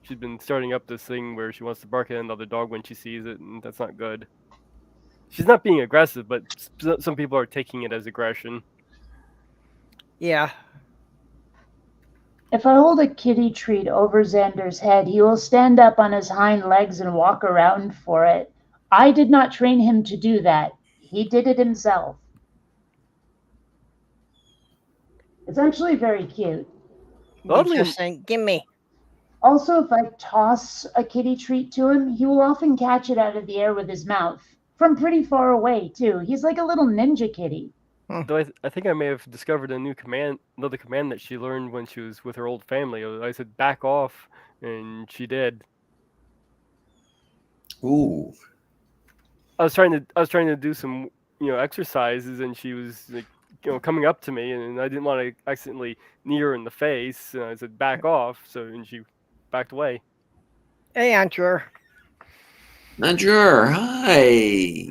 She's been starting up this thing where she wants to bark at another dog when she sees it, and that's not good. She's not being aggressive, but some people are taking it as aggression. Yeah. If I hold a kitty treat over Xander's head, he will stand up on his hind legs and walk around for it. I did not train him to do that. He did it himself. It's actually very cute. He's just saying, gimme. Also, if I toss a kitty treat to him, he will often catch it out of the air with his mouth. From pretty far away, too. He's like a little ninja kitty. Though I think I may have discovered another command that she learned when she was with her old family. I said, back off, and she did. Ooh. I was trying to do some exercises, and she was like, coming up to me, and I didn't want to accidentally knee her in the face. And I said, back off, and she backed away. Hey, Andrew. Andrew, hi.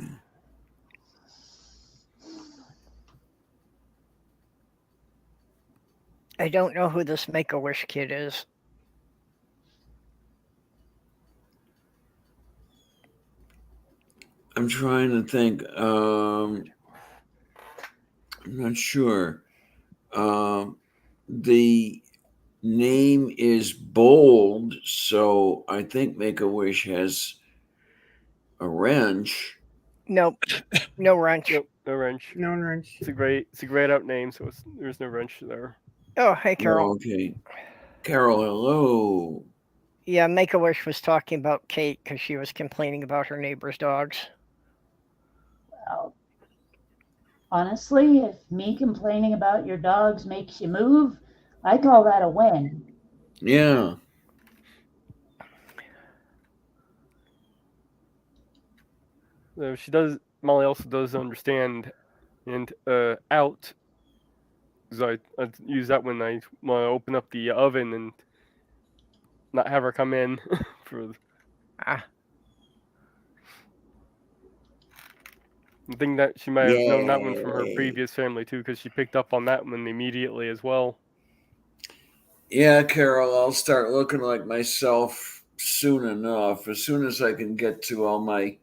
I don't know who this Make-A-Wish kid is. I'm trying to think. I'm not sure. The name is bold, so I think Make-A-Wish has a wrench. Nope. No wrench. Nope, no wrench. No wrench. It's a grayed out name, so there's no wrench there. Oh, hey, Carol. Oh, okay. Carol, hello. Yeah, Make-A-Wish was talking about Kate because she was complaining about her neighbor's dogs. Well, honestly, if me complaining about your dogs makes you move, I call that a win. Yeah. So Molly also does understand, and out. So I use that when I want to open up the oven and not have her come in for. I think that she might have known that one from her previous family too, because she picked up on that one immediately as well. Yeah, Carol, I'll start looking like myself soon enough. As soon as I can get to all my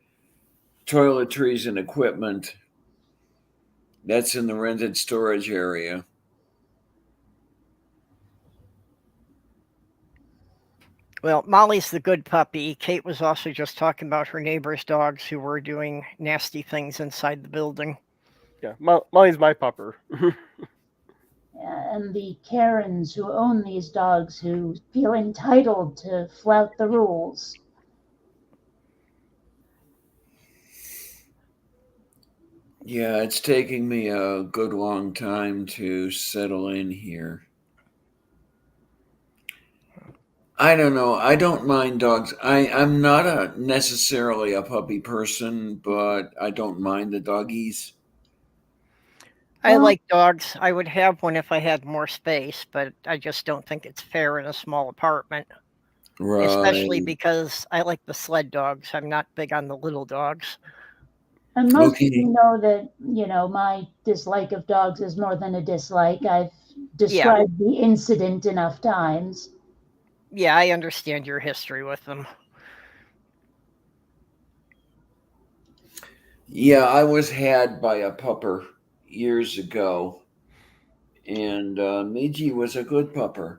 toiletries and equipment. That's in the rented storage area. Well, Molly's the good puppy. Kate was also just talking about her neighbor's dogs who were doing nasty things inside the building. Yeah, Molly's my pupper. And the Karens who own these dogs who feel entitled to flout the rules. Yeah, it's taking me a good long time to settle in here. I don't know. I don't mind dogs. I'm not necessarily a puppy person, but I don't mind the doggies. I like dogs. I would have one if I had more space, but I just don't think it's fair in a small apartment. Right. Especially because I like the sled dogs. I'm not big on the little dogs. And most of Okay. you know that, my dislike of dogs is more than a dislike. I've described the incident enough times. Yeah, I understand your history with them. Yeah, I was had by a pupper years ago, and Miji was a good pupper.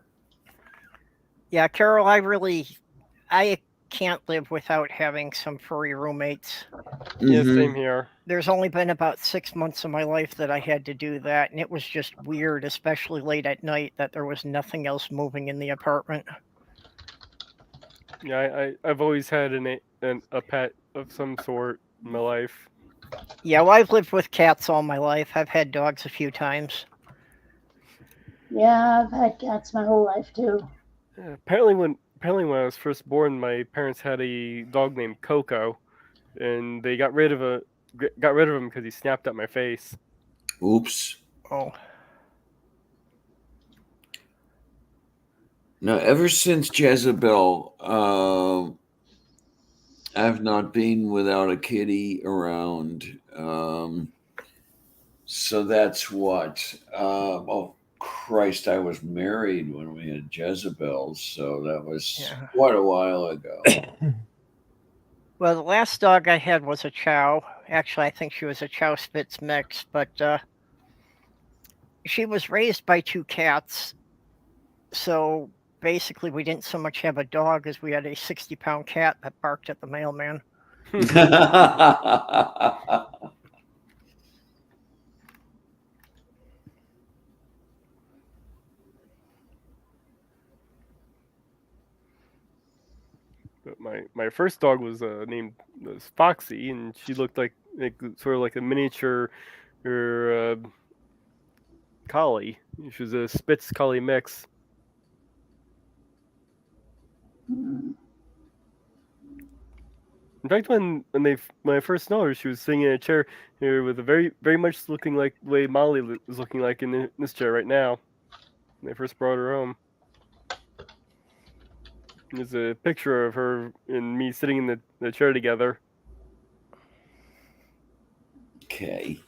Yeah, Carol, I can't live without having some furry roommates. Yeah, Mhm. same here. There's only been about 6 months of my life that I had to do that, and it was just weird, especially late at night, that there was nothing else moving in the apartment. Yeah, I've always had a pet of some sort in my life. Yeah, well, I've lived with cats all my life. I've had dogs a few times. Yeah, I've had cats my whole life too. Yeah, apparently when I was first born, my parents had a dog named Coco, and they got rid of him because he snapped at my face. Oops. Oh, Now, ever since Jezebel, I've not been without a kitty around. So that's what. Oh, Christ, I was married when we had Jezebel, so that was yeah. quite a while ago. Well, the last dog I had was a Chow. Actually, I think she was a Chow Spitz mix, but she was raised by 2 cats. So basically, we didn't so much have a dog as we had a 60-pound cat that barked at the mailman. But my first dog was Foxy, and she looked like sort of like a miniature or collie. She was a Spitz collie mix. Hmm. In fact, when I first saw her, she was sitting in a chair here with a very much looking like the way Molly was looking like in this chair right now. When I first brought her home. There's a picture of her and me sitting in the chair together. Okay.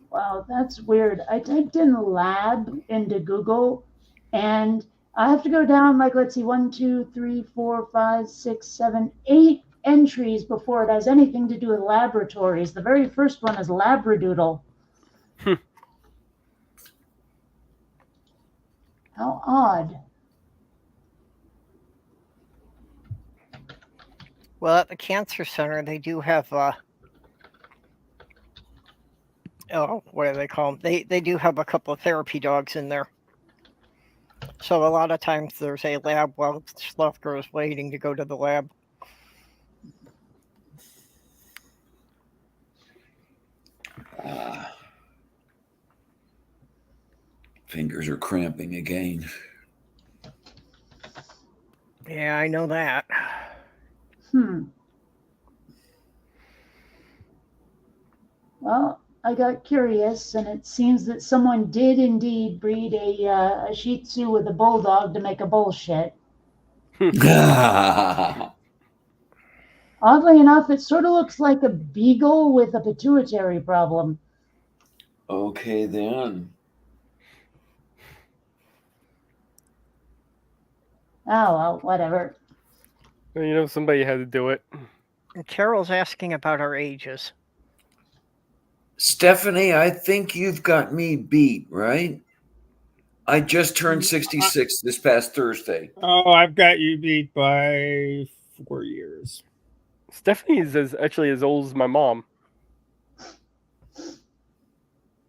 Wow, that's weird. I typed in lab into Google, and I have to go down, like, let's see, 8 entries before it has anything to do with laboratories. The very first one is Labradoodle. How odd. Well, at the cancer center, they do have what do they call them? They do have a couple of therapy dogs in there. So a lot of times there's a lab while Slufker is waiting to go to the lab. Fingers are cramping again. Yeah, I know that. Well, I got curious, and it seems that someone did indeed breed a Shih Tzu with a bulldog to make a bullshit. Oddly enough, it sort of looks like a beagle with a pituitary problem. Okay, then. Oh, well, whatever. Well, somebody had to do it. And Carol's asking about our ages. Stephanie, I think you've got me beat, right? I just turned 66 this past Thursday. Oh, I've got you beat by 4 years. Stephanie is actually as old as my mom.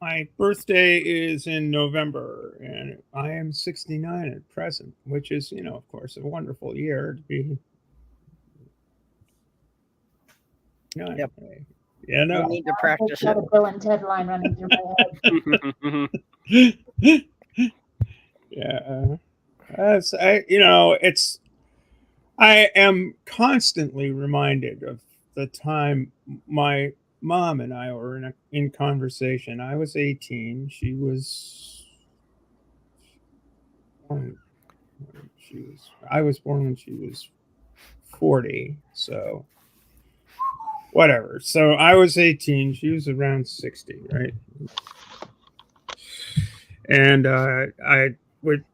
My birthday is in November, and I am 69 at present, which is, of course, a wonderful year to be. Yep. Yeah, no. You need to practice I've got it. a Bill and Ted line running through my head. Yeah. I am constantly reminded of the time my mom and I were in conversation. I was 18. She was born I was born when she was 40. So whatever. So I was 18. She was around 60, right? And I would,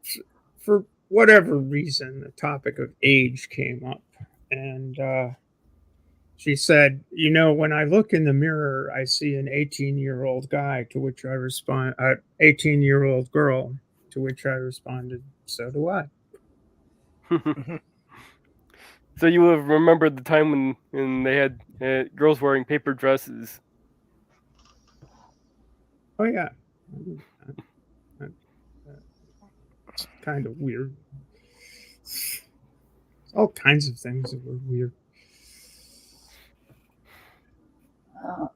for whatever reason, the topic of age came up. And she said, "You know, when I look in the mirror, I see an 18-year-old guy," to which I respond, 18-year-old girl, to which I responded, "So do I." So you would have remembered the time when they had girls wearing paper dresses. Oh, yeah. It's kind of weird. All kinds of things that were weird. Uh,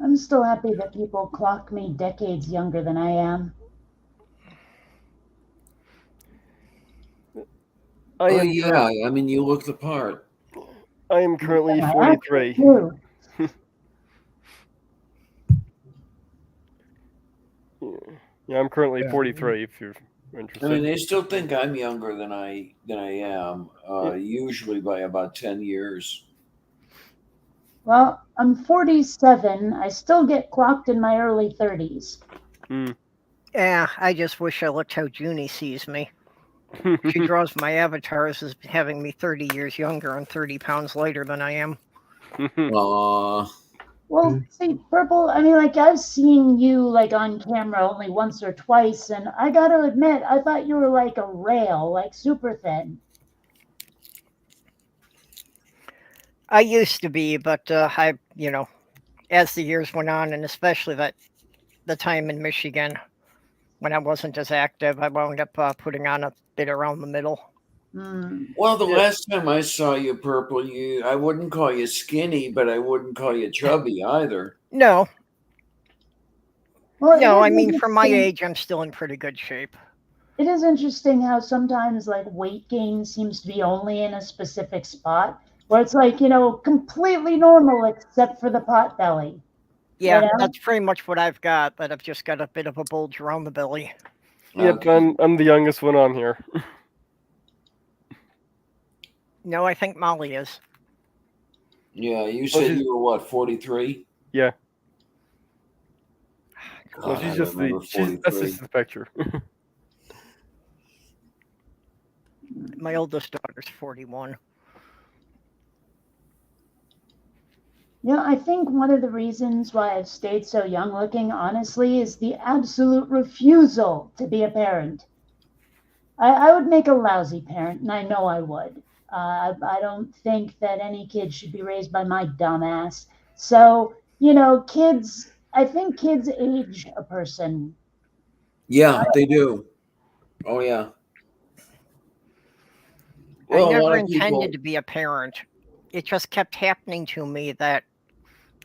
I'm still happy that people clock me decades younger than I am. I Oh am yeah, I mean you look the part. I am currently My 43. accent, too. Yeah, I'm currently Yeah. 43. If you're I interested. mean, they still think I'm younger than I am. Usually by about 10 years. Well, I'm 47. I still get clocked in my early 30s. Yeah, I just wish I looked how Junie sees me. She draws my avatars as having me 30 years younger and 30 pounds lighter than I am. Aw. Well, see, Purple, I mean, like, I've seen you, like, on camera only once or twice, and I gotta admit, I thought you were like a rail, like, super thin. I used to be, but as the years went on, and especially the time in Michigan when I wasn't as active, I wound up putting on a bit around the middle. Well, the Yeah. last time I saw you, Purple, I wouldn't call you skinny, but I wouldn't call you chubby either. No, Well, no, it I is mean, for my interesting. age, I'm still in pretty good shape. It is interesting how sometimes, like, weight gain seems to be only in a specific spot, where it's like, completely normal except for the pot belly. Yeah, You know? that's pretty much what I've got, but I've just got a bit of a bulge around the belly. Yep, Okay. I'm the youngest one on here. No, I think Molly is. Yeah, you Well, said she's you were what, 43? yeah. God, No, I she's just remember that's 43. just the picture. My oldest daughter's 41. I think one of the reasons why I've stayed so young looking, honestly, is the absolute refusal to be a parent. I would make a lousy parent, and I know I would. I don't think that any kid should be raised by my dumb ass. So, kids, I think kids age a person. Yeah, they do. Oh yeah. I Well, a never lot of intended to people. be a parent. It just kept happening to me that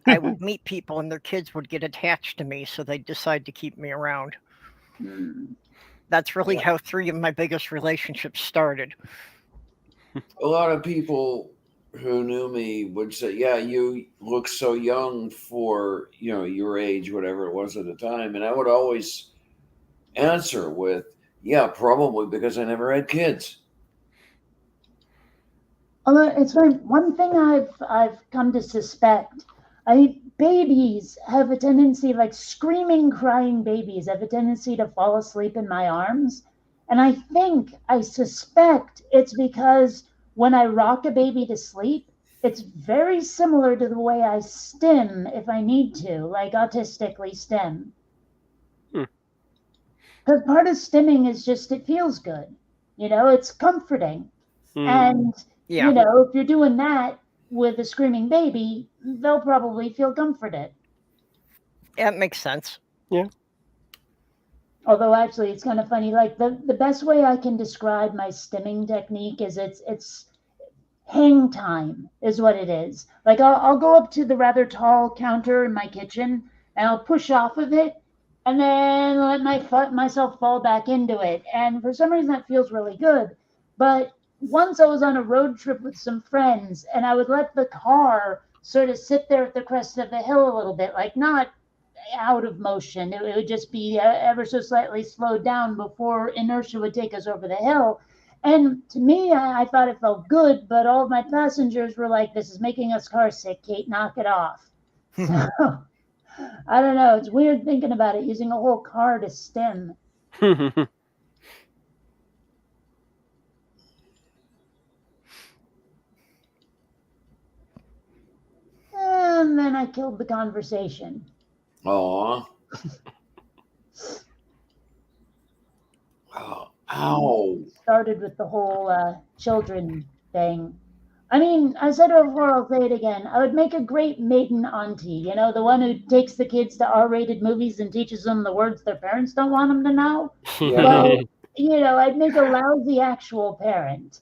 I would meet people and their kids would get attached to me, so they'd decide to keep me around. Mm. That's really how 3 of my biggest relationships started. A lot of people who knew me would say, "Yeah, you look so young for your age, whatever it was at the time," and I would always answer with, "Yeah, probably because I never had kids." Although it's funny, one thing I've come to suspect, babies have a tendency, like screaming, crying babies, have a tendency to fall asleep in my arms, and I suspect it's because when I rock a baby to sleep, it's very similar to the way I stim if I need to, like autistically stim. Hmm. Because part of stimming is just it feels good, it's comforting. And, Yeah, if you're doing that with a screaming baby, they'll probably feel comforted. that makes sense. Yeah. Although actually it's kind of funny, like the best way I can describe my stimming technique is it's hang time is what it is. Like I'll go up to the rather tall counter in my kitchen and I'll push off of it and then let myself fall back into it. And for some reason that feels really good. But once I was on a road trip with some friends and I would let the car sort of sit there at the crest of the hill a little bit, like not out of motion. It would just be ever so slightly slowed down before inertia would take us over the hill. And to me, I thought it felt good, but all of my passengers were like, "This is making us car sick, Kate. Knock it off." So I don't know. It's weird thinking about it, using a whole car to stim. And then I killed the conversation. Aw. Oh, ow. Started with the whole children thing. I mean, I said it before, I'll say it again. I would make a great maiden auntie, you know, the one who takes the kids to R-rated movies and teaches them the words their parents don't want them to know. Well, you know, I'd make a lousy actual parent.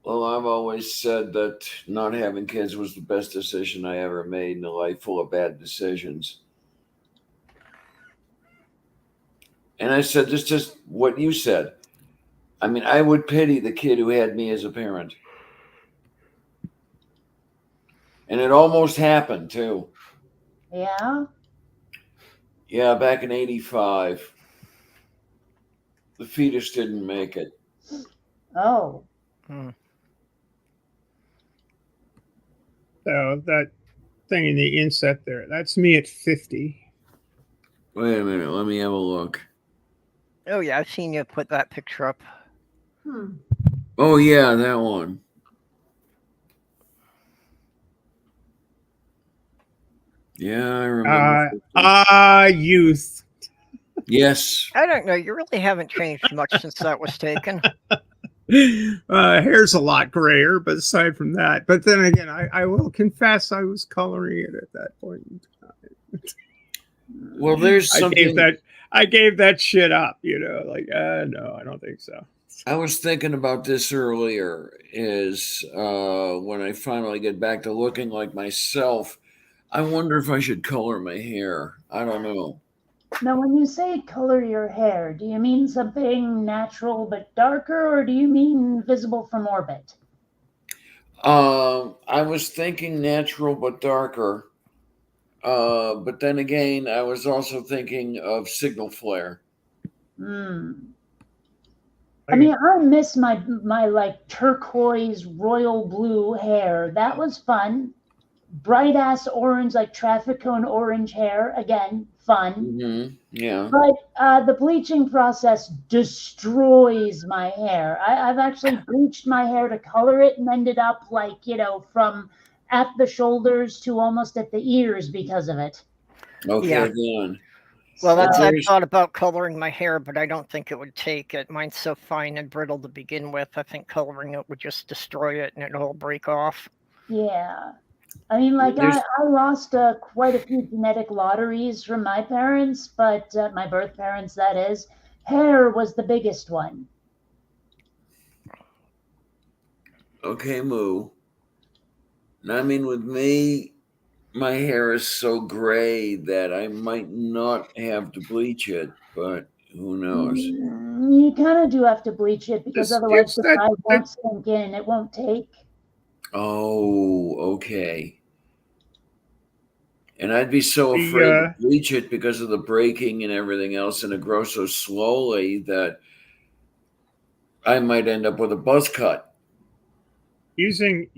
Well, I've always said that not having kids was the best decision I ever made in a life full of bad decisions. And I said, this just what you said. I mean, I would pity the kid who had me as a parent. And it almost happened, too. Yeah? Yeah, back in 85. The fetus didn't make it. Oh. So that thing in the inset there, that's me at 50. Wait a minute, let me have a look. Oh yeah, I've seen you put that picture up. Oh, yeah, that one. Yeah, I remember. Youth. Yes. I don't know. You really haven't changed much since that was taken. Hair's a lot grayer, but aside from that, but then again, I will confess I was coloring it at that point in time. Well, there's something. I gave that shit up, you know, like, no, I don't think so. I was thinking about this earlier, is when I finally get back to looking like myself, I wonder if I should color my hair. I don't know. Now, when you say color your hair, do you mean something natural but darker, or do you mean visible from orbit? I was thinking natural but darker. But then again, I was also thinking of signal flare. I mean, I miss my like turquoise royal blue hair. That was fun. Bright ass orange, like traffic cone orange hair. Again, fun. Mm-hmm. Yeah. But the bleaching process destroys my hair. I've actually bleached my hair to color it and ended up like, you know, from at the shoulders to almost at the ears because of it. Okay, Yeah. then. Well, I've There's- thought about coloring my hair, but I don't think it would take it. Mine's so fine and brittle to begin with. I think coloring it would just destroy it and it'll all break off. Yeah. I mean, like, I lost quite a few genetic lotteries from my parents, but my birth parents, that is. Hair was the biggest one. Okay, Moo. I mean, with me, my hair is so gray that I might not have to bleach it, but who knows? You kind of do have to bleach it because otherwise the dye won't sink in and it won't take. Oh, okay. And I'd be so afraid to bleach it because of the breaking and everything else, and it grows so slowly that I might end up with a buzz cut. Using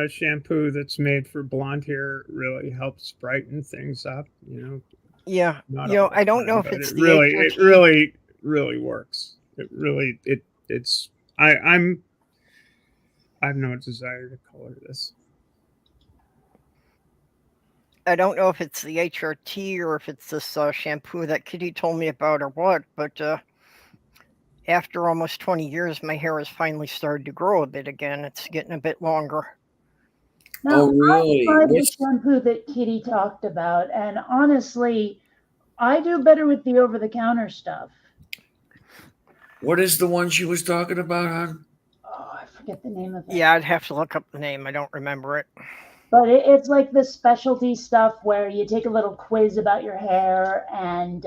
shampoo that's made for blonde hair really helps brighten things up, you know. Yeah, I don't know if it's it really works. I have no desire to color this. I don't know if it's the HRT or if it's this shampoo that Kitty told me about or what, but after almost 20 years, my hair has finally started to grow a bit again. It's getting a bit longer. Now, oh, really? I tried the shampoo that Kitty talked about, and honestly, I do better with the over-the-counter stuff. What is the one she was talking about, hon? Oh, I forget the name of it. Yeah, I'd have to look up the name. I don't remember it. But it's like the specialty stuff where you take a little quiz about your hair and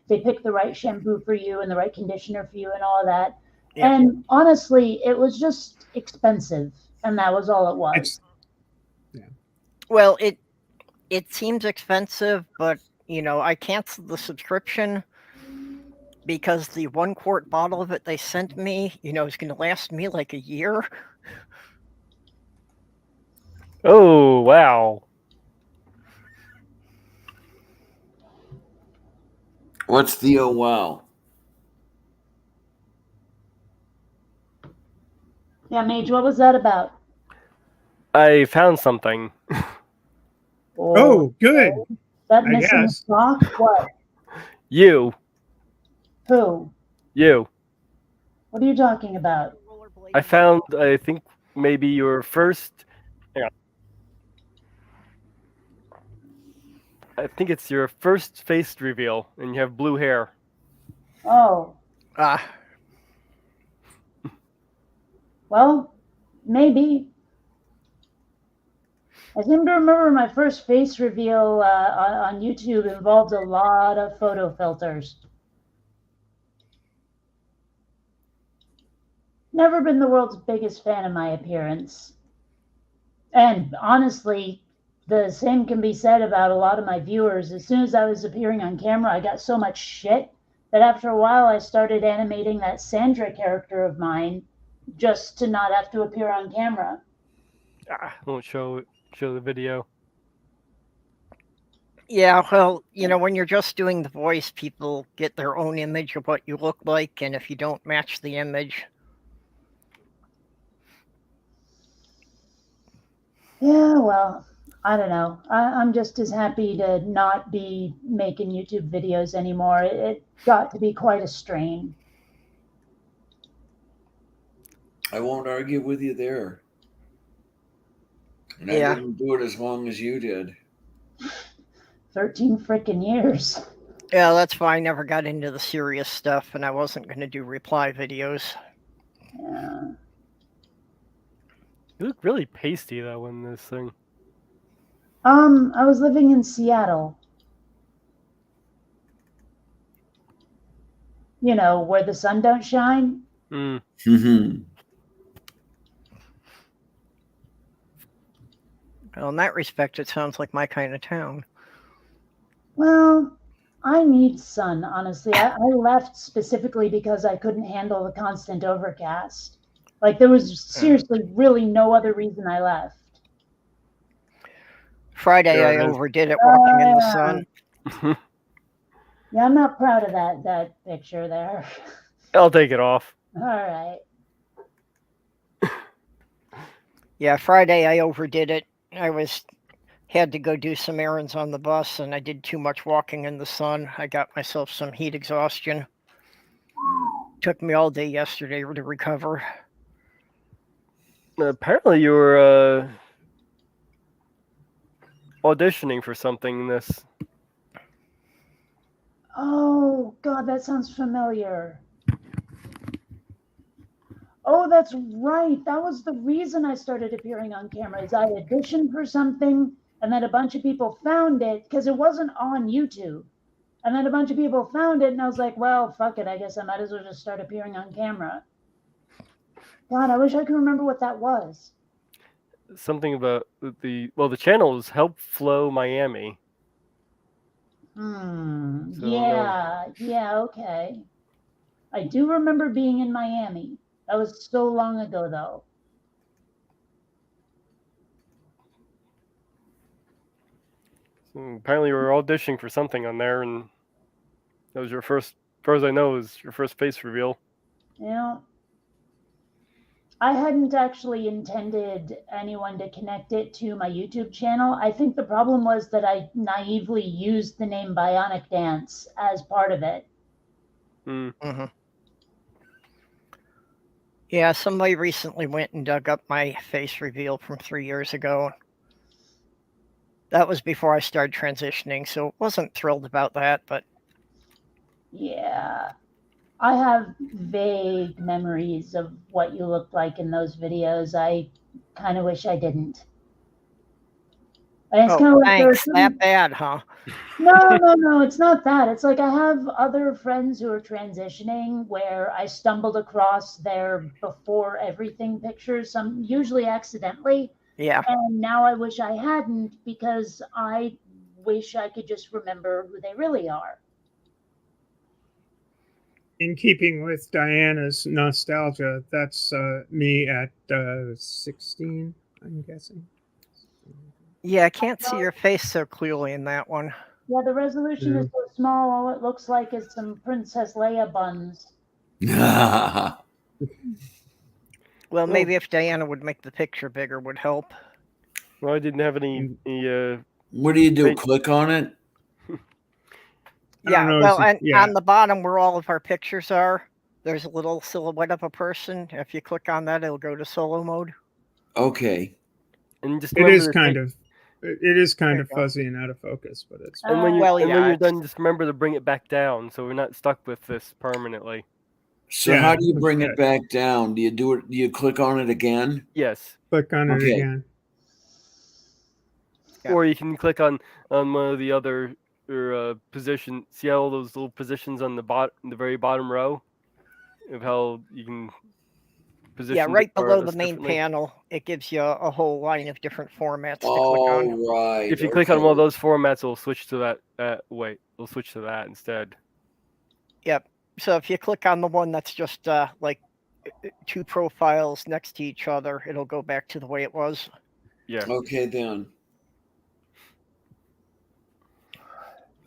they pick the right shampoo for you and the right conditioner for you and all of that. Yeah. And honestly, it was just expensive, and that was all it was. Well, it seems expensive, but you know, I canceled the subscription because the 1 quart bottle of it they sent me, is going to last me like a year. Oh, wow. What's the oh wow? Yeah, Mage, what was that about? I found something. Oh, good. That I missing guess. sock? What? You. Who? You. What are you talking about? I found, I think, maybe your first. Hang on. I think it's your first face reveal, and you have blue hair. Oh, Ah, well, maybe. I seem to remember my first face reveal on YouTube involved a lot of photo filters. Never been the world's biggest fan of my appearance. And honestly, the same can be said about a lot of my viewers. As soon as I was appearing on camera, I got so much shit that after a while I started animating that Sandra character of mine just to not have to appear on camera. I won't show the video. yeah. Well, when you're just doing the voice, people get their own image of what you look like, and if you don't match the image, Yeah, well, I don't know. I'm just as happy to not be making YouTube videos anymore. It got to be quite a strain. I won't argue with you there. And Yeah. I didn't do it as long as you did. 13 frickin' years. yeah, that's why I never got into the serious stuff, and I wasn't going to do reply videos. Yeah. You look really pasty though in this thing. I was living in Seattle. You know, where the sun don't shine. Mm. Well, in that respect, it sounds like my kind of town. Well, I need sun, honestly. I left specifically because I couldn't handle the constant overcast. Like, there was seriously really no other reason I left. Friday, There I it is. overdid it walking in the sun. Yeah, I'm not proud of that picture there. I'll take it off. All right. Yeah, Friday, I overdid it. I had to go do some errands on the bus, and I did too much walking in the sun. I got myself some heat exhaustion. Took me all day yesterday to recover. Apparently, you were auditioning for something in this. Oh, God, that sounds familiar. Oh, that's right. That was the reason I started appearing on camera. Is I auditioned for something, and then a bunch of people found it because it wasn't on YouTube. And then a bunch of people found it, and I was like, well, fuck it. I guess I might as well just start appearing on camera. God, I wish I could remember what that was. Something about the channel is Help Flow Miami. So, Yeah, okay. I do remember being in Miami. That was so long ago, though. So apparently, you were auditioning for something on there, and that was your first, as far as I know, was your first face reveal. Yeah. I hadn't actually intended anyone to connect it to my YouTube channel. I think the problem was that I naively used the name Bionic Dance as part of it. Mm-hmm. Yeah, somebody recently went and dug up my face reveal from 3 years ago. That was before I started transitioning, so wasn't thrilled about that, but Yeah. I have vague memories of what you looked like in those videos. I kind of wish I didn't. And it's kind of like thanks. That bad, huh? No, it's not that. It's like I have other friends who are transitioning where I stumbled across their before everything pictures, some usually accidentally. Yeah. And now I wish I hadn't because I wish I could just remember who they really are. in keeping with Diana's nostalgia, that's me at 16, I'm guessing. Yeah, I can't see your face so clearly in that one. Yeah, the resolution is Yeah. so small. All it looks like is some Princess Leia buns. Well, maybe if Diana would make the picture bigger would help. Well, I didn't have any What do you do? Wait. Click on it? I Yeah, don't know. well, and Yeah. on the bottom where all of our pictures are, there's a little silhouette of a person. If you click on that, it'll go to solo mode. Okay. and just It remember is to kind take- of it is kind There of you go. fuzzy and out of focus, but it's And when you Well, and yeah, when you're it's- done, just remember to bring it back down, so we're not stuck with this permanently. So Yeah, how do you that's bring good. it back down? Do you do it? Do you click on it again? Yes, click on it Okay. again. Yeah. or you can click on one of the other position. See all those little positions on the very bottom row of how you can position. Yeah, right below the artists main differently. panel, it gives you a whole line of different formats to click on. All right. If you click on okay. one of those formats, it'll switch to that. Wait, it'll switch to that instead. Yep. So if you click on the one that's just like two profiles next to each other, it'll go back to the way it was. Yeah. Okay then.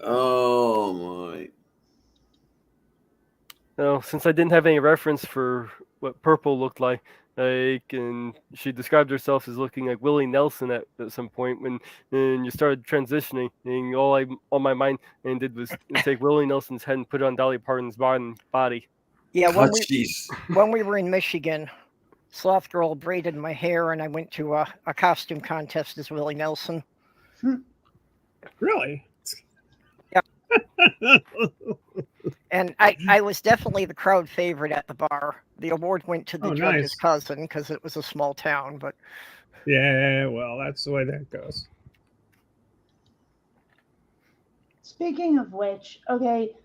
Oh my. Now, since I didn't have any reference for what purple looked like, and she described herself as looking like Willie Nelson at some point when you started transitioning, and all my mind and did was take Willie Nelson's head and put it on Dolly Parton's body. Yeah, Oh, jeez. when we were in Michigan, Sloth Girl braided my hair, and I went to a costume contest as Willie Nelson. Really? Yep. And I was definitely the crowd favorite at the bar. The award went to the Oh, judge's nice. cousin because it was a small town, but Yeah, well, that's the way that goes. Speaking of which, okay,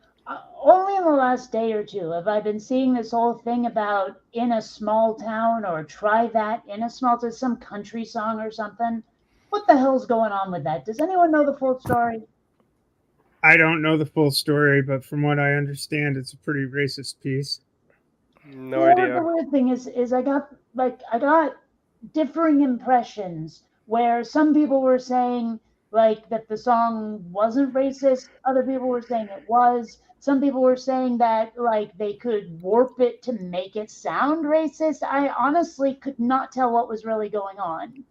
only in the last day or two have I been seeing this whole thing about in a small town or try that in a small town, some country song or something. What the hell's going on with that? Does anyone know the full story? I don't know the full story, but from what I understand, it's a pretty racist piece. No The idea. weird thing is I got differing impressions where some people were saying like that the song wasn't racist, other people were saying it was. Some people were saying that like they could warp it to make it sound racist. I honestly could not tell what was really going on.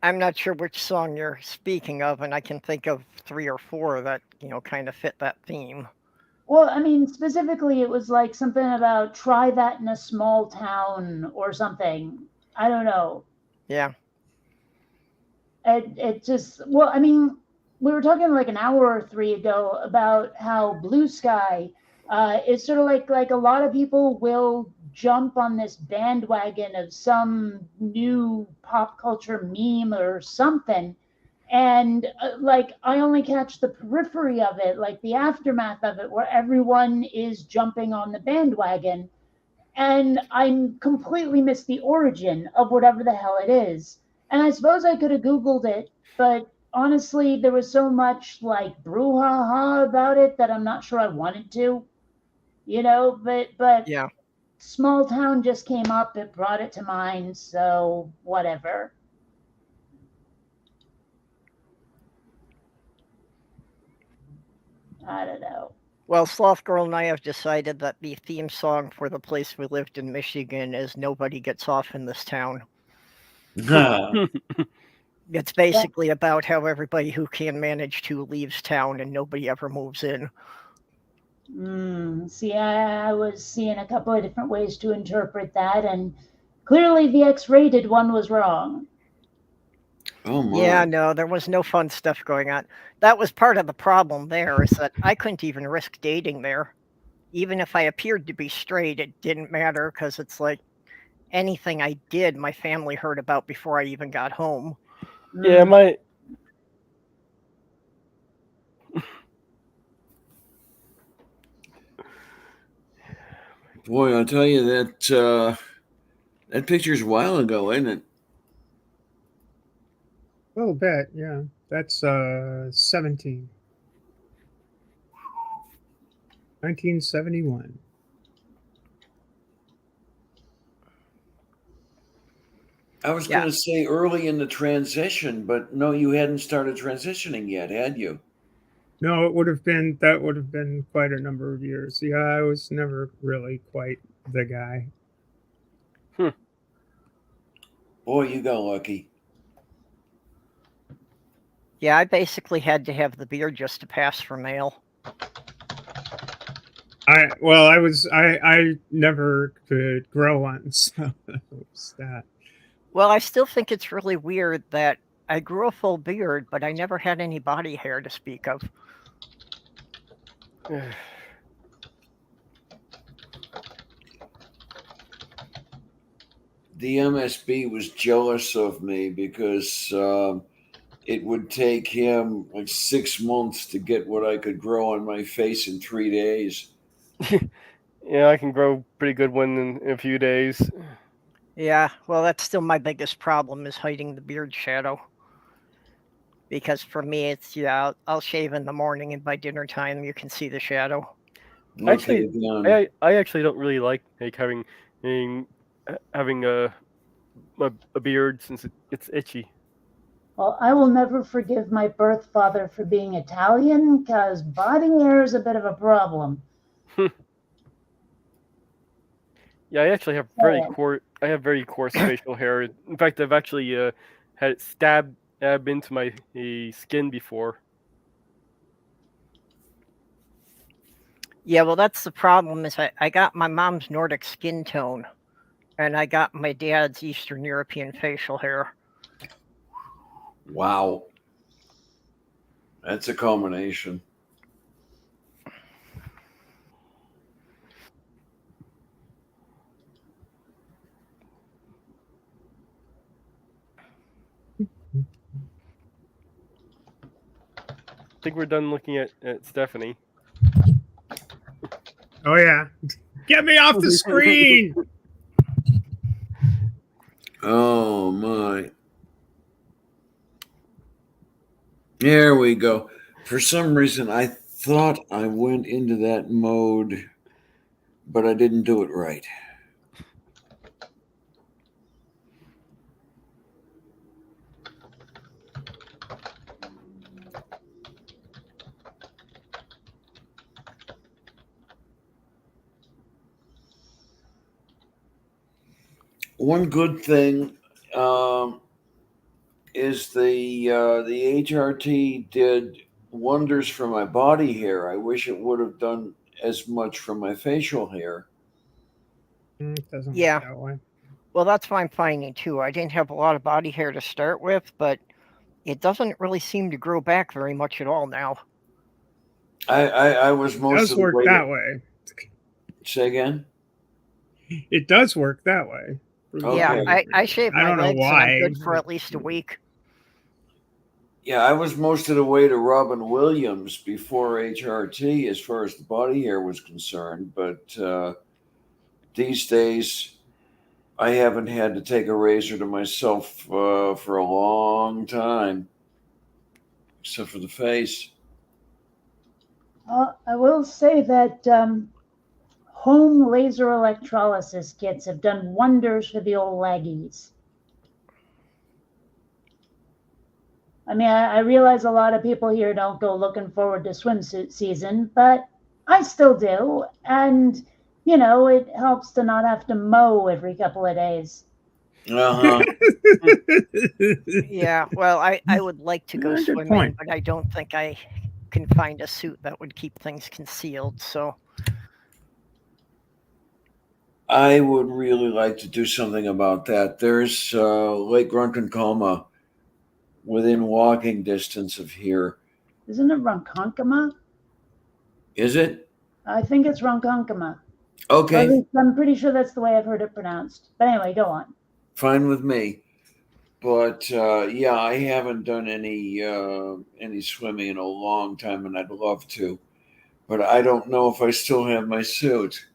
I'm not sure which song you're speaking of, and I can think of 3 or 4 that kind of fit that theme. Well, I mean, specifically, it was like something about try that in a small town or something. I don't know. Yeah. It just, well, I mean, we were talking like an hour or 3 ago about how Blue Sky is sort of like a lot of people will jump on this bandwagon of some new pop culture meme or something. And like I only catch the periphery of it, like the aftermath of it, where everyone is jumping on the bandwagon, and I completely miss the origin of whatever the hell it is. And I suppose I could have Googled it, but honestly, there was so much like brouhaha about it that I'm not sure I wanted to, but Yeah. small town just came up, it brought it to mind, so whatever. I don't know. Well, Sloth Girl and I have decided that the theme song for the place we lived in Michigan is Nobody Gets Off in This Town. It's basically about how everybody who can manage to leaves town and nobody ever moves in. See, I was seeing a couple of different ways to interpret that, and clearly the X-rated one was wrong. Oh my. Yeah, no, there was no fun stuff going on. That was part of the problem there, is that I couldn't even risk dating there. Even if I appeared to be straight, it didn't matter because it's like anything I did, my family heard about before I even got home. Yeah, my Boy, I'll tell you that that picture's a while ago, isn't it? A little bit, yeah. That's 17. 1971. I was Yeah. going to say early in the transition, but no, you hadn't started transitioning yet, had you? No, that would have been quite a number of years. Yeah, I was never really quite the guy. Boy, you got lucky. Yeah, I basically had to have the beard just to pass for male. I never could grow one, so that was that. Well, I still think it's really weird that I grew a full beard, but I never had any body hair to speak of. The MSB was jealous of me because it would take him like 6 months to get what I could grow on my face in 3 days. Yeah, I can grow pretty good one in a few days. Yeah, well, that's still my biggest problem is hiding the beard shadow. Because for me, it's I'll shave in the morning, and by dinner time, you can see the shadow. Look at Actually, it done. I actually don't really like having a beard since it's itchy. Well, I will never forgive my birth father for being Italian because body hair is a bit of a problem. Yeah, I actually have very coarse facial hair. In fact, I've actually had it stabbed into my skin before. Yeah, well, that's the problem is I got my mom's Nordic skin tone, and I got my dad's Eastern European facial hair. Wow. That's a combination. I think we're done looking at Stephanie. Oh yeah, get me off the screen! Oh my. There we go. For some reason, I thought I went into that mode, but I didn't do it right. One good thing is the HRT did wonders for my body hair. I wish it would have done as much for my facial hair. It doesn't Yeah. work that way. Well, that's what I'm finding too. I didn't have a lot of body hair to start with, but it doesn't really seem to grow back very much at all now. I was It most does of the work way. that way. Say again. It does work that way. Okay. Yeah, I shave I my don't know legs and I'm why. good for at least a week. Yeah, I was most of the way to Robin Williams before HRT as far as the body hair was concerned. But these days, I haven't had to take a razor to myself for a long time, except for the face. I will say that home laser electrolysis kits have done wonders for the old leggies. I mean, I realize a lot of people here don't go looking forward to swimsuit season, but I still do. And, you know, it helps to not have to mow every couple of days. Uh-huh. Yeah, well, I would like to go Good swimming, point. but I don't think I can find a suit that would keep things concealed. So, I would really like to do something about that. There's Lake Ronkonkoma within walking distance of here. Isn't it Ronkonkoma? Is it? I think it's Ronkonkoma. Okay. At least I'm pretty sure that's the way I've heard it pronounced. But anyway, go on. Fine with me. But yeah, I haven't done any swimming in a long time, and I'd love to. But I don't know if I still have my suit.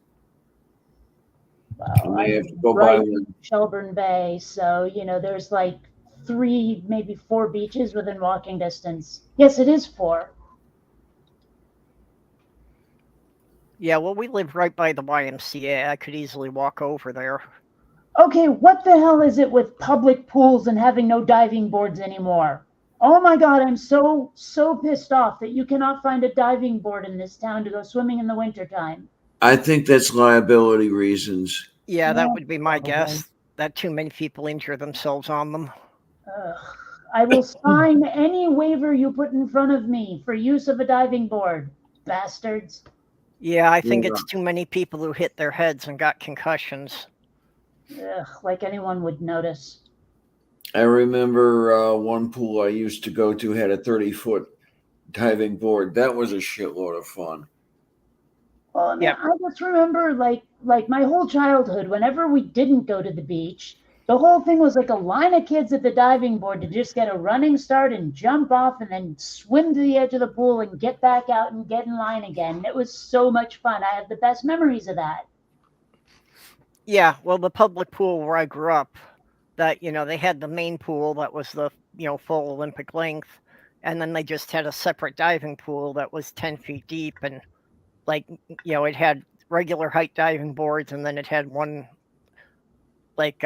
I Well, may I have to go right buy in one. Shelburne Bay, so you know there's like 3, maybe 4 beaches within walking distance. Yes, it is 4. yeah, well, we live right by the YMCA. I could easily walk over there. Okay, what the hell is it with public pools and having no diving boards anymore? Oh my god, I'm so pissed off that you cannot find a diving board in this town to go swimming in the wintertime. I think that's liability reasons. Yeah, that would be my Probably. guess. That too many people injure themselves on them. Ugh. I will sign any waiver you put in front of me for use of a diving board, bastards. Yeah, I think Yeah. it's too many people who hit their heads and got concussions. Ugh, like anyone would notice. I remember one pool I used to go to had a 30-foot diving board. That was a shitload of fun. Well, I mean, Yeah. I just remember like my whole childhood, whenever we didn't go to the beach, the whole thing was like a line of kids at the diving board to just get a running start and jump off and then swim to the edge of the pool and get back out and get in line again. It was so much fun. I have the best memories of that. Yeah, well, the public pool where I grew up, that they had the main pool that was the full Olympic length, and then they just had a separate diving pool that was 10 feet deep, and it had regular height diving boards, and then it had one like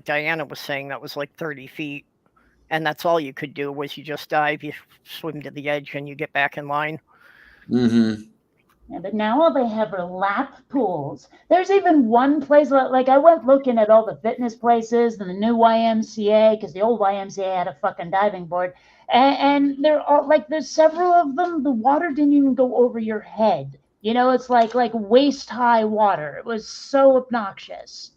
Diana was saying that was like 30 feet, and that's all you could do was you just dive, you swim to the edge, and you get back in line. Mm-hmm. Yeah, but now all they have are lap pools. There's even one place like I went looking at all the fitness places and the new YMCA because the old YMCA had a fucking diving board, and they're all like there's several of them. The water didn't even go over your head. It's like waist high water. It was so obnoxious.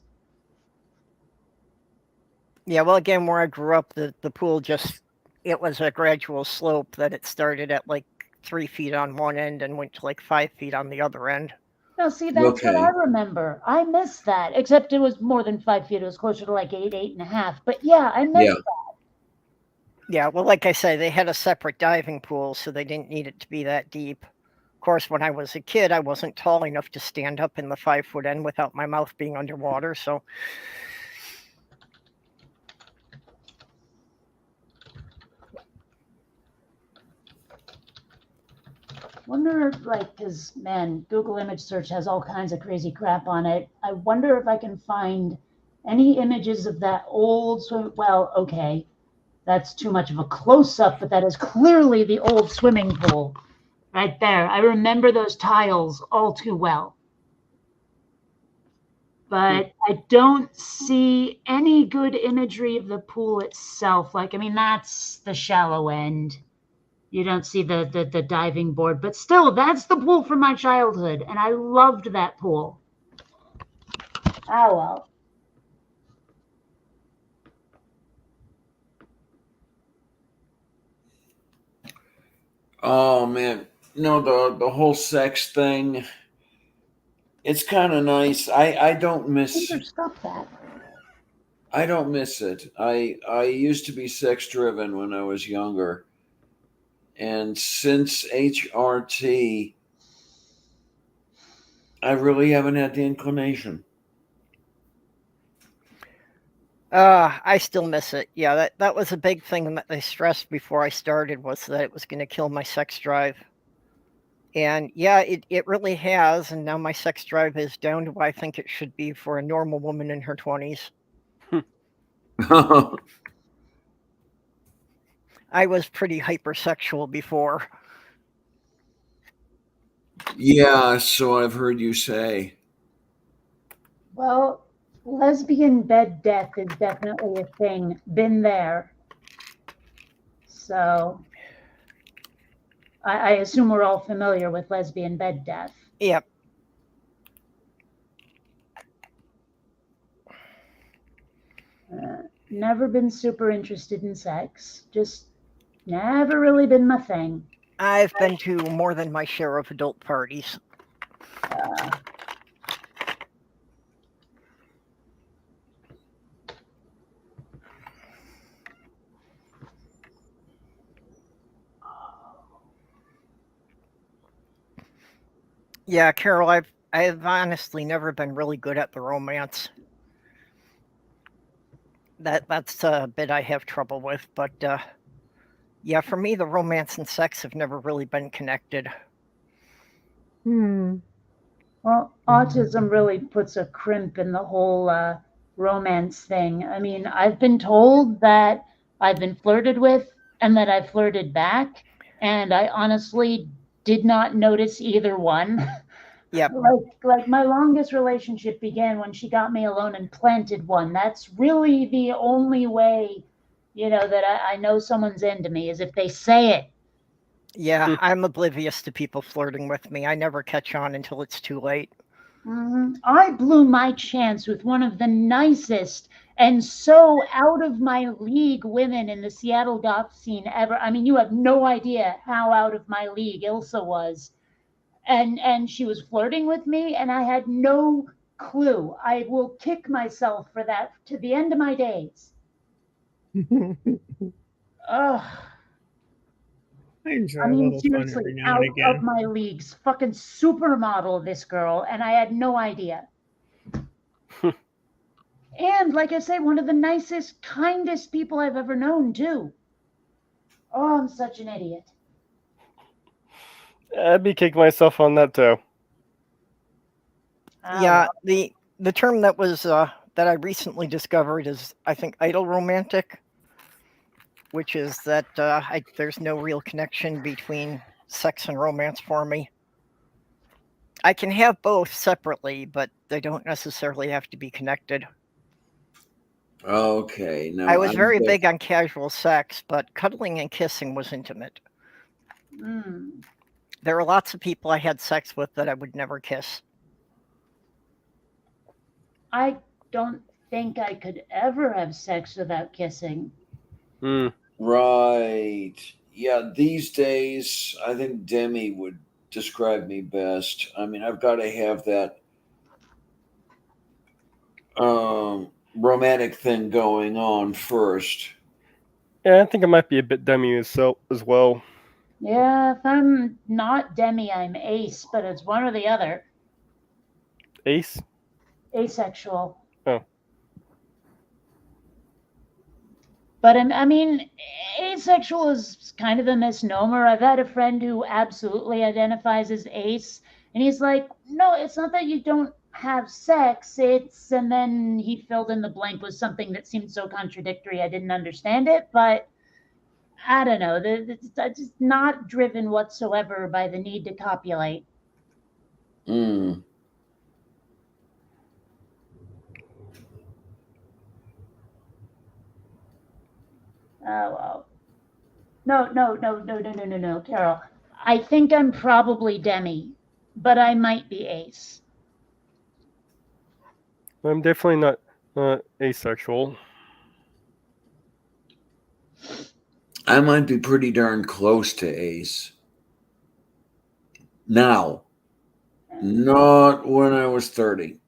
Yeah, well, again, where I grew up, the pool it was a gradual slope that it started at like 3 feet on one end and went to like 5 feet on the other end. No, see, that's what Okay. I remember. I missed that, except it was more than 5 feet. It was closer to like 8.5. But yeah, I missed Yeah. that. Yeah, well, like I say, they had a separate diving pool, so they didn't need it to be that deep. Of course, when I was a kid, I wasn't tall enough to stand up in the 5 foot end without my mouth being underwater, so. Wonder, because man, Google image search has all kinds of crazy crap on it. I wonder if I can find any images of that old swim. Well, okay, that's too much of a close up, but that is clearly the old swimming pool right there. I remember those tiles all too well. But I don't see any good imagery of the pool itself. That's the shallow end. You don't see the diving board, but still, that's the pool from my childhood, and I loved that pool. Oh well. Oh man, the whole sex thing. It's kind of nice. I don't miss. Stop that. I don't miss it. I used to be sex driven when I was younger, and since HRT, I really haven't had the inclination. I still miss it. Yeah, that was a big thing that they stressed before I started was that it was going to kill my sex drive. And yeah, it really has. And now my sex drive is down to what I think it should be for a normal woman in her 20s. I was pretty hypersexual before. Yeah, so I've heard you say. Well, lesbian bed death is definitely a thing. Been there. So I assume we're all familiar with lesbian bed death. Yep. Never been super interested in sex. Just never really been my thing. I've been to more than my share of adult parties. Yeah, Carol, I've honestly never been really good at the romance. That's a bit I have trouble with, but yeah, for me the romance and sex have never really been connected. Well, autism really puts a crimp in the whole romance thing. I mean, I've been told that I've been flirted with and that I flirted back, and I honestly did not notice either one. Yep. Like my longest relationship began when she got me alone and planted one. That's really the only way, that I know someone's into me is if they say it. Yeah, I'm oblivious to people flirting with me. I never catch on until it's too late. I blew my chance with one of the nicest and so out of my league women in the Seattle goth scene ever. I mean, you have no idea how out of my league Ilsa was. And she was flirting with me, and I had no clue. I will kick myself for that to the end of my days. Ugh. I enjoy I a mean, little fun seriously, every now out and of again. my leagues, fucking supermodel, this girl, and I had no idea. And like I say, one of the nicest, kindest people I've ever known, too. Oh, I'm such an idiot. I'd be kicking myself on that too. Yeah, the term that was that I recently discovered is, I think, idle romantic, which is that there's no real connection between sex and romance for me. I can have both separately, but they don't necessarily have to be connected. Okay, no, I was very big on casual sex, but cuddling and kissing was intimate. Mm. There are lots of people I had sex with that I would never kiss. I don't think I could ever have sex without kissing. Right. Yeah, these days, I think Demi would describe me best. I mean, I've got to have that romantic thing going on first. Yeah, I think I might be a bit Demi as well. Yeah, if I'm not Demi, I'm Ace, but it's one or the other. Ace? Asexual. Oh. But I mean, asexual is kind of a misnomer. I've had a friend who absolutely identifies as ace, and he's like, no, it's not that you don't have sex, it's, and then he filled in the blank with something that seemed so contradictory I didn't understand it, but I don't know. It's just not driven whatsoever by the need to copulate. Mm. Oh, well. No, Carol. I think I'm probably Demi, but I might be Ace. I'm definitely not asexual. I might be pretty darn close to Ace. Now, not when I was 30.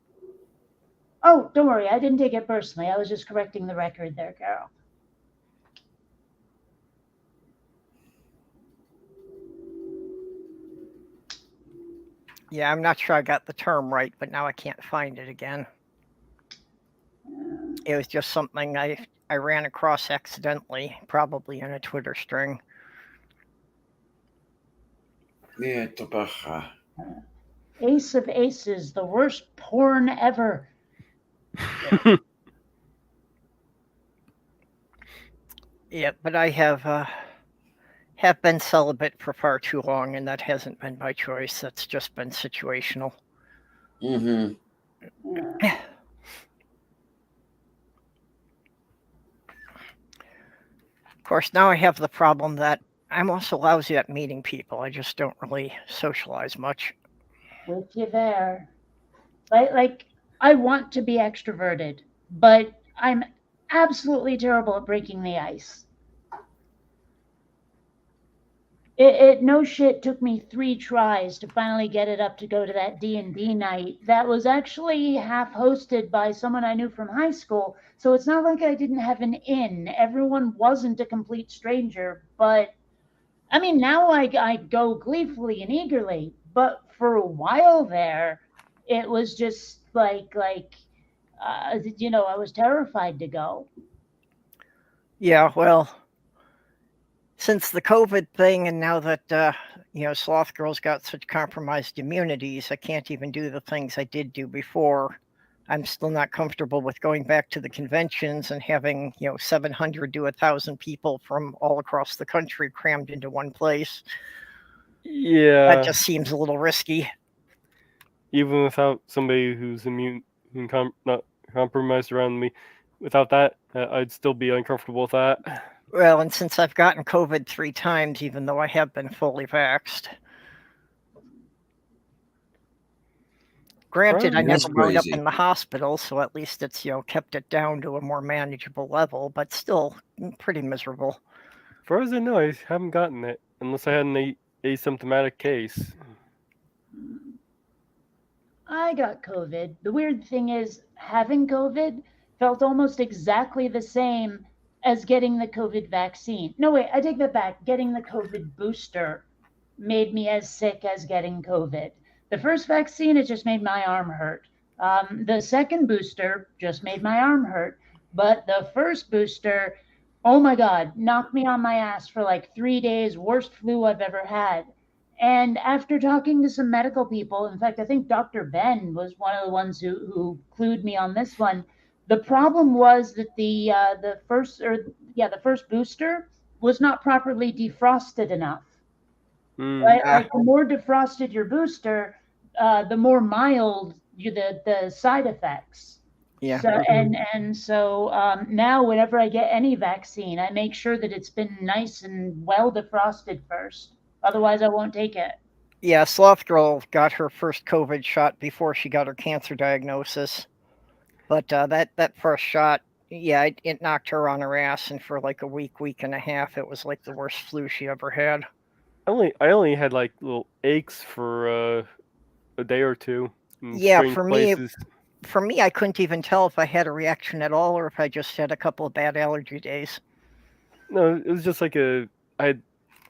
Oh, don't worry. I didn't take it personally. I was just correcting the record there, Carol. Yeah, I'm not sure I got the term right, but now I can't find it again. It was just something I ran across accidentally, probably in a Twitter string. Yeah, tabaja. Ace of Aces, the worst porn ever. Yeah, but I have been celibate for far too long, and that hasn't been my choice. That's just been situational. Mm-hmm. Yeah. Of course, now I have the problem that I'm also lousy at meeting people. I just don't really socialize much. With you there. Like, I want to be extroverted, but I'm absolutely terrible at breaking the ice. It no shit took me 3 tries to finally get it up to go to that D&D night that was actually half hosted by someone I knew from high school, so it's not like I didn't have an in. Everyone wasn't a complete stranger, but I mean, now I go gleefully and eagerly, but for a while there, it was just like I was terrified to go. Yeah, well, since the COVID thing, and now that Sloth Girl's got such compromised immunities, I can't even do the things I did do before. I'm still not comfortable with going back to the conventions and having 700 to 1,000 people from all across the country crammed into one place. That Yeah, just seems a little risky. even without somebody who's not compromised around me, without that, I'd still be uncomfortable with that. Well, and since I've gotten COVID 3 times, even though I have been fully vaxxed. Granted, I That's never wound up crazy. in the hospital, so at least it's kept it down to a more manageable level, but still pretty miserable. As far as I know, I haven't gotten it unless I had an asymptomatic case. I got COVID. The weird thing is, having COVID felt almost exactly the same as getting the COVID vaccine. No, wait, I take that back. Getting the COVID booster made me as sick as getting COVID. The first vaccine, it just made my arm hurt. The second booster just made my arm hurt. But the first booster, oh my God, knocked me on my ass for like 3 days, worst flu I've ever had. And after talking to some medical people, in fact, I think Dr. Ben was one of the ones who clued me on this one. The problem was that the first booster was not properly defrosted enough. Right? Like the more defrosted your booster, the more mild the side effects. Yeah. So so now whenever I get any vaccine, I make sure that it's been nice and well defrosted first. Otherwise, I won't take it. Yeah, Sloth Girl got her first COVID shot before she got her cancer diagnosis. But that first shot, yeah, it knocked her on her ass, and for like a week and a half, it was like the worst flu she ever had. I only had like little aches for a day or two. In Yeah, strange places. for me, I couldn't even tell if I had a reaction at all or if I just had a couple of bad allergy days. No, it was just like I had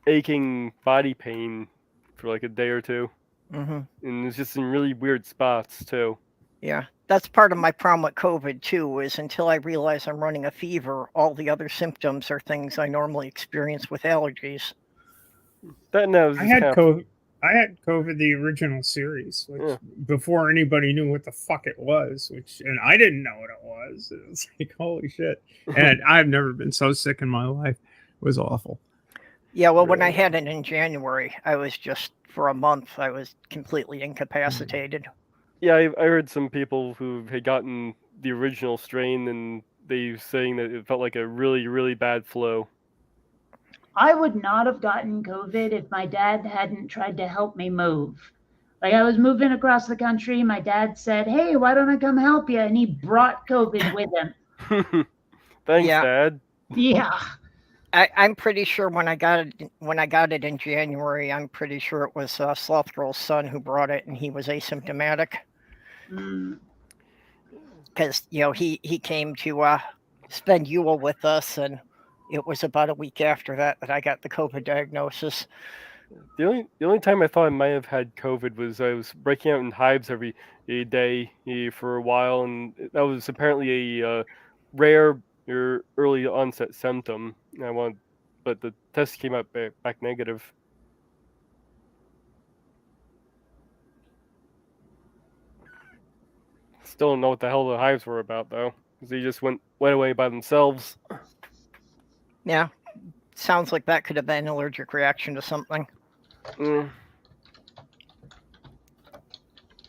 aching body pain for like a day or two, Mm-hmm. and it's just in really weird spots too. Yeah, that's part of my problem with COVID too. Is until I realize I'm running a fever, all the other symptoms are things I normally experience with allergies. That now was I just had kind of COVID. I had COVID the original series, which Yeah. before anybody knew what the fuck it was, and I didn't know what it was. It was like holy shit, and I've never been so sick in my life. It was awful. Yeah, well, when I had it in January, I was just for a month. I was completely incapacitated. Yeah, I heard some people who had gotten the original strain, and they saying that it felt like a really, really bad flu. I would not have gotten COVID if my dad hadn't tried to help me move. Like I was moving across the country, my dad said, "Hey, why don't I come help you?" And he brought COVID with him. Thanks, Yeah. Dad. Yeah. I'm pretty sure when I got it in January, I'm pretty sure it was Sloth Girl's son who brought it, and he was asymptomatic because he came to spend Yule with us, and it was about a week after that I got the COVID diagnosis. The only time I thought I might have had COVID was I was breaking out in hives every day for a while, and that was apparently a rare or early onset symptom. But the test came out back negative. Still don't know what the hell the hives were about though, because they just went away by themselves. Yeah, sounds like that could have been an allergic reaction to something.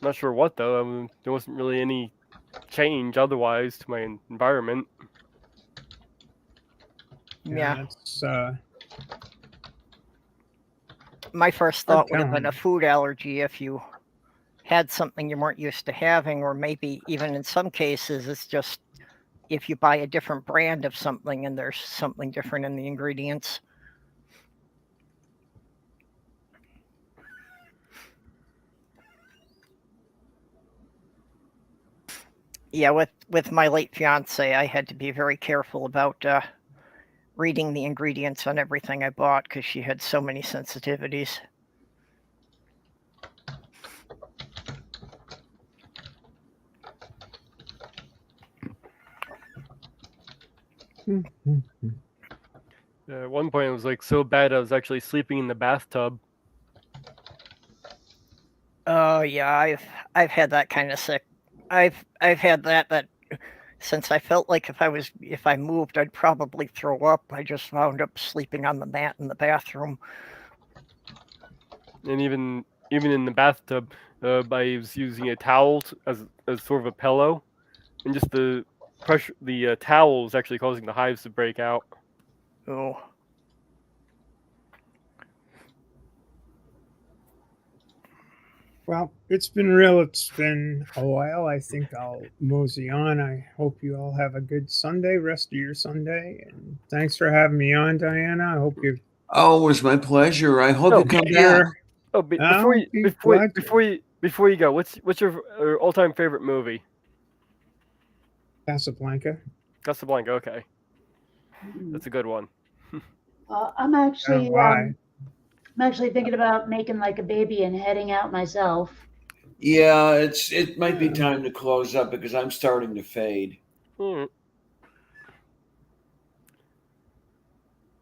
Not sure what though. I mean, there wasn't really any change otherwise to my environment. Yeah. It's, My first thought would have been telling. a food allergy if you had something you weren't used to having, or maybe even in some cases, it's just if you buy a different brand of something and there's something different in the ingredients. Yeah, with my late fiance, I had to be very careful about reading the ingredients on everything I bought because she had so many sensitivities. At one point, it was like so bad I was actually sleeping in the bathtub. Oh yeah, I've had that kind of I've had that since I felt like if I moved I'd probably throw up. I just wound up sleeping on the mat in the bathroom. And even in the bathtub, I was using a towel as sort of a pillow, and just the pressure, the towel was actually causing the hives to break out. Oh. Well, it's been real. It's been a while. I think I'll mosey on. I hope you all have a good Sunday, rest of your Sunday. And thanks for having me on, Diana. I hope you Oh, it was my pleasure. I hope Oh, you come get back. your. Oh, I'll be glad to. before you go, what's your all-time favorite movie? Casablanca. Casablanca. Okay, Mm. that's a good one. I'm actually Why? I'm actually thinking about making like a baby and heading out myself. Yeah, it might be time to close up because I'm starting to fade. Hmm.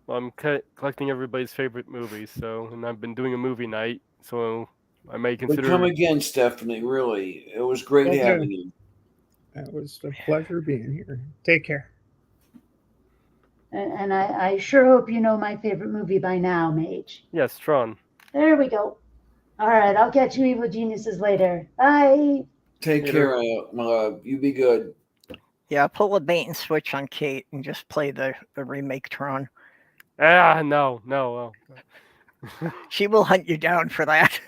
Well, I'm collecting everybody's favorite movies, and I've been doing a movie night, so I may But come consider. again, Stephanie. Really, it was great Will having do. you. It was a pleasure being here. Take care. And I sure hope you know my favorite movie by now, Mage. Yes, Tron. There we go. All right, I'll catch you evil geniuses later. Bye. Take Later. care, my love. You be good. Yeah, pull a bait and switch on Kate and just play the remake Tron. No. She will hunt you down for that.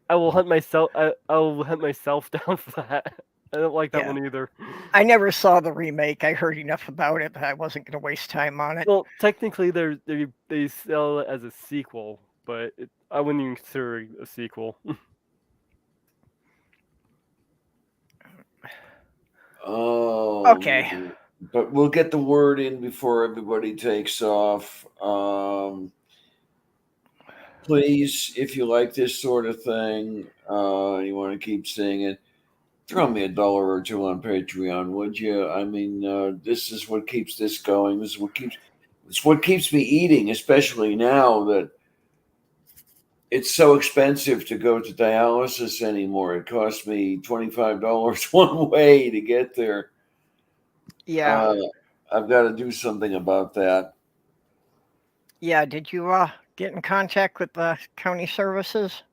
I will hunt myself. I'll hunt myself down for that. I don't like that Yeah. one either. I never saw the remake. I heard enough about it that I wasn't going to waste time on it. Well, technically, they sell it as a sequel, but I wouldn't even consider it a sequel. Oh, Okay. but we'll get the word in before everybody takes off. Please, if you like this sort of thing, you want to keep seeing it, throw me $1 or $2 on Patreon, would you? I mean, this is what keeps this going. It's what keeps me eating, especially now that it's so expensive to go to dialysis anymore. It costs me $25 one way to get there. Yeah. I've got to do something about that. Yeah. Did you get in contact with the county services?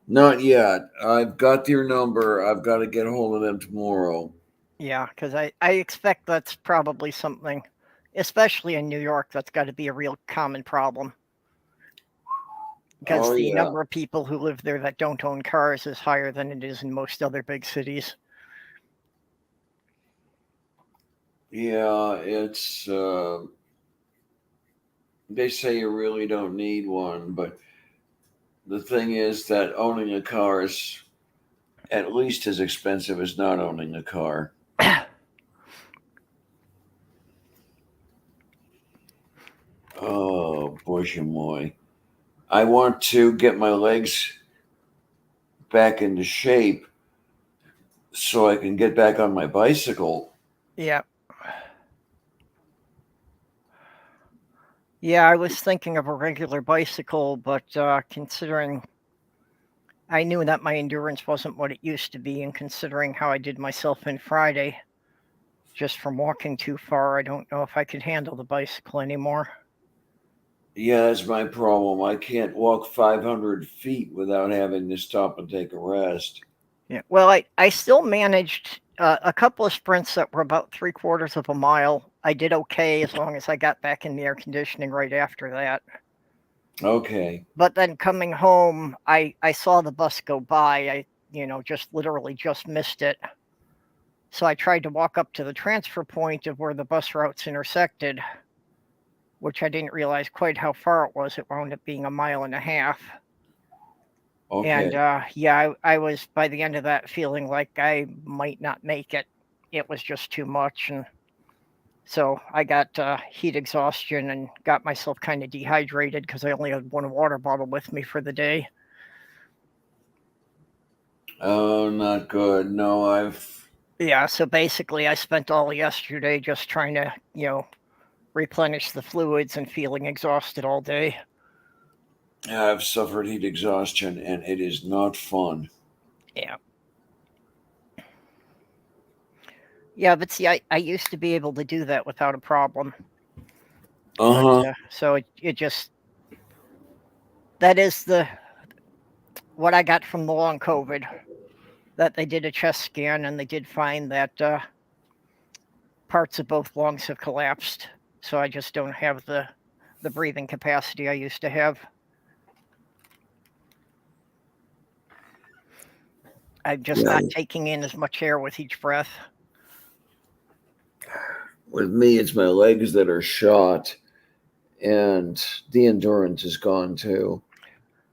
Not yet. I've got their number. I've got to get a hold of them tomorrow. Yeah, because I expect that's probably something, especially in New York, that's got to be a real common problem. Because the number of people who live there that don't own cars is higher than it is in most other big cities. Yeah, it's. They say you really don't need one, but the thing is that owning a car is at least as expensive as not owning a car. Oh, boy. I want to get my legs back into shape so I can get back on my bicycle. Yeah. Yeah, I was thinking of a regular bicycle, but considering I knew that my endurance wasn't what it used to be, and considering how I did myself in Friday, just from walking too far, I don't know if I could handle the bicycle anymore. Yeah, that's my problem. I can't walk 500 feet without having to stop and take a rest. Yeah. Well, I still managed a couple of sprints that were about 3/4 of a mile. I did okay as long as I got back in the air conditioning right after that. Okay. But then coming home, I saw the bus go by. I just literally just missed it. So I tried to walk up to the transfer point of where the bus routes intersected, which I didn't realize quite how far it was. It wound up being 1.5 miles. Okay. And I was by the end of that feeling like I might not make it. It was just too much. And so I got heat exhaustion and got myself kind of dehydrated because I only had one water bottle with me for the day. Oh, not good. No, Yeah, so basically I spent all yesterday just trying to, replenish the fluids and feeling exhausted all day. I've suffered heat exhaustion and it is not fun. Yeah. Yeah, but see, I used to be able to do that without a problem. Uh-huh. So it just, that is what I got from the long COVID, that they did a chest scan and they did find that parts of both lungs have collapsed. So I just don't have the breathing capacity I used to have. I'm just Yeah. not taking in as much air with each breath. With me, it's my legs that are shot, and the endurance is gone too.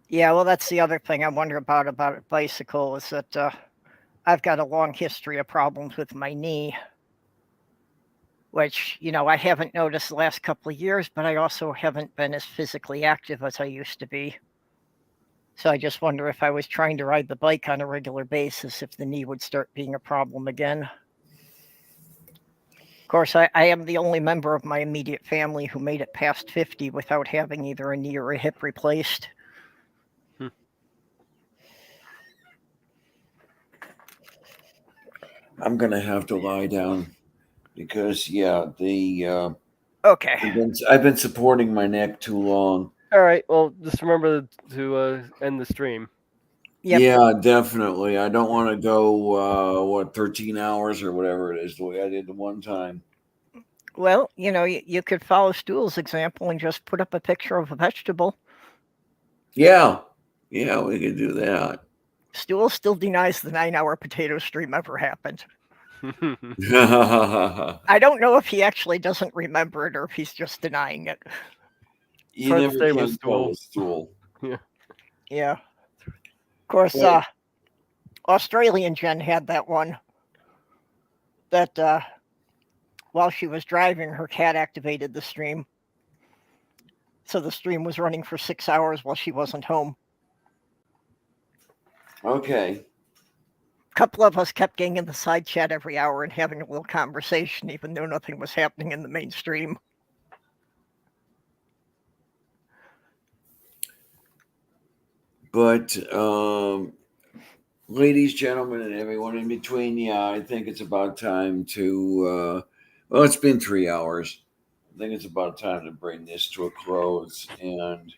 Yeah, well, that's the other thing I wonder about a bicycle is that I've got a long history of problems with my knee, which, I haven't noticed the last couple of years, but I also haven't been as physically active as I used to be. So I just wonder if I was trying to ride the bike on a regular basis, if the knee would start being a problem again. Of course, I am the only member of my immediate family who made it past 50 without having either a knee or a hip replaced. I'm gonna have to lie down because the Okay. I've been supporting my neck too long. All right. Well, just remember to end the stream. Yep. Yeah, definitely. I don't want to go 13 hours or whatever it is the way I did the one time. Well, you could follow Stool's example and just put up a picture of a vegetable. Yeah, we could do that. Stool still denies the 9-hour potato stream ever happened. You I don't know if he actually doesn't remember it or if he's just denying it. Hard to never say can with tell Stool. with Stool. Yeah. Of course, But- Australian Jen had that one that while she was driving, her cat activated the stream. So the stream was running for 6 hours while she wasn't home. Okay. A couple of us kept getting in the side chat every hour and having a little conversation, even though nothing was happening in the main stream. But ladies, gentlemen, and everyone in between, yeah, I think it's about time to well, it's been 3 hours. I think it's about time to bring this to a close. And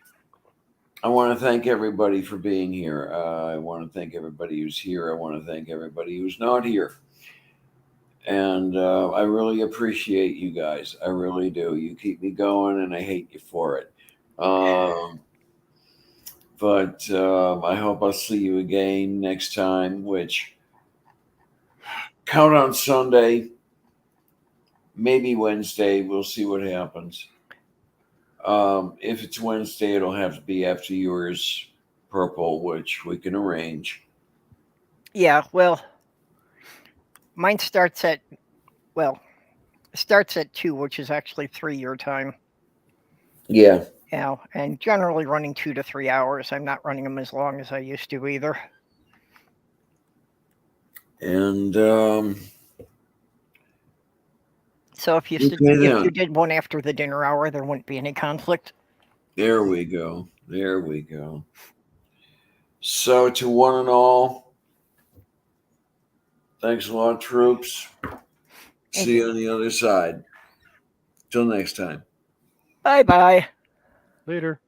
I want to thank everybody for being here. I want to thank everybody who's here. I want to thank everybody who's not here. And I really appreciate you guys. I really do. You keep me going, and I hate you for it. But I hope I'll see you again next time, which count on Sunday, maybe Wednesday. We'll see what happens. If it's Wednesday, it'll have to be after yours, Purple, which we can arrange. Yeah, well, mine starts at 2, which is actually 3 your time. Yeah. And generally running 2 to 3 hours. I'm not running them as long as I used to either. And So if you did one after the dinner hour, there wouldn't be any conflict. there we go. There we go. So to one and all, thanks a lot, troops. See you on the other side. Till next time. Bye-bye. Later.